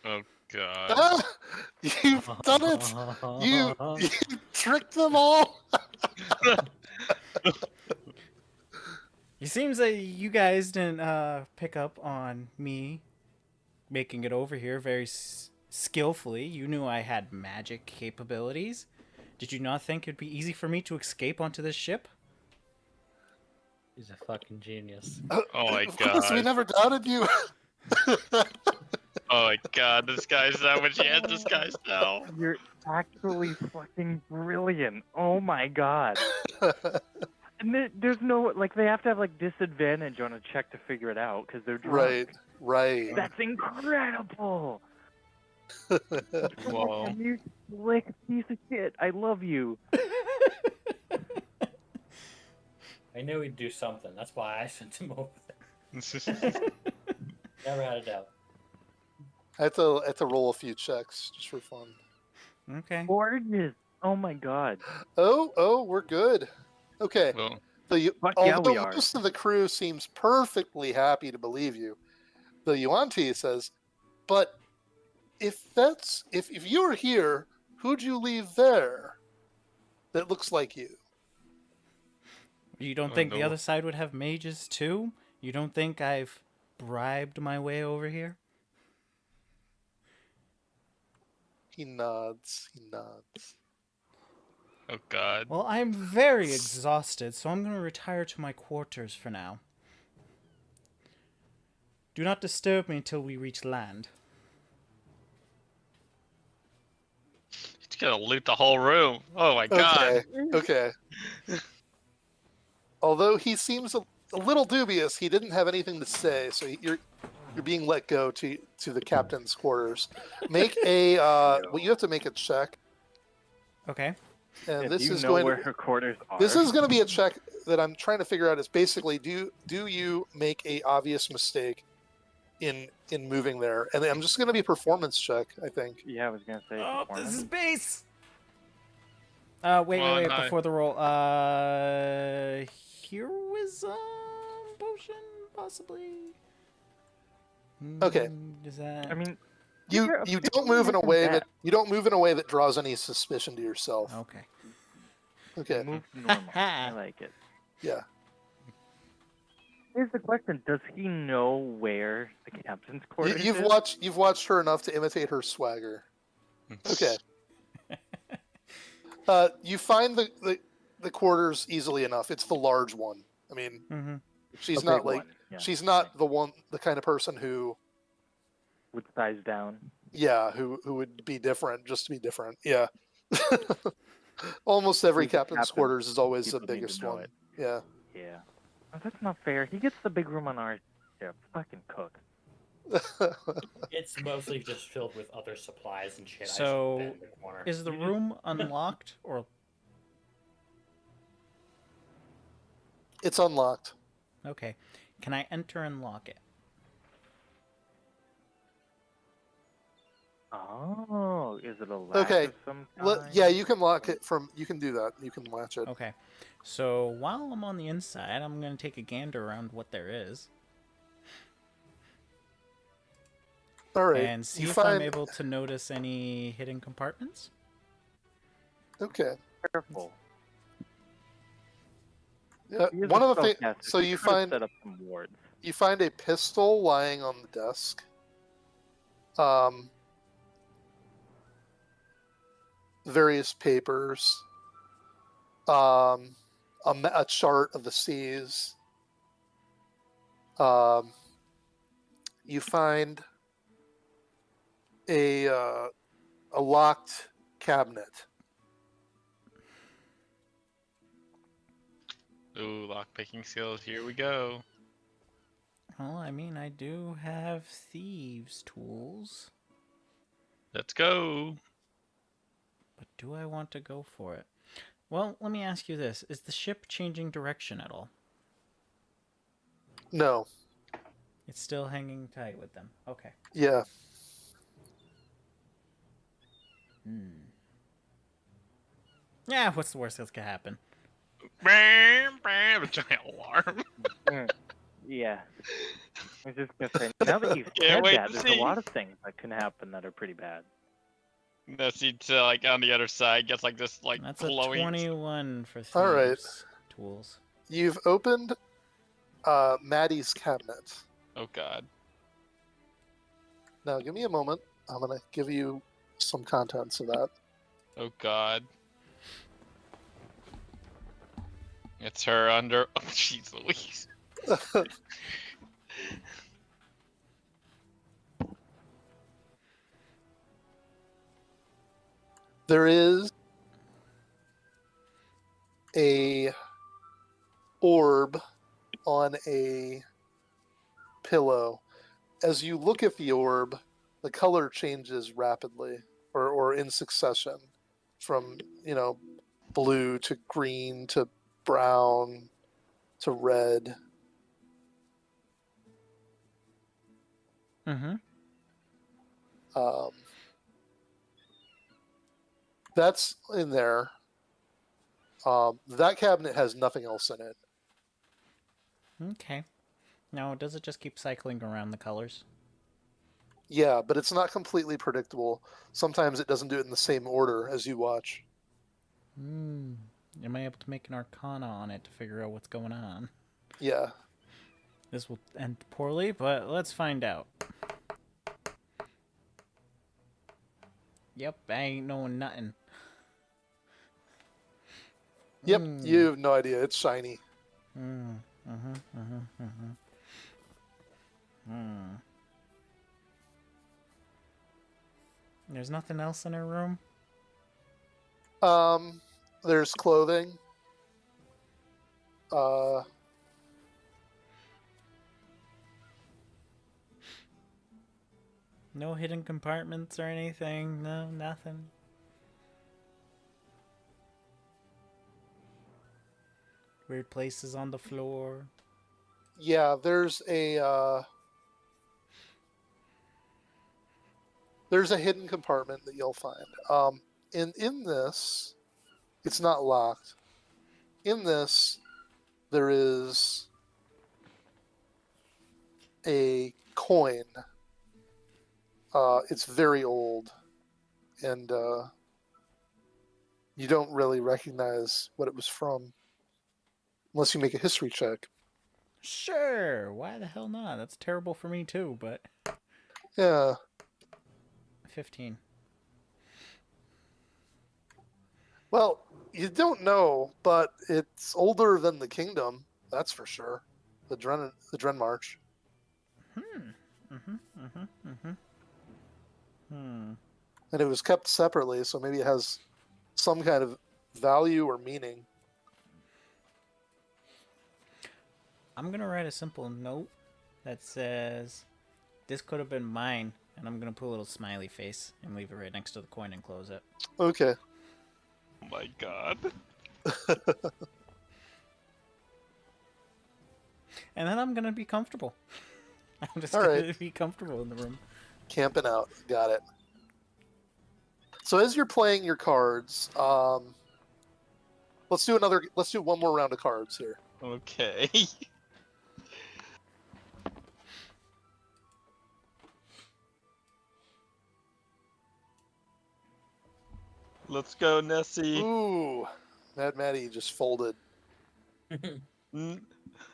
Oh god. Ah, you've done it. You tricked them all. It seems that you guys didn't pick up on me making it over here very skillfully. You knew I had magic capabilities. Did you not think it'd be easy for me to escape onto this ship? He's a fucking genius. Oh my Of course, we god. never doubted you. Oh my god, this guy's how much he has this guy's now. You're actually fucking brilliant. Oh my god. And there's no, like, they have to have, like, disadvantage on a check to figure it out because they're drunk. Right, right. That's incredible. Whoa. You slick piece of shit. I love you. I knew he'd do something. That's why I sent him over there. Never had a doubt. I have to roll a few checks just for fun. Okay. Gorgeous. Oh my god. Oh, we're good. Okay. Well, Fuck yeah, Although we are. most of the crew seems perfectly happy to believe you, the Yuan-Ti says, "But if you're here, who'd you leave there? That looks like you." You don't Oh, think the no. other side would have mages too? You don't think I've bribed my way over here? He nods. oh god. Well, I'm very exhausted, so I'm going to retire to my quarters for now. Do not disturb me until we reach land. He's gonna loot the whole room. Oh my god. Okay. Although he seems a little dubious, he didn't have anything to say, so you're being let go to the captain's quarters. Make a well, you have to make a check, Okay. and If this you is know going where to, her quarters are. this is going to be a check that I'm trying to figure out. Is basically do you make a obvious mistake in moving there, and I'm just going to be a performance check, I think. Yeah, I was gonna say. Oh, this performance. is base! Wait, Come on, wait, hi. before the roll. Heroism potion, possibly? Okay. Is that... I mean, You Sure, you people don't move in a mention way that. that draws any suspicion to yourself. Okay. Okay. move normal. I like it. Yeah. Here's the question: does he know where the captain's quarters You've is? watched her enough to imitate her swagger. Okay. You find the quarters easily enough. It's the large one. I mean, Mm-hmm. she's A not big like one, yeah. she's not the kind of person who Would size down. who would be different just to be different. Yeah. Almost every He's the captain's captain. quarters is always the People need to biggest know one. it. Yeah. Yeah. Oh, that's not fair. He gets the big room on our ship. Fucking cook. It's mostly just filled with other supplies and shit. So, I should bend the corner. Is the room unlocked or... It's unlocked. Okay. Can I enter and lock it? Oh, is it a latch Okay, of some kind? Yeah, you can lock it from. You can do that. You can latch it. Okay. So, while I'm on the inside, I'm going to take a gander around what there is. All right. And see you if find. I'm able to notice any hidden compartments. Okay. Careful. He is One a of the things. spellcaster. So He you could have find set up some wards. you find a pistol lying on the desk. Various papers. A chart of the seas. You find a locked cabinet. Ooh, lockpicking skills. Here we go. Well, I mean, I do have thieves' tools, Let's go. but do I want to go for it? Well, let me ask you this. Is the ship changing direction at all? No. It's still hanging tight with them. Okay. Yeah. Yeah, what's the worst that could happen? Bam, bam, a giant alarm. Yeah. I was just gonna say, now that you've Can't said wait that, to there's see. a lot of things that can happen that are pretty bad. Nessie to like on the other side gets like this like That's a glowing. 21 for thieves' All right. tools. You've opened Maddie's cabinet. Oh god. Now, give me a moment. I'm gonna give you some contents of that. Oh God. It's her under. Oh, jeez Louise. There is a orb on a pillow. As you look at the orb, the color changes rapidly or in succession from, blue to green to brown to red. Mm-hmm. That's in there. That cabinet has nothing else in it. Okay. Now, does it just keep cycling around the colors? Yeah, but it's not completely predictable. Sometimes it doesn't do it in the same order as you watch. Hmm. Am I able to make an arcana on it to figure out what's going on? Yeah. This will end poorly, but let's find out. Yep, I ain't knowing nothing. Yep, Mm. you have no idea. It's shiny. There's nothing else in her room? There's clothing. Uh, No hidden compartments or anything? No, nothing. Weird places on the floor. yeah, there's a hidden compartment that you'll find. In this, it's not locked. In this, there is a coin. It's very old, and you don't really recognize what it was from unless you make a history check. Sure, why the hell not? That's terrible for me too, but... Yeah. 15. Well, you don't know, but it's older than the kingdom. That's for sure. The Dren March. And it was kept separately, so maybe it has some kind of value or meaning. I'm gonna write a simple note that says, "This could have been mine," and I'm gonna put a little smiley face and leave it right next to the coin and close it. Okay. Oh my God. And then I'm gonna be comfortable. I'm just All gonna right. be comfortable in the room. Camping out. Got it. So as you're playing your cards, let's do one more round of cards here. Okay. Let's go, Nessie. Ooh, Mad Maddie just folded.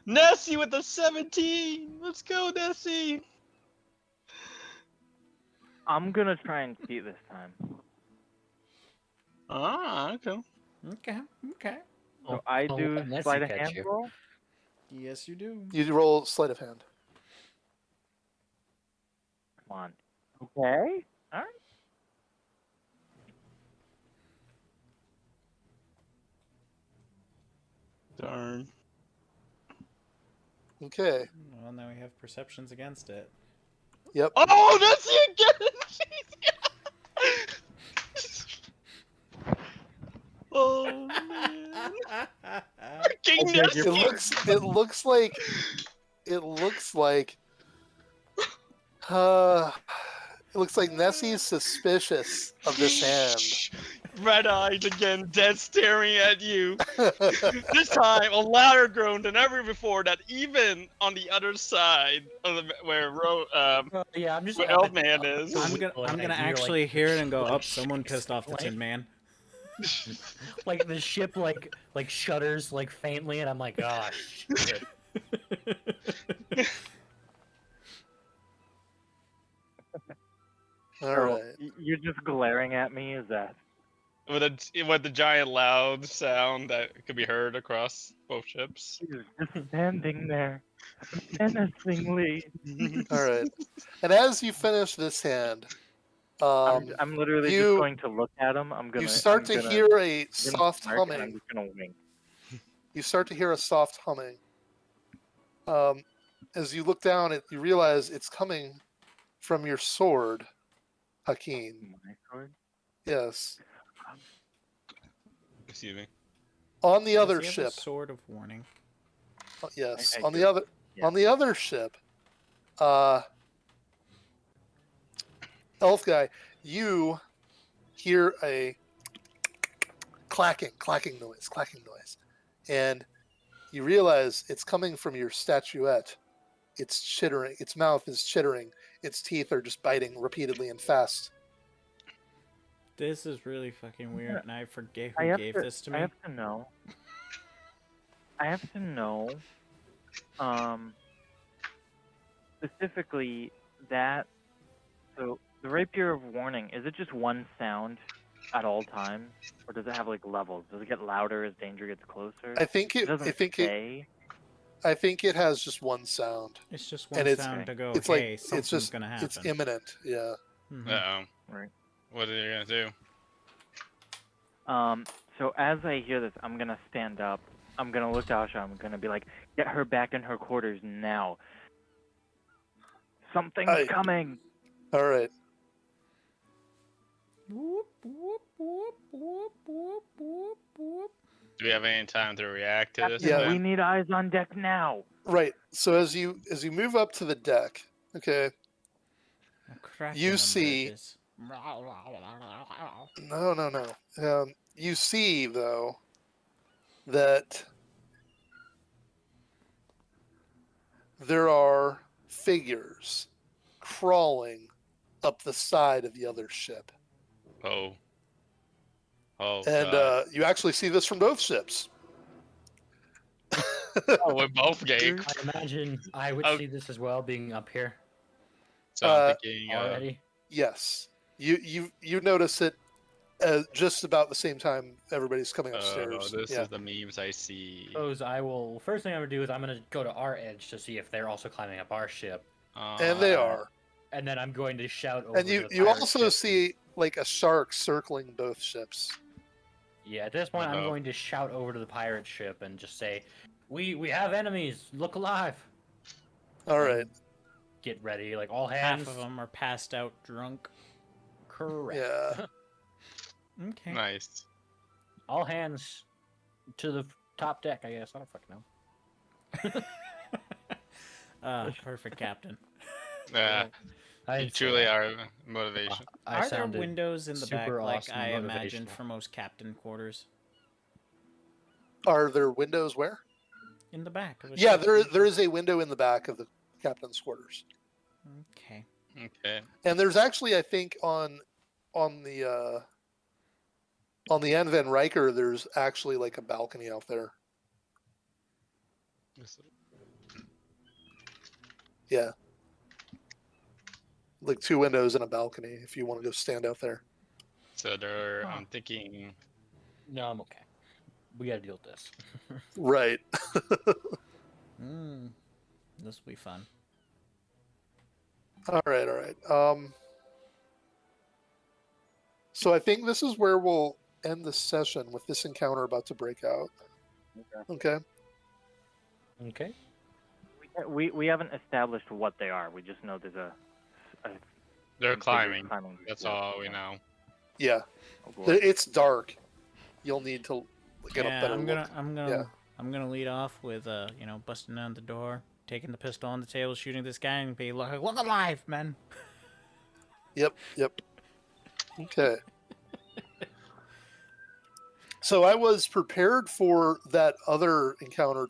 Nessie with the 17. Let's go, Nessie. I'm gonna try and cheat this time. Ah, okay. Okay. So I do let Nessie sleight of catch hand you. roll. Yes, you do. You roll sleight of hand. Come on. Okay. All right. Darn. Okay. Well, now we have perceptions against it. Yep. Oh, Nessie again! Oh man. Freaking Nessie! It looks like it looks like Nessie's suspicious of this hand. Red eyes again, dead staring at you. This time, a louder groan than ever before. That even on the other side of the where Yeah, I'm just. where Elfman is. I'm gonna actually hear it and go, "Up, someone pissed off the Tin Man." Like the ship, like shudders, like faintly, and I'm like, gosh. All So, right. you're just glaring at me, is that? With the giant loud sound that could be heard across both ships. He's just standing there, menacingly. All right. And as you finish this hand, I'm literally just you going to look at him. you start to hear a soft smirk, and I'm humming. just gonna wink. You start to hear a soft humming. As you look down, you realize it's coming from your sword, Hakeem. My sword. Yes. Excuse me. On the Does other he have a ship. sword of warning. Yes. I On the do. other Yeah. on the other ship, elf guy, you hear a clacking noise, and you realize it's coming from your statuette. It's chittering. Its mouth is chittering. Its teeth are just biting repeatedly and fast. This is really fucking weird, and I forget I who have gave to, this to I me. have to know. Specifically that. So the rapier of warning, is it just one sound at all times, or does it have like levels? Does it get louder as danger gets closer? I think It it. doesn't I think it. say. I think it has just one sound. It's just And one it's- sound to go, It's hey, like something's it's just gonna happen. it's imminent. Yeah. Mhm. Uh-oh. Right. What are you gonna do? So as I hear this, I'm gonna stand up. I'm gonna look to Asha. I'm gonna be like, get her back in her quarters now. Something's Aye. coming. All right. Whoop, whoop, whoop, whoop, whoop, whoop, whoop. Do we have any time to react to this? Captain, Yeah. we event? need eyes on deck now. Right. So as you move up to the deck, okay. I'm cracking You them see- bridges. No. You see though that there are figures crawling up the side of the other ship, Oh. Oh. and God. you actually see this from both ships. Oh, we're both gay. I imagine I would Oh. see this as well, being up here So I'm thinking. already. Yes, you notice it just about the same time everybody's coming upstairs. This Yeah. is the memes I see. Suppose I will. First thing I'm gonna do is I'm gonna go to our edge to see if they're also climbing up our ship, And they are. and then I'm going to shout over. And to you the you pirate also ship. see like a shark circling both ships. Yeah, at this point, I'm Uh-oh. going to shout over to the pirate ship and just say, "We have enemies. Look alive." All right. Get ready, like all Half hands. of them are passed out drunk. Correct. Yeah. Okay. Nice. All hands to the top deck. I guess I don't fucking know. Perfect, Captain. Yeah. I You didn't say truly that. are motivation. I Are there sounded windows in the back super like awesome I imagined motivational. for most captain quarters? Are there windows where? In the back of a Yeah, ship? there is a window in the back of the captain's quarters. Okay. Okay. And there's actually, I think, on the Anne van Riker, there's actually like a balcony out there. Yeah. Like 2 windows and a balcony if you want to go stand out there. So there, I'm thinking. No, I'm okay. We gotta deal with this. Right. This will be fun. All right. So I think this is where we'll end the session with this encounter about to break out. Okay. Okay. We haven't established what they are. We just know there's a They're figure climbing. climbing. That's Yeah. all we know. Yeah. Oh, boy. It's dark. You'll need to get a Yeah, better I'm look. gonna I'm gonna lead off with busting down the door, taking the pistol on the table, shooting this guy, and be like, "Look alive, man!" Yep. Okay. So I was prepared for that other encounter